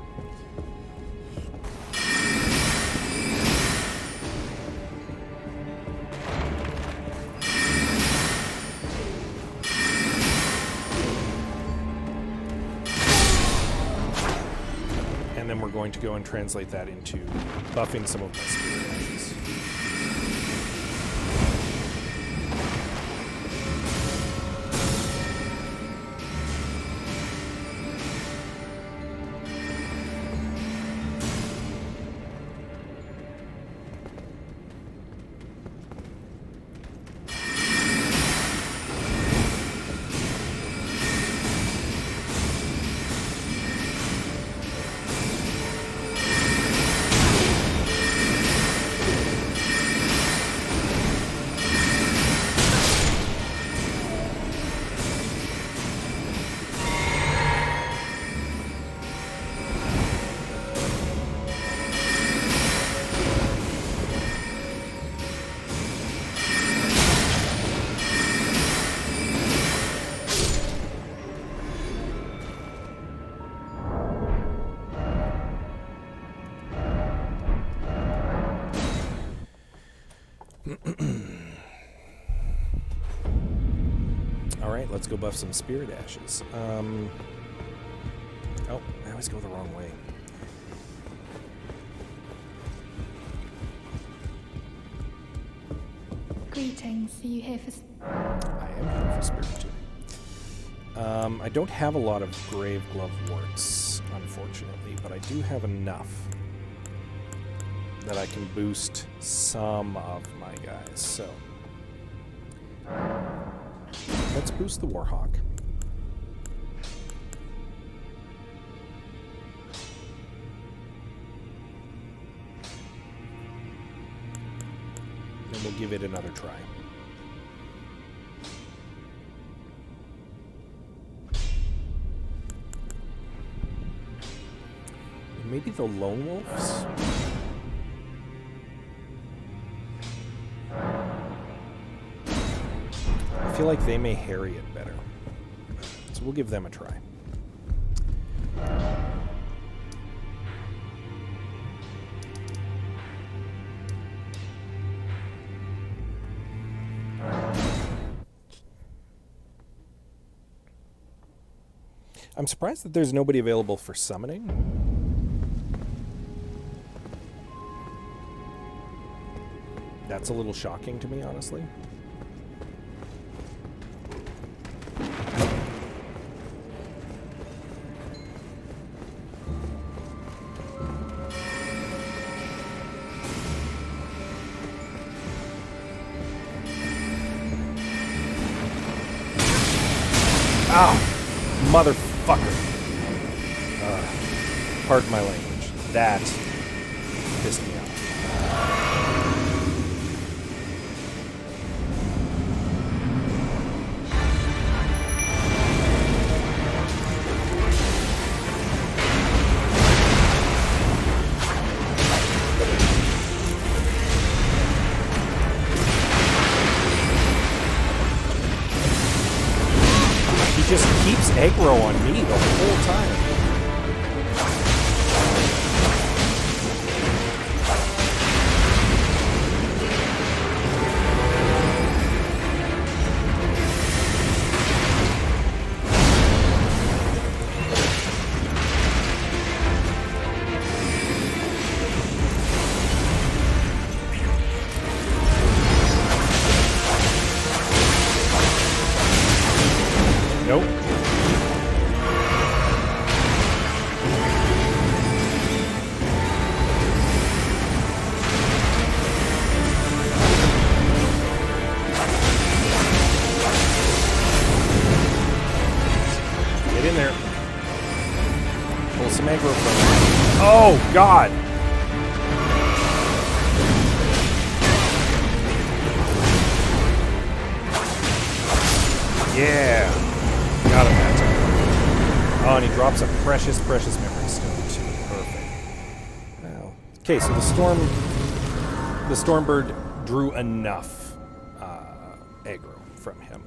And then we're going to go and translate that into buffing some of my Spirit Ashes. Alright, let's go buff some Spirit Ashes. Oh, I always go the wrong way. Greetings. Are you here for... I am here for Spirit Tuning. I don't have a lot of Grave Glove Warts, unfortunately, but I do have enough that I can boost some of my guys, so... let's boost the Warhawk. And we'll give it another try. Maybe the Lone Wolves? I feel like they may harry it better. So we'll give them a try. I'm surprised that there's nobody available for summoning. That's a little shocking to me, honestly. Ow! Motherfucker. Pardon my language. That pissed me off. Just keeps aggro on me the whole time. Nope. Get in there. Pull some aggro from it. Oh, God! Yeah! Got him that time. Oh, and he drops a precious memory stone too. Perfect. Well, okay, so the Stormbird drew enough aggro from him,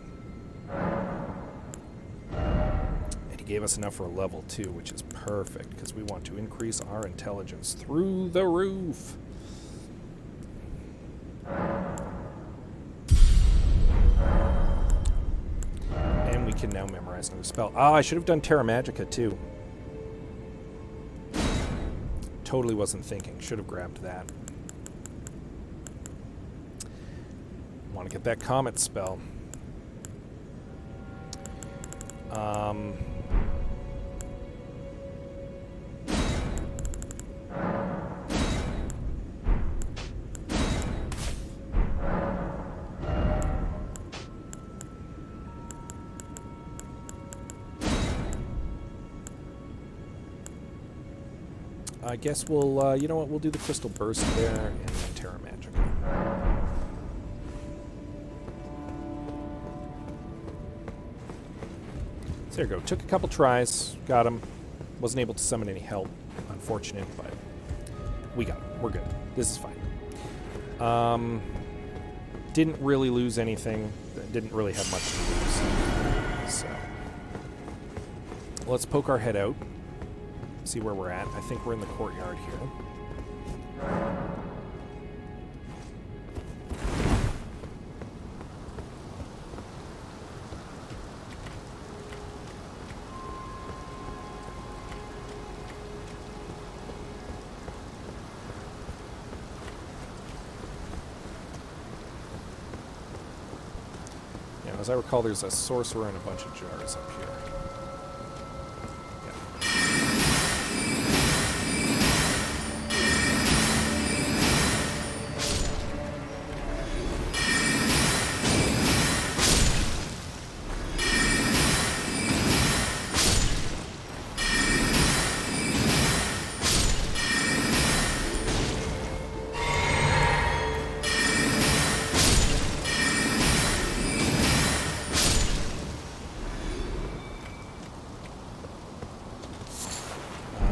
and he gave us enough for a level 2, which is perfect because we want to increase our intelligence through the roof. Can now memorize another spell. Oh, I should have done Terra Magica too. Totally wasn't thinking. Should have grabbed that. Want to get that Comet spell. I guess we'll, you know what, we'll do the Crystal Burst there and then Terra Magica. So there you go. Took a couple tries, got him. Wasn't able to summon any help, unfortunate, but we got him. We're good. This is fine. Didn't really lose anything. Didn't really have much to lose. So let's poke our head out. See where we're at. I think we're in the courtyard here. As I recall, there's a sorcerer and a bunch of jars up here.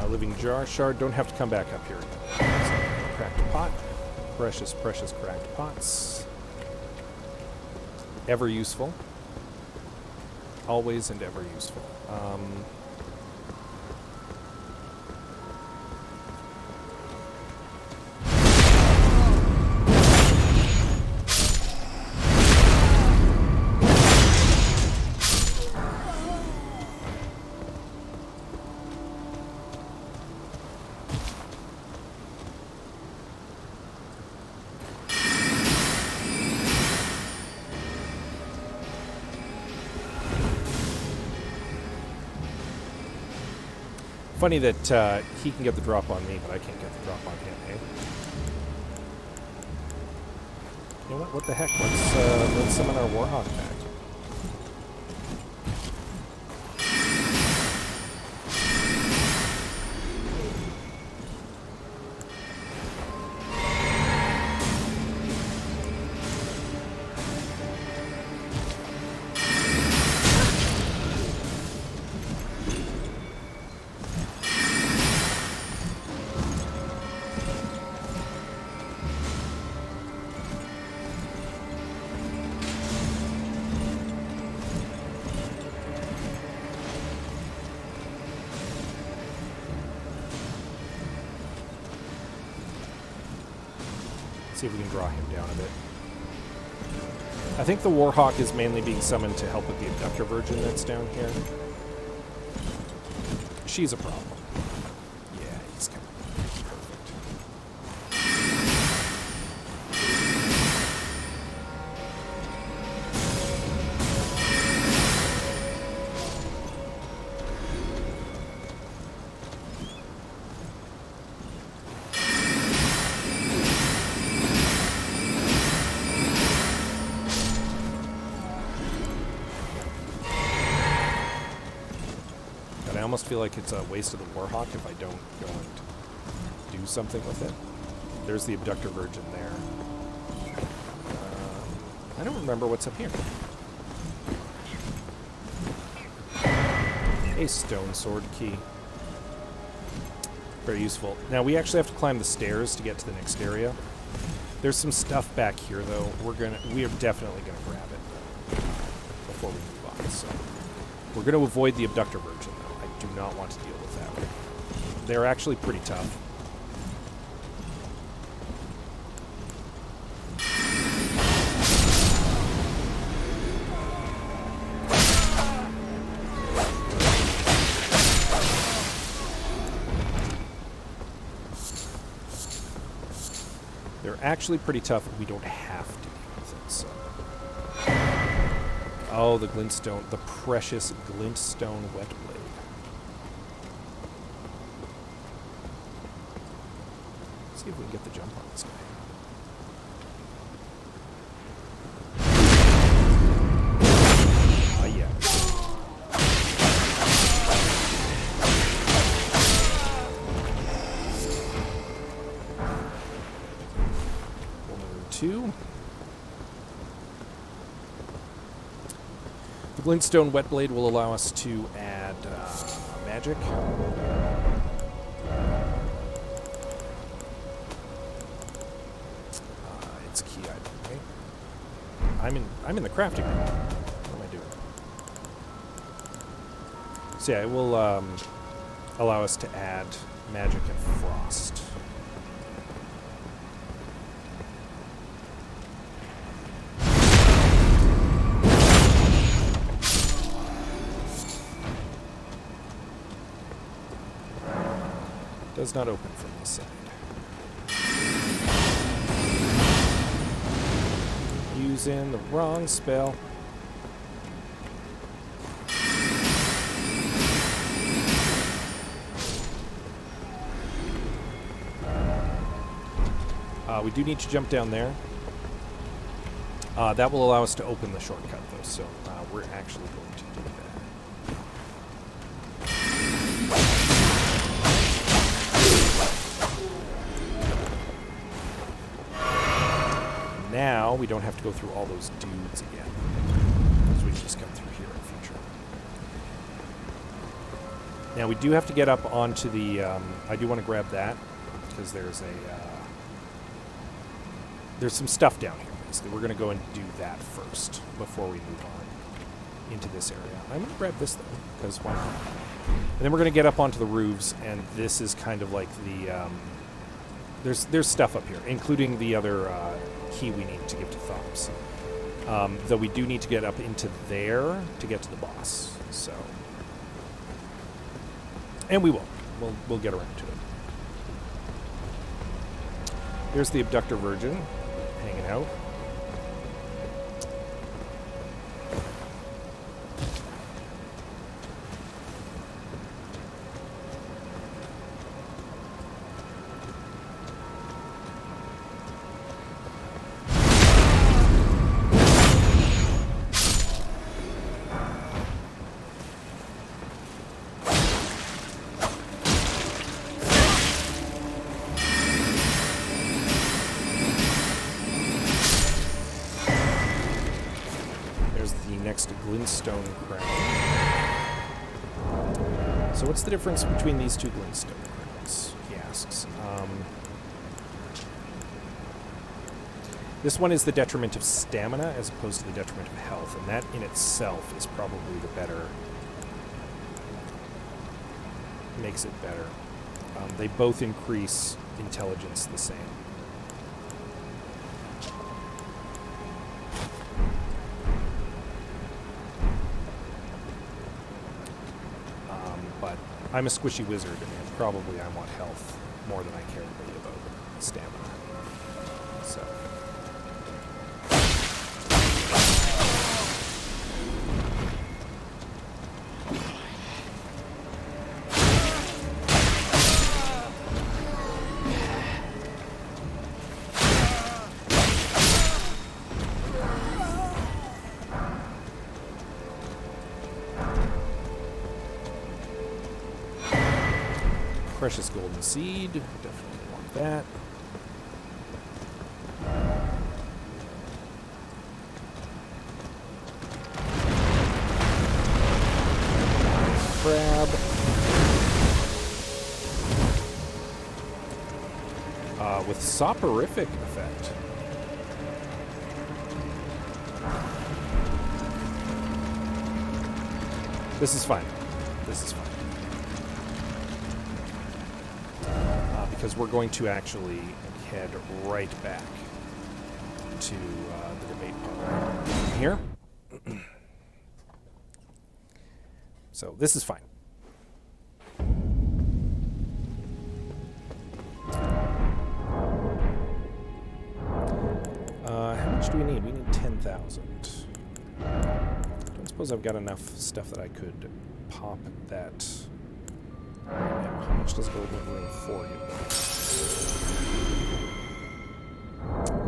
Living jar shard. Don't have to come back up here again. So, cracked pot. Precious, precious cracked pots. Ever useful. Always and ever useful. Funny that he can get the drop on me, but I can't get the drop on him, eh? You know what? What the heck? Let's summon our Warhawk back. See if we can draw him down a bit. I think the Warhawk is mainly being summoned to help with the Abductor Virgin that's down here. She's a problem. Yeah, he's coming. Perfect. I almost feel like it's a waste of the Warhawk if I don't go and do something with it. There's the Abductor Virgin there. I don't remember what's up here. A stone sword key. Very useful. Now we actually have to climb the stairs to get to the next area. There's some stuff back here though. We are definitely gonna grab it before we move on. So we're gonna avoid the Abductor Virgin though. I do not want to deal with that. They're actually pretty tough. They're actually pretty tough, and we don't have to deal with it, so. Oh, the glintstone, the precious glintstone wet blade. Let's see if we can get the jump on this guy. Yeah. Two. The glintstone wet blade will allow us to add magic. It's a key item, right? I'm in the crafting room. What am I doing? So yeah, it will allow us to add magic and frost. Does not open from this side. Using the wrong spell. We do need to jump down there. That will allow us to open the shortcut, though, so we're actually going to do that. Now we don't have to go through all those dudes again, because we just come through here in future. Now we do have to get up onto the... I do want to grab that, because there's there's some stuff down here. We're going to go and do that first before we move on into this area. I'm going to grab this, though, because why not? And then we're going to get up onto the roofs, and this is kind of like the... there's stuff up here, including the other key we need to give to Thops. Though we do need to get up into there to get to the boss. So... And we will. We'll get around to it. There's the Abductor Virgin hanging out. Glintstone crown. So what's the difference between these two glintstone crowns, he asks. This one is the detriment of stamina as opposed to the detriment of health, and that in itself is probably the better... makes it better. They both increase intelligence the same. I'm a squishy wizard, and probably I want health more than I care really about stamina. So. Precious golden seed, definitely want that. Crab. With soporific effect. This is fine. This is fine. Because we're going to actually head right back to the debate parlor here. So this is fine. How much do we need? We need 10,000. Don't suppose I've got enough stuff that I could pop that. Now, how much does gold room 4 give me?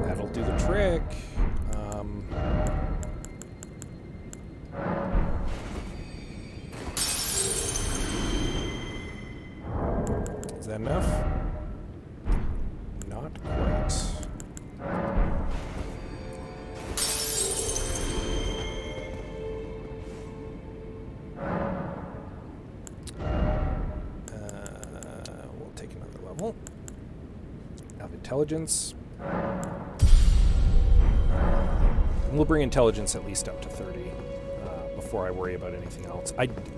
That'll do the trick. Is that enough? Not quite. We'll take another level of intelligence. And we'll bring intelligence at least up to 30 before I worry about anything else.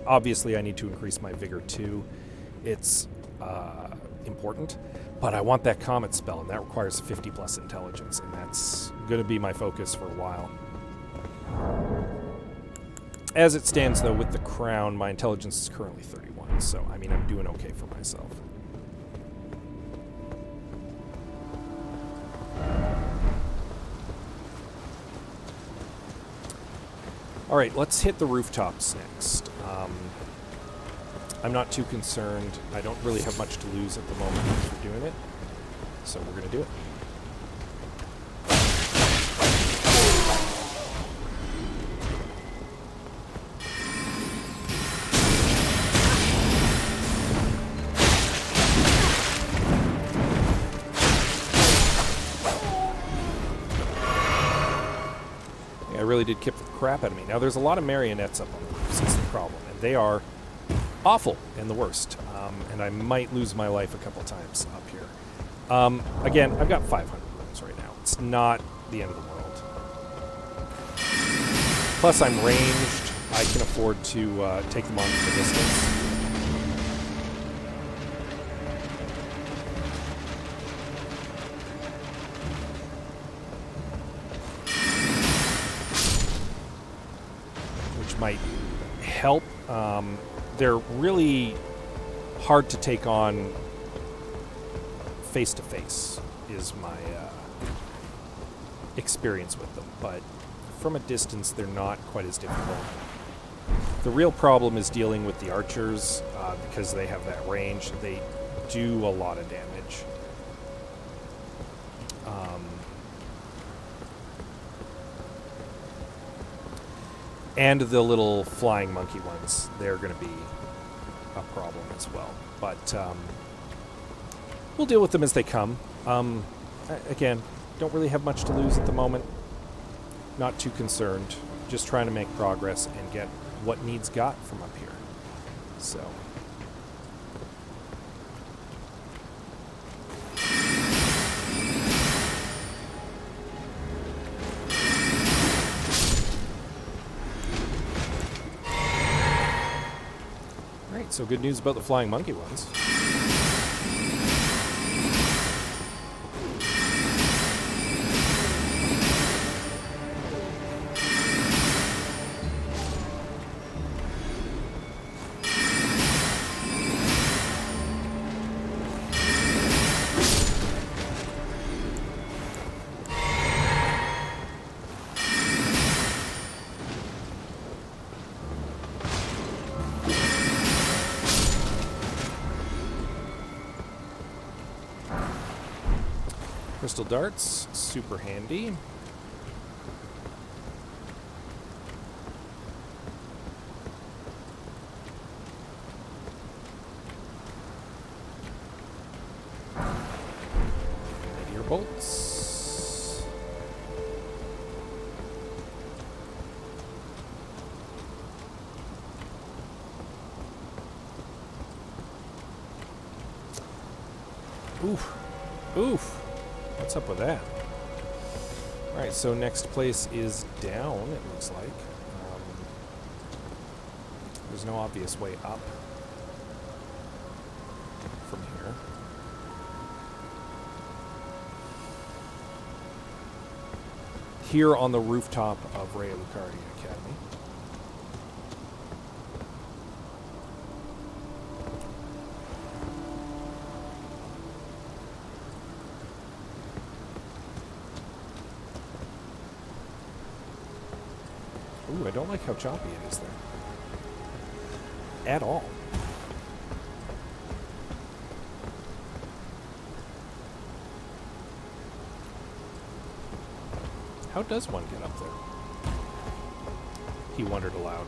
Obviously I need to increase my vigor too. It's important, but I want that comet spell, and that requires 50 plus intelligence, and that's going to be my focus for a while. As it stands, though, with the crown, my intelligence is currently 31, so, I mean, I'm doing okay for myself. All right, let's hit the rooftops next. I'm not too concerned. I don't really have much to lose at the moment for doing it, so we're going to do it. really did kick the crap out of me. Now, there's a lot of marionettes up on the roofs, is the problem, and they are awful and the worst. And I might lose my life a couple times up here. Again, I've got 500 runes right now. It's not the end of the world. Plus, I'm ranged. I can afford to take them on from a distance. Which might help. They're really hard to take on face-to-face, is my experience with them. But from a distance, they're not quite as difficult. The real problem is dealing with the archers, because they have that range. They do a lot of damage. And the little flying monkey ones, they're going to be a problem as well. But we'll deal with them as they come. Again, don't really have much to lose at the moment. Not too concerned. Just trying to make progress and get what needs got from up here. So. Alright, so good news about the flying monkey ones. Crystal darts, super handy. Meteor bolts. Oof. Oof. What's up with that? Alright, so next place is down, it looks like. There's no obvious way up from here. Here on the rooftop of Ray Lucardi Academy. Ooh, I don't like how choppy it is there. At all. How does one get up there? He wondered aloud.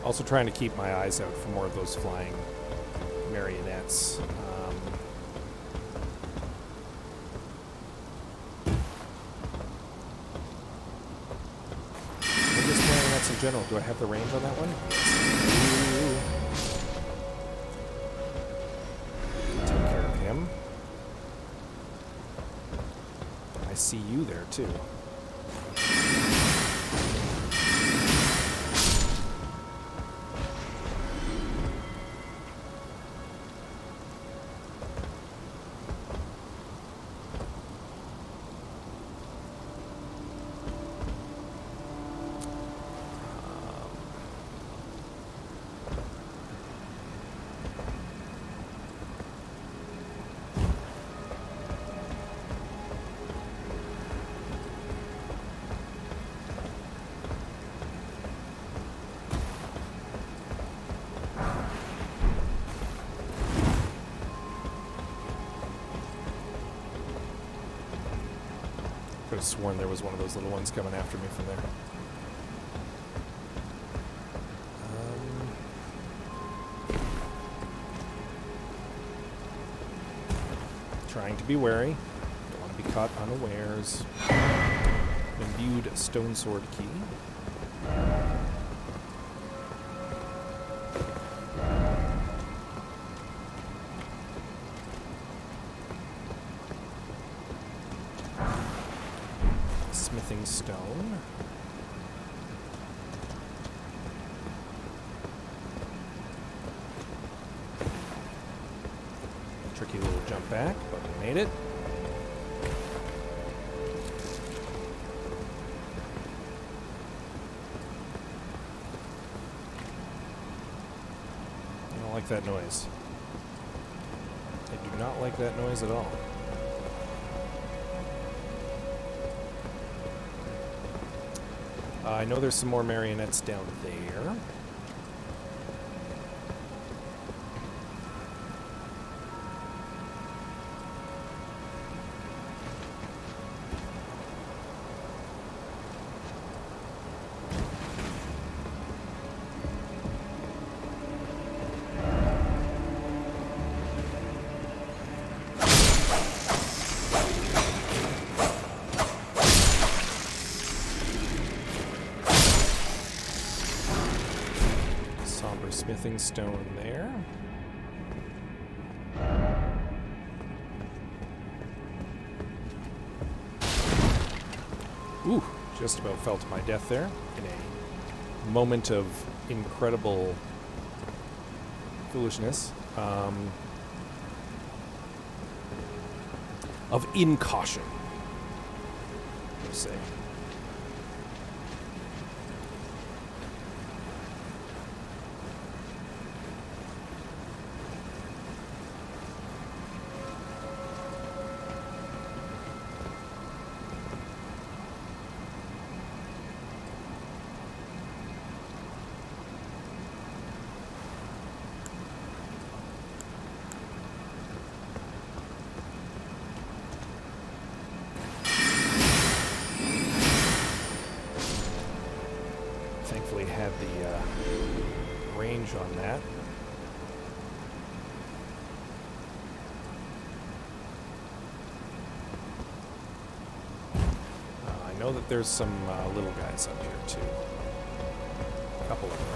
Also trying to keep my eyes out for more of those flying marionettes. Or just marionettes in general. Do I have the range on that one? Yes. Take care of him. I see you there too. Could have sworn there was one of those little ones coming after me from there. Trying to be wary. Don't want to be caught unawares. Imbued stone sword key. Smithing stone. Tricky little jump back, but we made it. I don't like that noise. I do not like that noise at all. I know there's some more marionettes down there. Smithing stone there. Ooh, just about fell to my death there in a moment of incredible foolishness. Of incaution, let's say. Thankfully had the range on that. I know that there's some little guys up here too. A couple of them.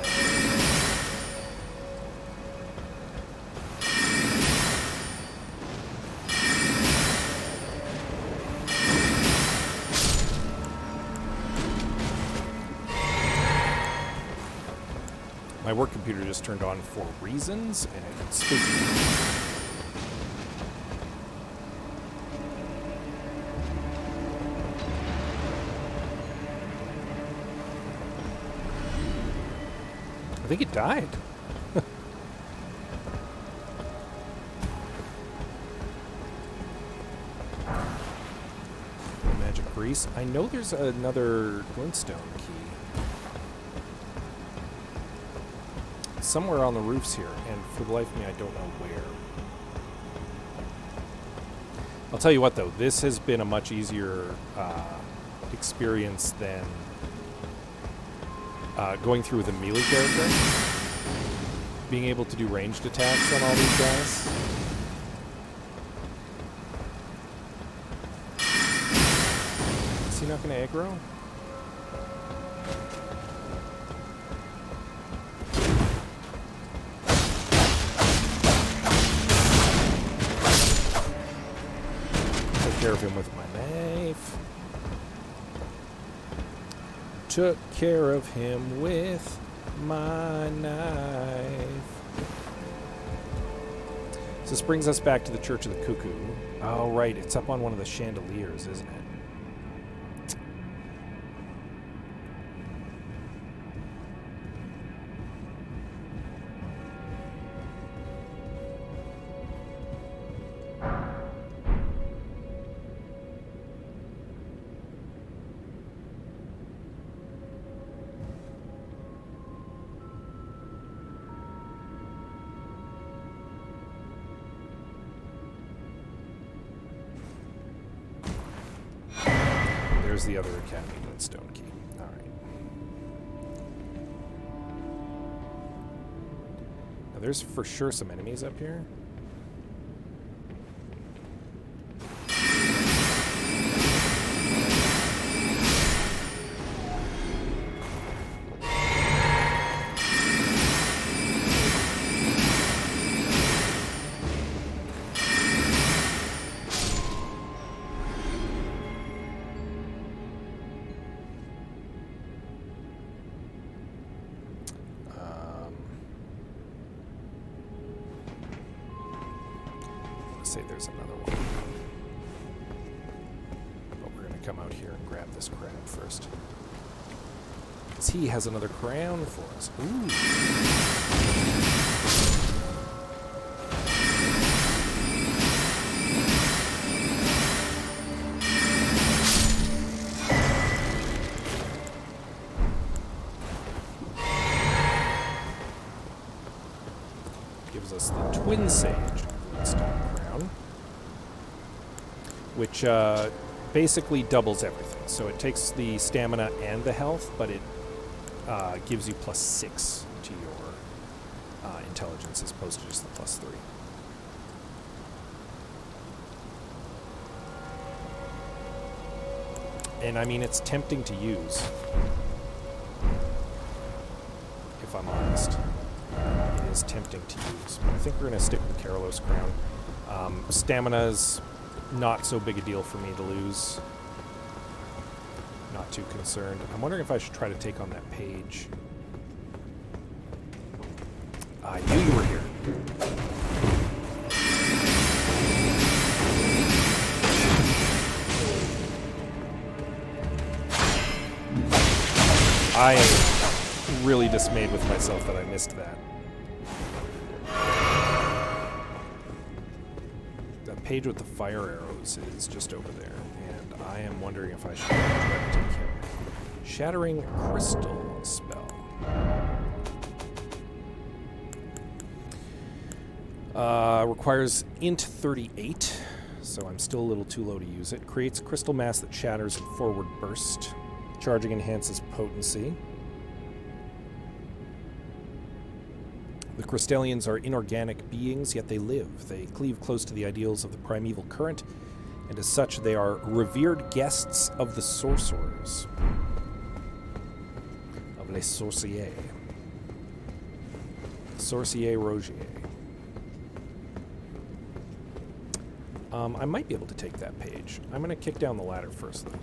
My work computer just turned on for reasons, and it's spooky. I think it died. Magic grease. I know there's another glintstone key somewhere on the roofs here, and for the life of me, I don't know where. I'll tell you what, though, this has been a much easier experience than going through with a melee character. Being able to do ranged attacks on all these guys. Is he not going to aggro? Care of him with my knife. Took care of him with my knife. So this brings us back to the Church of the Cuckoo. Oh, right. It's up on one of the chandeliers, isn't it? there's the other Academy Glintstone key. All right. Now, there's for sure some enemies up here. Say there's another one. But we're going to come out here and grab this crab first. Because he has another crown for us. Ooh. Gives us the Twin Sage Glintstone Crown, which basically doubles everything. So it takes the stamina and the health, but it gives you +6 to your intelligence as opposed to just the +3. And I mean, it's tempting to use, if I'm honest. It is tempting to use, but I think we're going to stick with Karalos Crown. Stamina's not so big a deal for me to lose. Not too concerned. I'm wondering if I should try to take on that page. I knew you were here. I am really dismayed with myself that I missed that. That page with the fire arrows is just over there, and I am wondering if I should try to take him. Shattering Crystal spell. Requires int 38, so I'm still a little too low to use it. Creates a crystal mass that shatters in forward burst. Charging enhances potency. The Crystallians are inorganic beings, yet they live. They cleave close to the ideals of the primeval current, and as such, they are revered guests of the sorcerers. Of les sorciers. Sorcier Rogier. I might be able to take that page. I'm going to kick down the ladder first, though.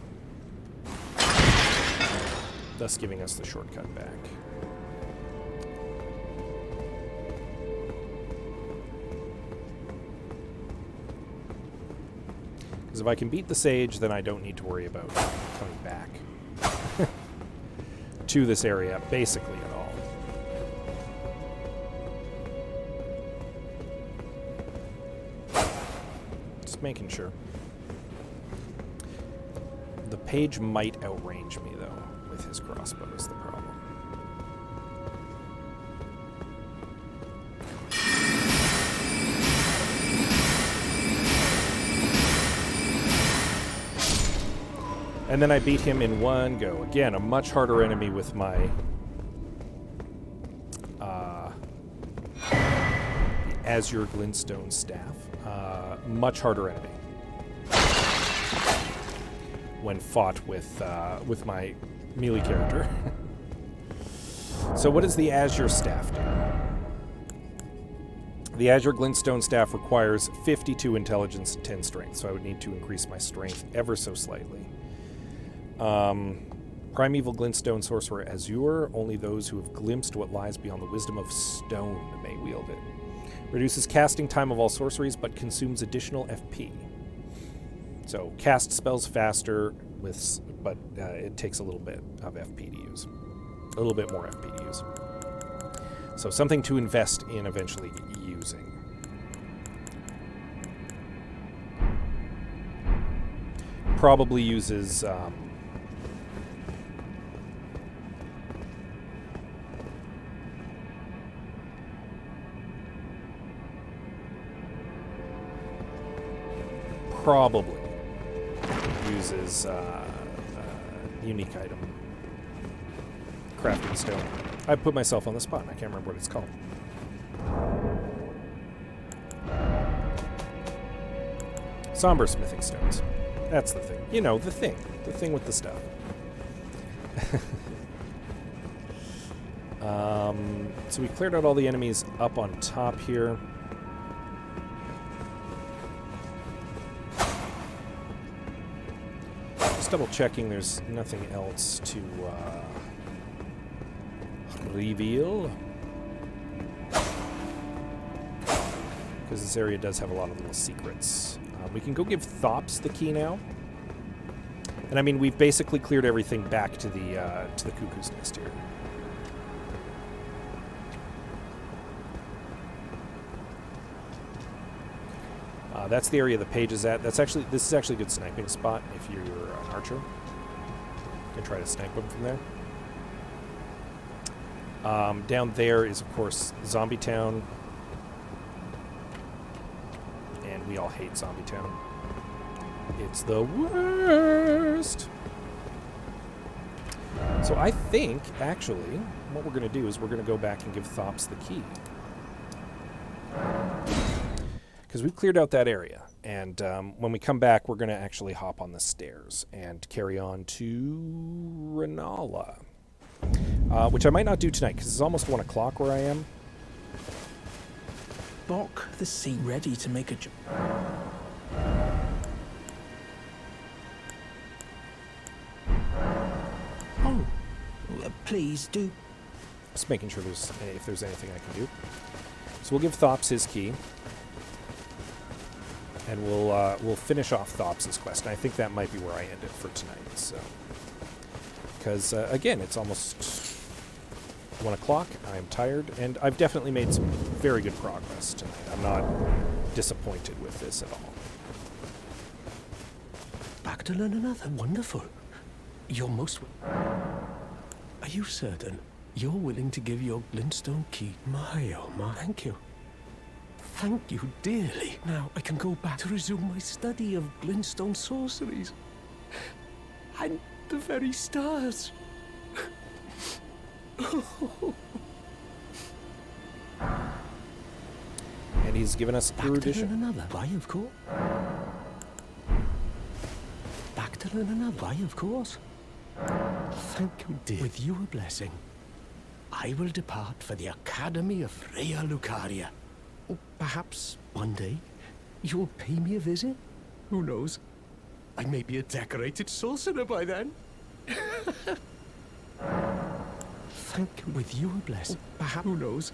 Thus giving us the shortcut back. Because if I can beat the sage, then I don't need to worry about coming back to this area, basically at all. Just making sure. The page might outrange me, though, with his crossbow is the problem. And then I beat him in one go. Again, a much harder enemy with my Azure Glintstone staff. Much harder enemy when fought with my melee character. So what does the Azure staff do? The Azure Glintstone staff requires 52 intelligence and 10 strength, so I would need to increase my strength ever so slightly. Primeval Glintstone Sorcerer Azure, only those who have glimpsed what lies beyond the wisdom of stone may wield it. Reduces casting time of all sorceries, but consumes additional FP. So, cast spells faster, but it takes a little bit of FP to use. A little bit more FP to use. So, something to invest in eventually using. Probably uses... probably uses unique item. Crafting stone. I put myself on the spot. I can't remember what it's called. Somber smithing stones. That's the thing. You know, the thing. The thing with the stuff. So we cleared out all the enemies up on top here. Just double checking there's nothing else to reveal. Because this area does have a lot of little secrets. We can go give Thops the key now. And I mean, we've basically cleared everything back to the Cuckoo's Nest here. That's the area the page is at. This is actually a good sniping spot if you're an archer. You can try to snipe them from there. Down there is, of course, Zombie Town. And we all hate Zombie Town. It's the worst. So I think, actually, what we're going to do is we're going to go back and give Thops the key. Because we've cleared out that area. And when we come back, we're going to actually hop on the stairs and carry on to Renala. Which I might not do tonight, because it's almost 1 o'clock where I am. Bok the sea ready to make a jump. Oh, please do. Just making sure if there's anything I can do. So we'll give Thops his key. And we'll finish off Thops' quest. And I think that might be where I end it for tonight. So, because again, it's almost 1 o'clock. I'm tired, and I've definitely made some very good progress tonight. I'm not disappointed with this at all. Back to learn another. Wonderful. You're most... Are you certain you're willing to give your glintstone key? My, oh my. Thank you. Thank you dearly. Now I can go back to resume my study of glintstone sorceries. And the very stars. And he's given us a erudition. Another. Why, of course. Back to learn another. Why, of course. Thank you, dear. With you a blessing, I will depart for the Academy of Rhea Lucaria. Perhaps one day you'll pay me a visit. Who knows? I may be a decorated sorcerer by then. Thank you. With you a blessing. Perhaps. Who knows?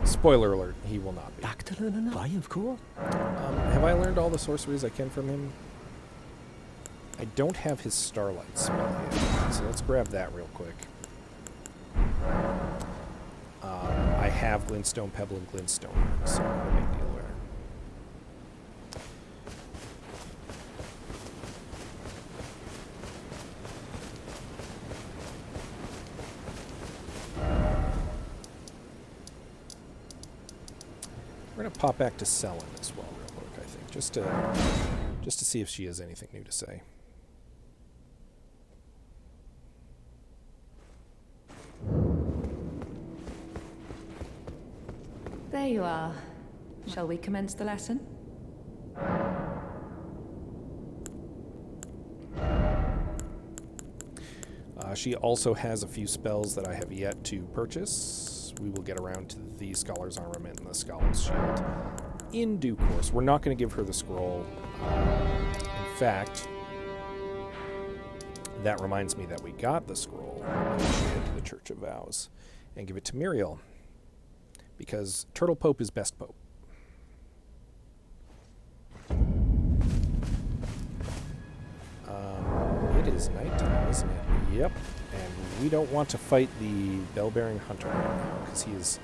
Spoiler alert, he will not be. Back to learn another. Why, of course. Have I learned all the sorceries I can from him? I don't have his Starlight spell yet, so let's grab that real quick. I have Glintstone Pebble and Glintstone, so not a big deal there. We're going to pop back to Selin as well real quick, I think, just to see if she has anything new to say. There you are. Shall we commence the lesson? She also has a few spells that I have yet to purchase. We will get around to the Scholar's Armament and the Scholar's Shield in due course. We're not going to give her the scroll. In fact, that reminds me that we got the scroll initiated to the Church of Vows and give it to Muriel. Because Turtle Pope is best Pope. It is nighttime, isn't it? Yep. And we don't want to fight the Bell-Bearing Hunter right now, because he is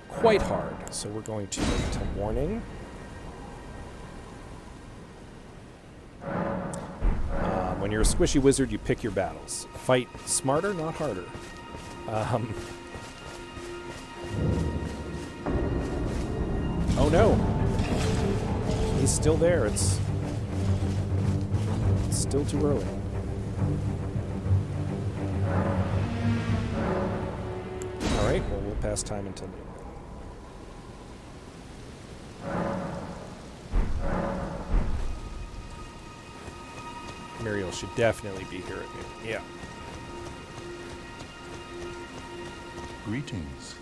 quite hard. So we're going to wait till morning. When you're a squishy wizard, you pick your battles. Fight smarter, not harder. Oh no! He's still there. It's still too early. Alright, well, we'll pass time until noon. Muriel should definitely be here at noon. Yeah. Greetings.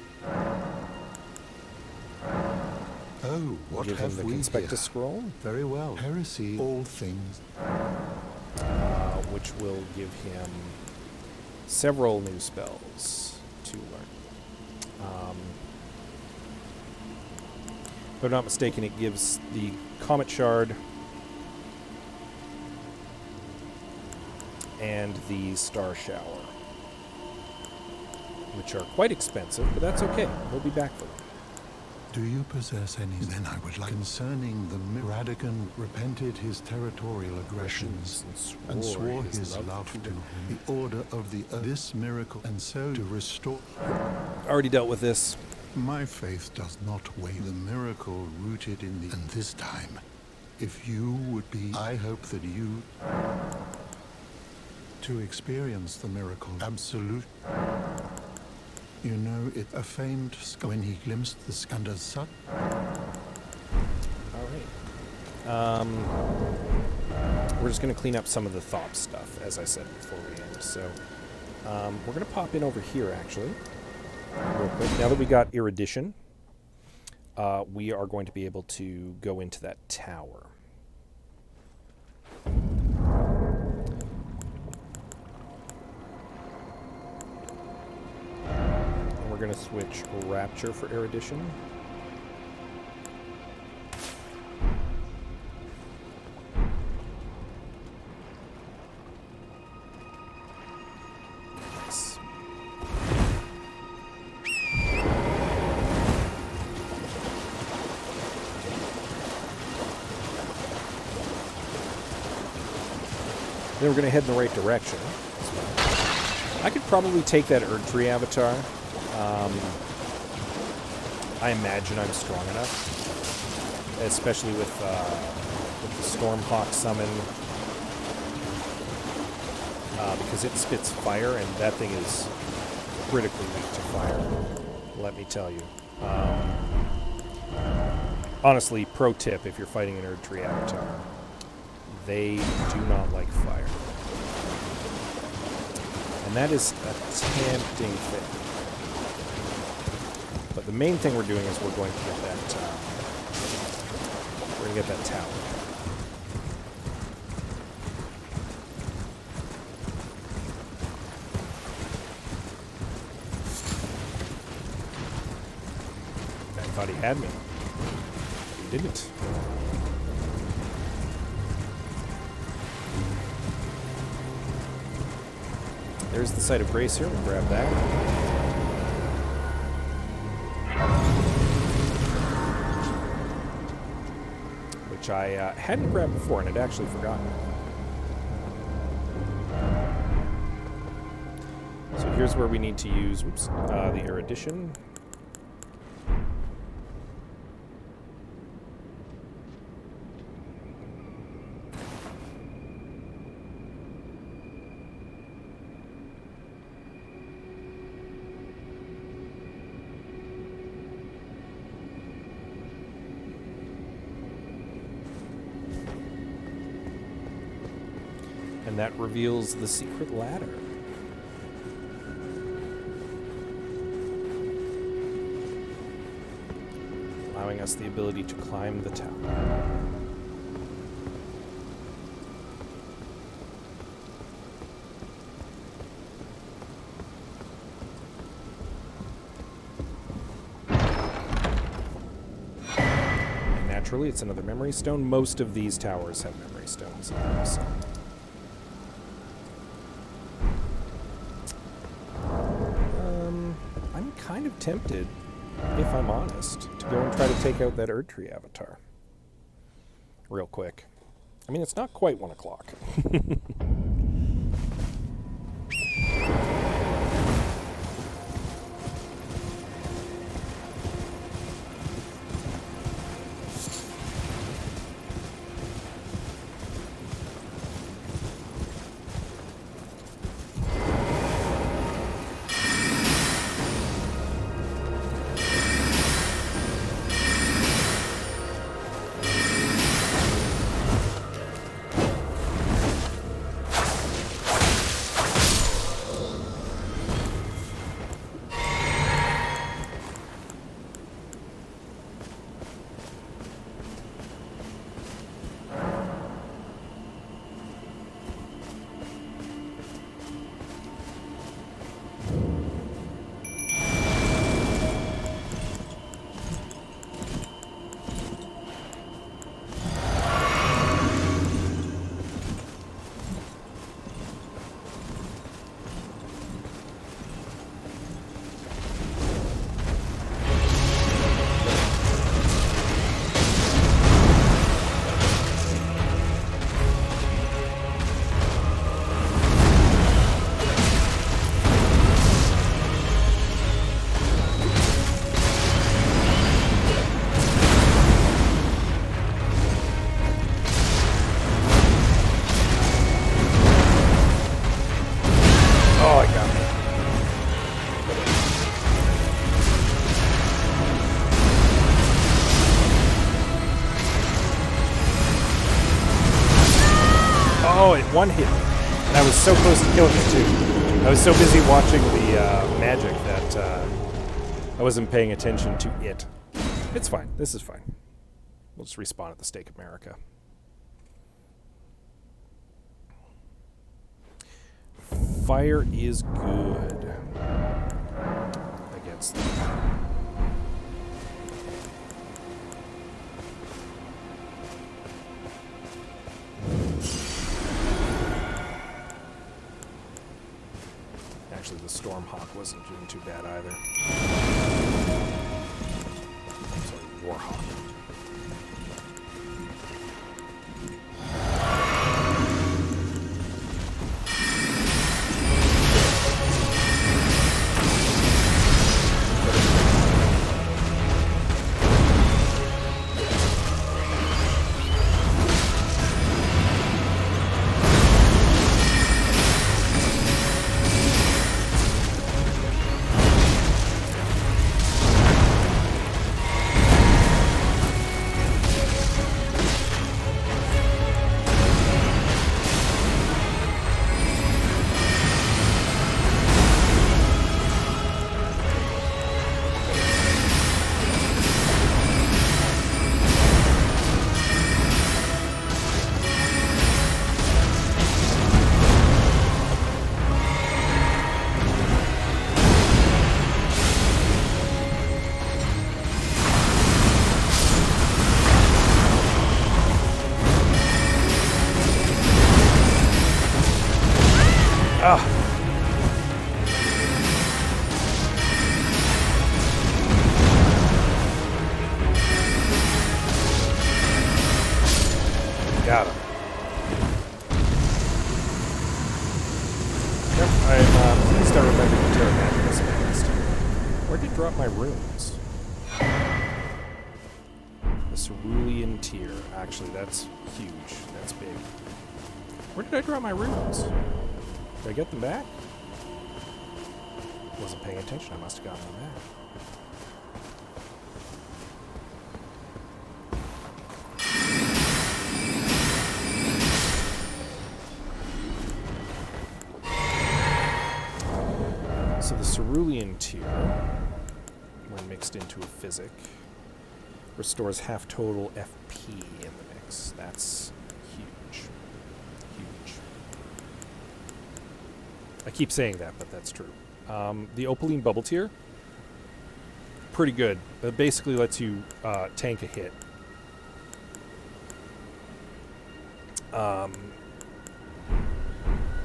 Oh, what Give him have the we Conspectus here? scroll, Very well. Heresy, all things. which will give him several new spells to learn. If I'm not mistaken, it gives the Comet Shard and the Star Shower, which are quite expensive, but that's okay. We'll be back for them. Do you possess any? Then I would like concerning the Radican repented his territorial aggressions and swore his love to the order of the earth. This miracle and so to restore. Already dealt with this. My faith does not weigh the miracle rooted in the and this time. If you would be, I hope that you to experience the miracle absolute. You know, it a famed when he glimpsed the Skander's sun. All right. We're just going to clean up some of the Thop stuff, as I said before we end. So we're going to pop in over here, actually, real quick. Now that we got Erudition, we are going to be able to go into that tower. We're going to switch Rapture for Erudition. Nice. Then we're going to head in the right direction. I could probably take that Erdtree avatar. I imagine I'm strong enough, especially with the Stormhawk summon, because it spits fire, and that thing is critically weak to fire, let me tell you. Honestly, pro tip, if you're fighting an Erdtree avatar, they do not like fire. And that is a tempting thing. But the main thing we're doing is we're going to get that. We're going to get that tower. I thought he had me. He didn't. There's the Site of Grace here. We'll grab that. Which I hadn't grabbed before and had actually forgotten. So here's where we need to use the Erudition. And that reveals the secret ladder. Allowing us the ability to climb the tower. And naturally, it's another memory stone. Most of these towers have memory stones in them, so. Kind of tempted, if I'm honest, to go and try to take out that Erdtree avatar. Real quick. I mean, it's not quite 1 o'clock. one hit me, and I was so close to killing it too. I was so busy watching the magic that I wasn't paying attention to it. It's fine. This is fine. We'll just respawn at the Stake of America. Fire is good against them. Actually, the Stormhawk wasn't doing too bad either. Sorry, Warhawk. Got him. Yep, I'm pleased I remembered to tear that this fast. Where did I drop my runes? The Cerulean Tier. Actually, that's huge. That's big. Where did I drop my runes? Did I get them back? Wasn't paying attention. I must have gotten them back. So the Cerulean Tier, when mixed into a physic, restores half total FP in the mix. That's huge. Huge. I keep saying that, but that's true. The Opaline Bubble Tier, pretty good. It basically lets you tank a hit.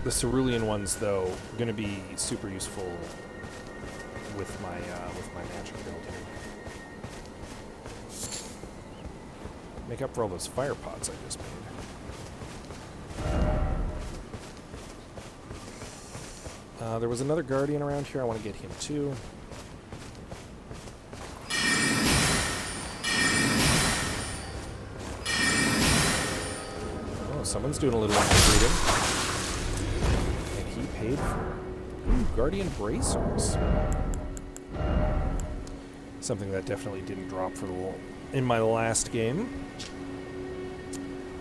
The Cerulean ones, though, are going to be super useful with my magic build here. Make up for all those fire pods I just made. There was another Guardian around here. I want to get him too. Oh, someone's doing a little interbreeding. Paid for. Ooh, Guardian Bracers. Something that definitely didn't drop for the wall in my last game.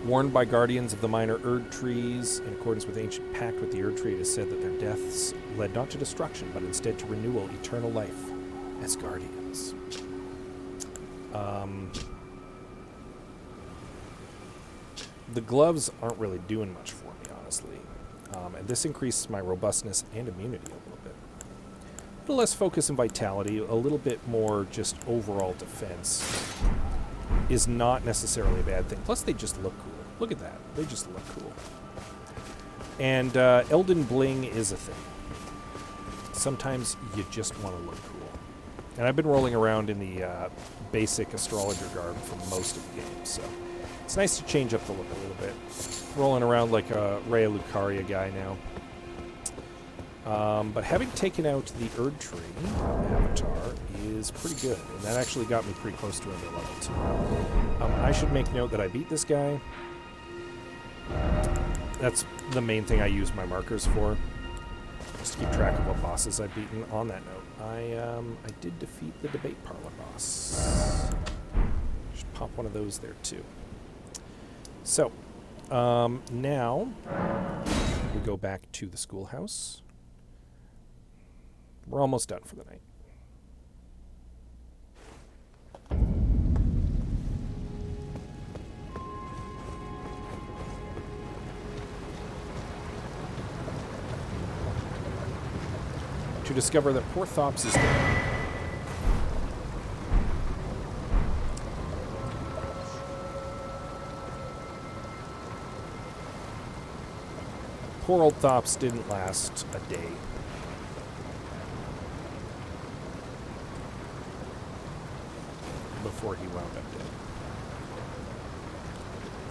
Warned by guardians of the minor Erd trees, in accordance with ancient pact with the Erd tree, it is said that their deaths led not to destruction, but instead to renewal, eternal life as guardians. The gloves aren't really doing much for me, honestly. And this increases my robustness and immunity a little bit. A little less focus and vitality, a little bit more just overall defense is not necessarily a bad thing. Plus, they just look cool. Look at that. They just look cool. And Elden Bling is a thing. Sometimes you just want to look cool. And I've been rolling around in the basic astrologer garb for most of the game, so it's nice to change up the look a little bit. Rolling around like a Rhea Lucaria guy now. But having taken out the Erd Tree avatar is pretty good, and that actually got me pretty close to under level 2. I should make note that I beat this guy. That's the main thing I use my markers for, just to keep track of what bosses I've beaten. On that note, I did defeat the Debate Parlor boss. Should pop one of those there too. So, Now we go back to the schoolhouse. We're almost done for the night. To discover that poor Thops is dead. Poor old Thops didn't last a day. Before he wound up dead.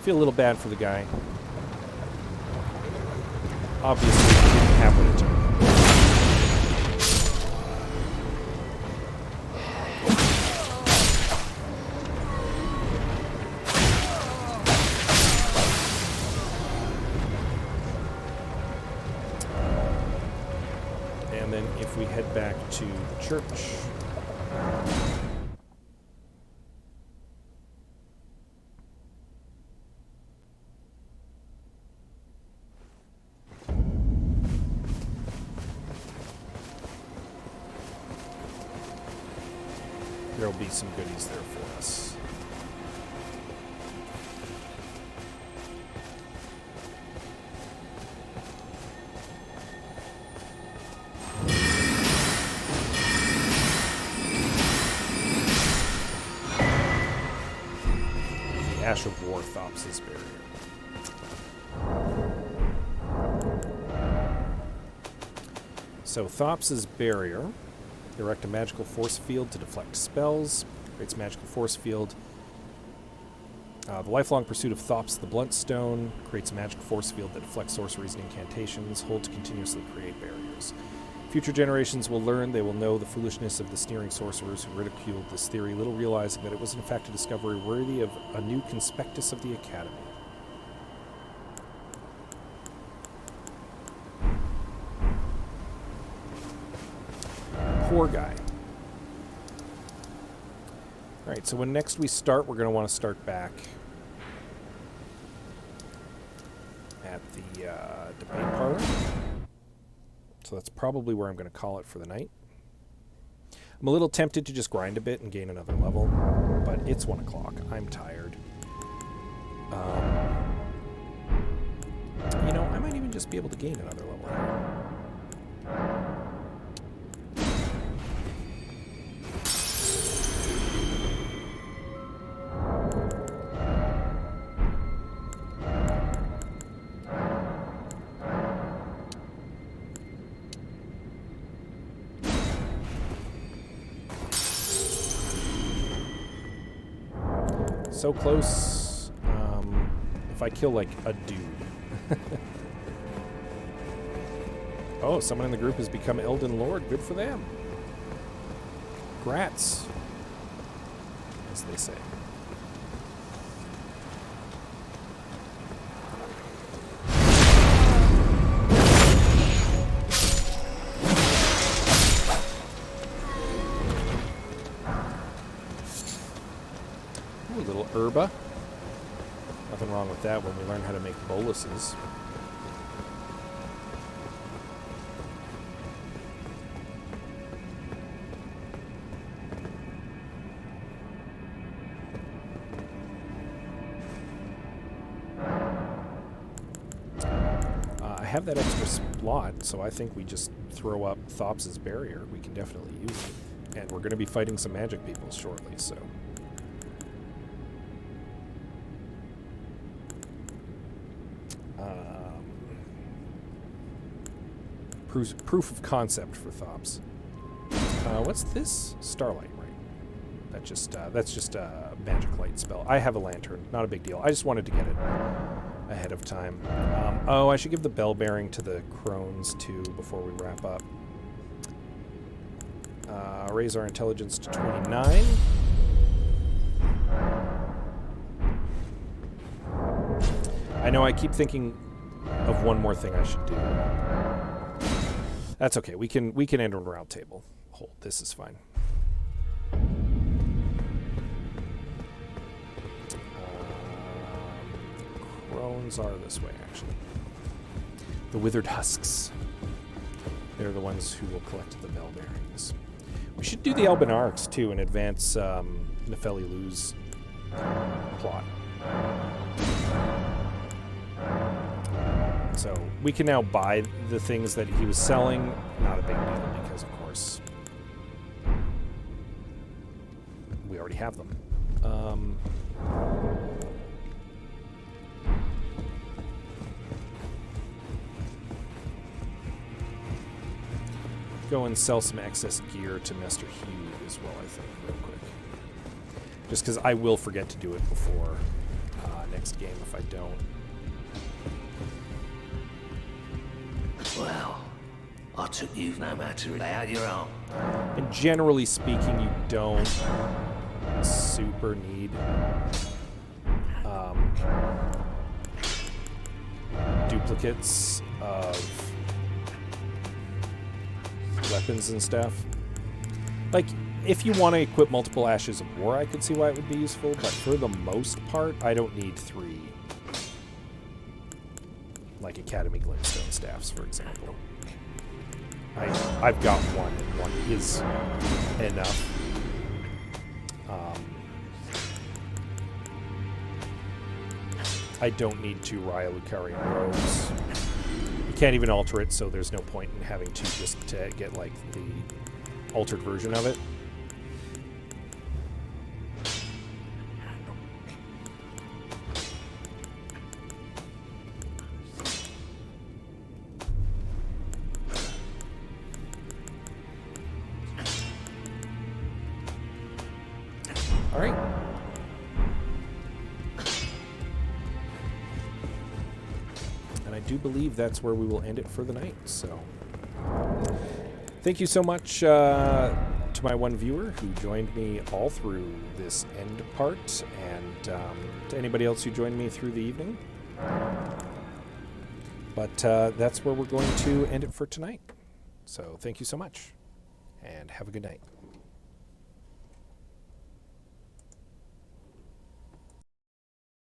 Feel a little bad for the guy. Obviously, he didn't have what it took. And then if we head back to the church... There'll be some goodies there for us. The Ash of War, Thops' barrier. So Thops' barrier. Erect a magical force field to deflect spells. Creates magical force field. The lifelong pursuit of Thops the Bluntstone creates a magical force field that deflects sorceries and incantations. Hold to continuously create barriers. Future generations will learn. They will know the foolishness of the sneering sorcerers who ridiculed this theory, little realizing that it was in fact a discovery worthy of a new conspectus of the Academy. Poor guy. Alright, so when next we start, we're going to want to start back at the debate parlor. So that's probably where I'm going to call it for the night. I'm a little tempted to just grind a bit and gain another level, but it's 1 o'clock. I'm tired. You know, I might even just be able to gain another level here. So close. If I kill, like, a dude. Oh, someone in the group has become Elden Lord. Good for them. Grats, as they say. Ooh, a little herba. Nothing wrong with that when we learn how to make boluses. I have that extra slot, so I think we just throw up Thops' barrier. We can definitely use it. And we're going to be fighting some magic people shortly, so... proof of concept for Thops. What's this? Starlight, right? That's just a magic light spell. I have a lantern, not a big deal. I just wanted to get it ahead of time. Oh, I should give the bell bearing to the crones too before we wrap up. Raise our intelligence to 29. I know I keep thinking of one more thing I should do. That's okay. We can end on a round table. Hold. This is fine. bones are this way, actually. The withered husks. They're the ones who will collect the bell bearings. We should do the Elben Arcs, too, and advance Nefeli Lu's plot. So we can now buy the things that he was selling. Not a big deal because, of course, we already have them. Go and sell some excess gear to Mr. Hugh as well, I think, real quick. Just because I will forget to do it before next game if I don't. Well, I took you no matter. Lay out your arm. And generally speaking, you don't super need duplicates of weapons and stuff. Like, if you want to equip multiple Ashes of War, I could see why it would be useful, but for the most part, I don't need 3. Like Academy Glintstone staffs, for example. I've got one, and one is enough. I don't need 2 Raya Lucarian robes. You can't even alter it, so there's no point in having 2 just to get, like, the altered version of it. All right. And I do believe that's where we will end it for the night. So thank you so much to my one viewer who joined me all through this end part, and to anybody else who joined me through the evening. But that's where we're going to end it for tonight. So thank you so much, and have a good night.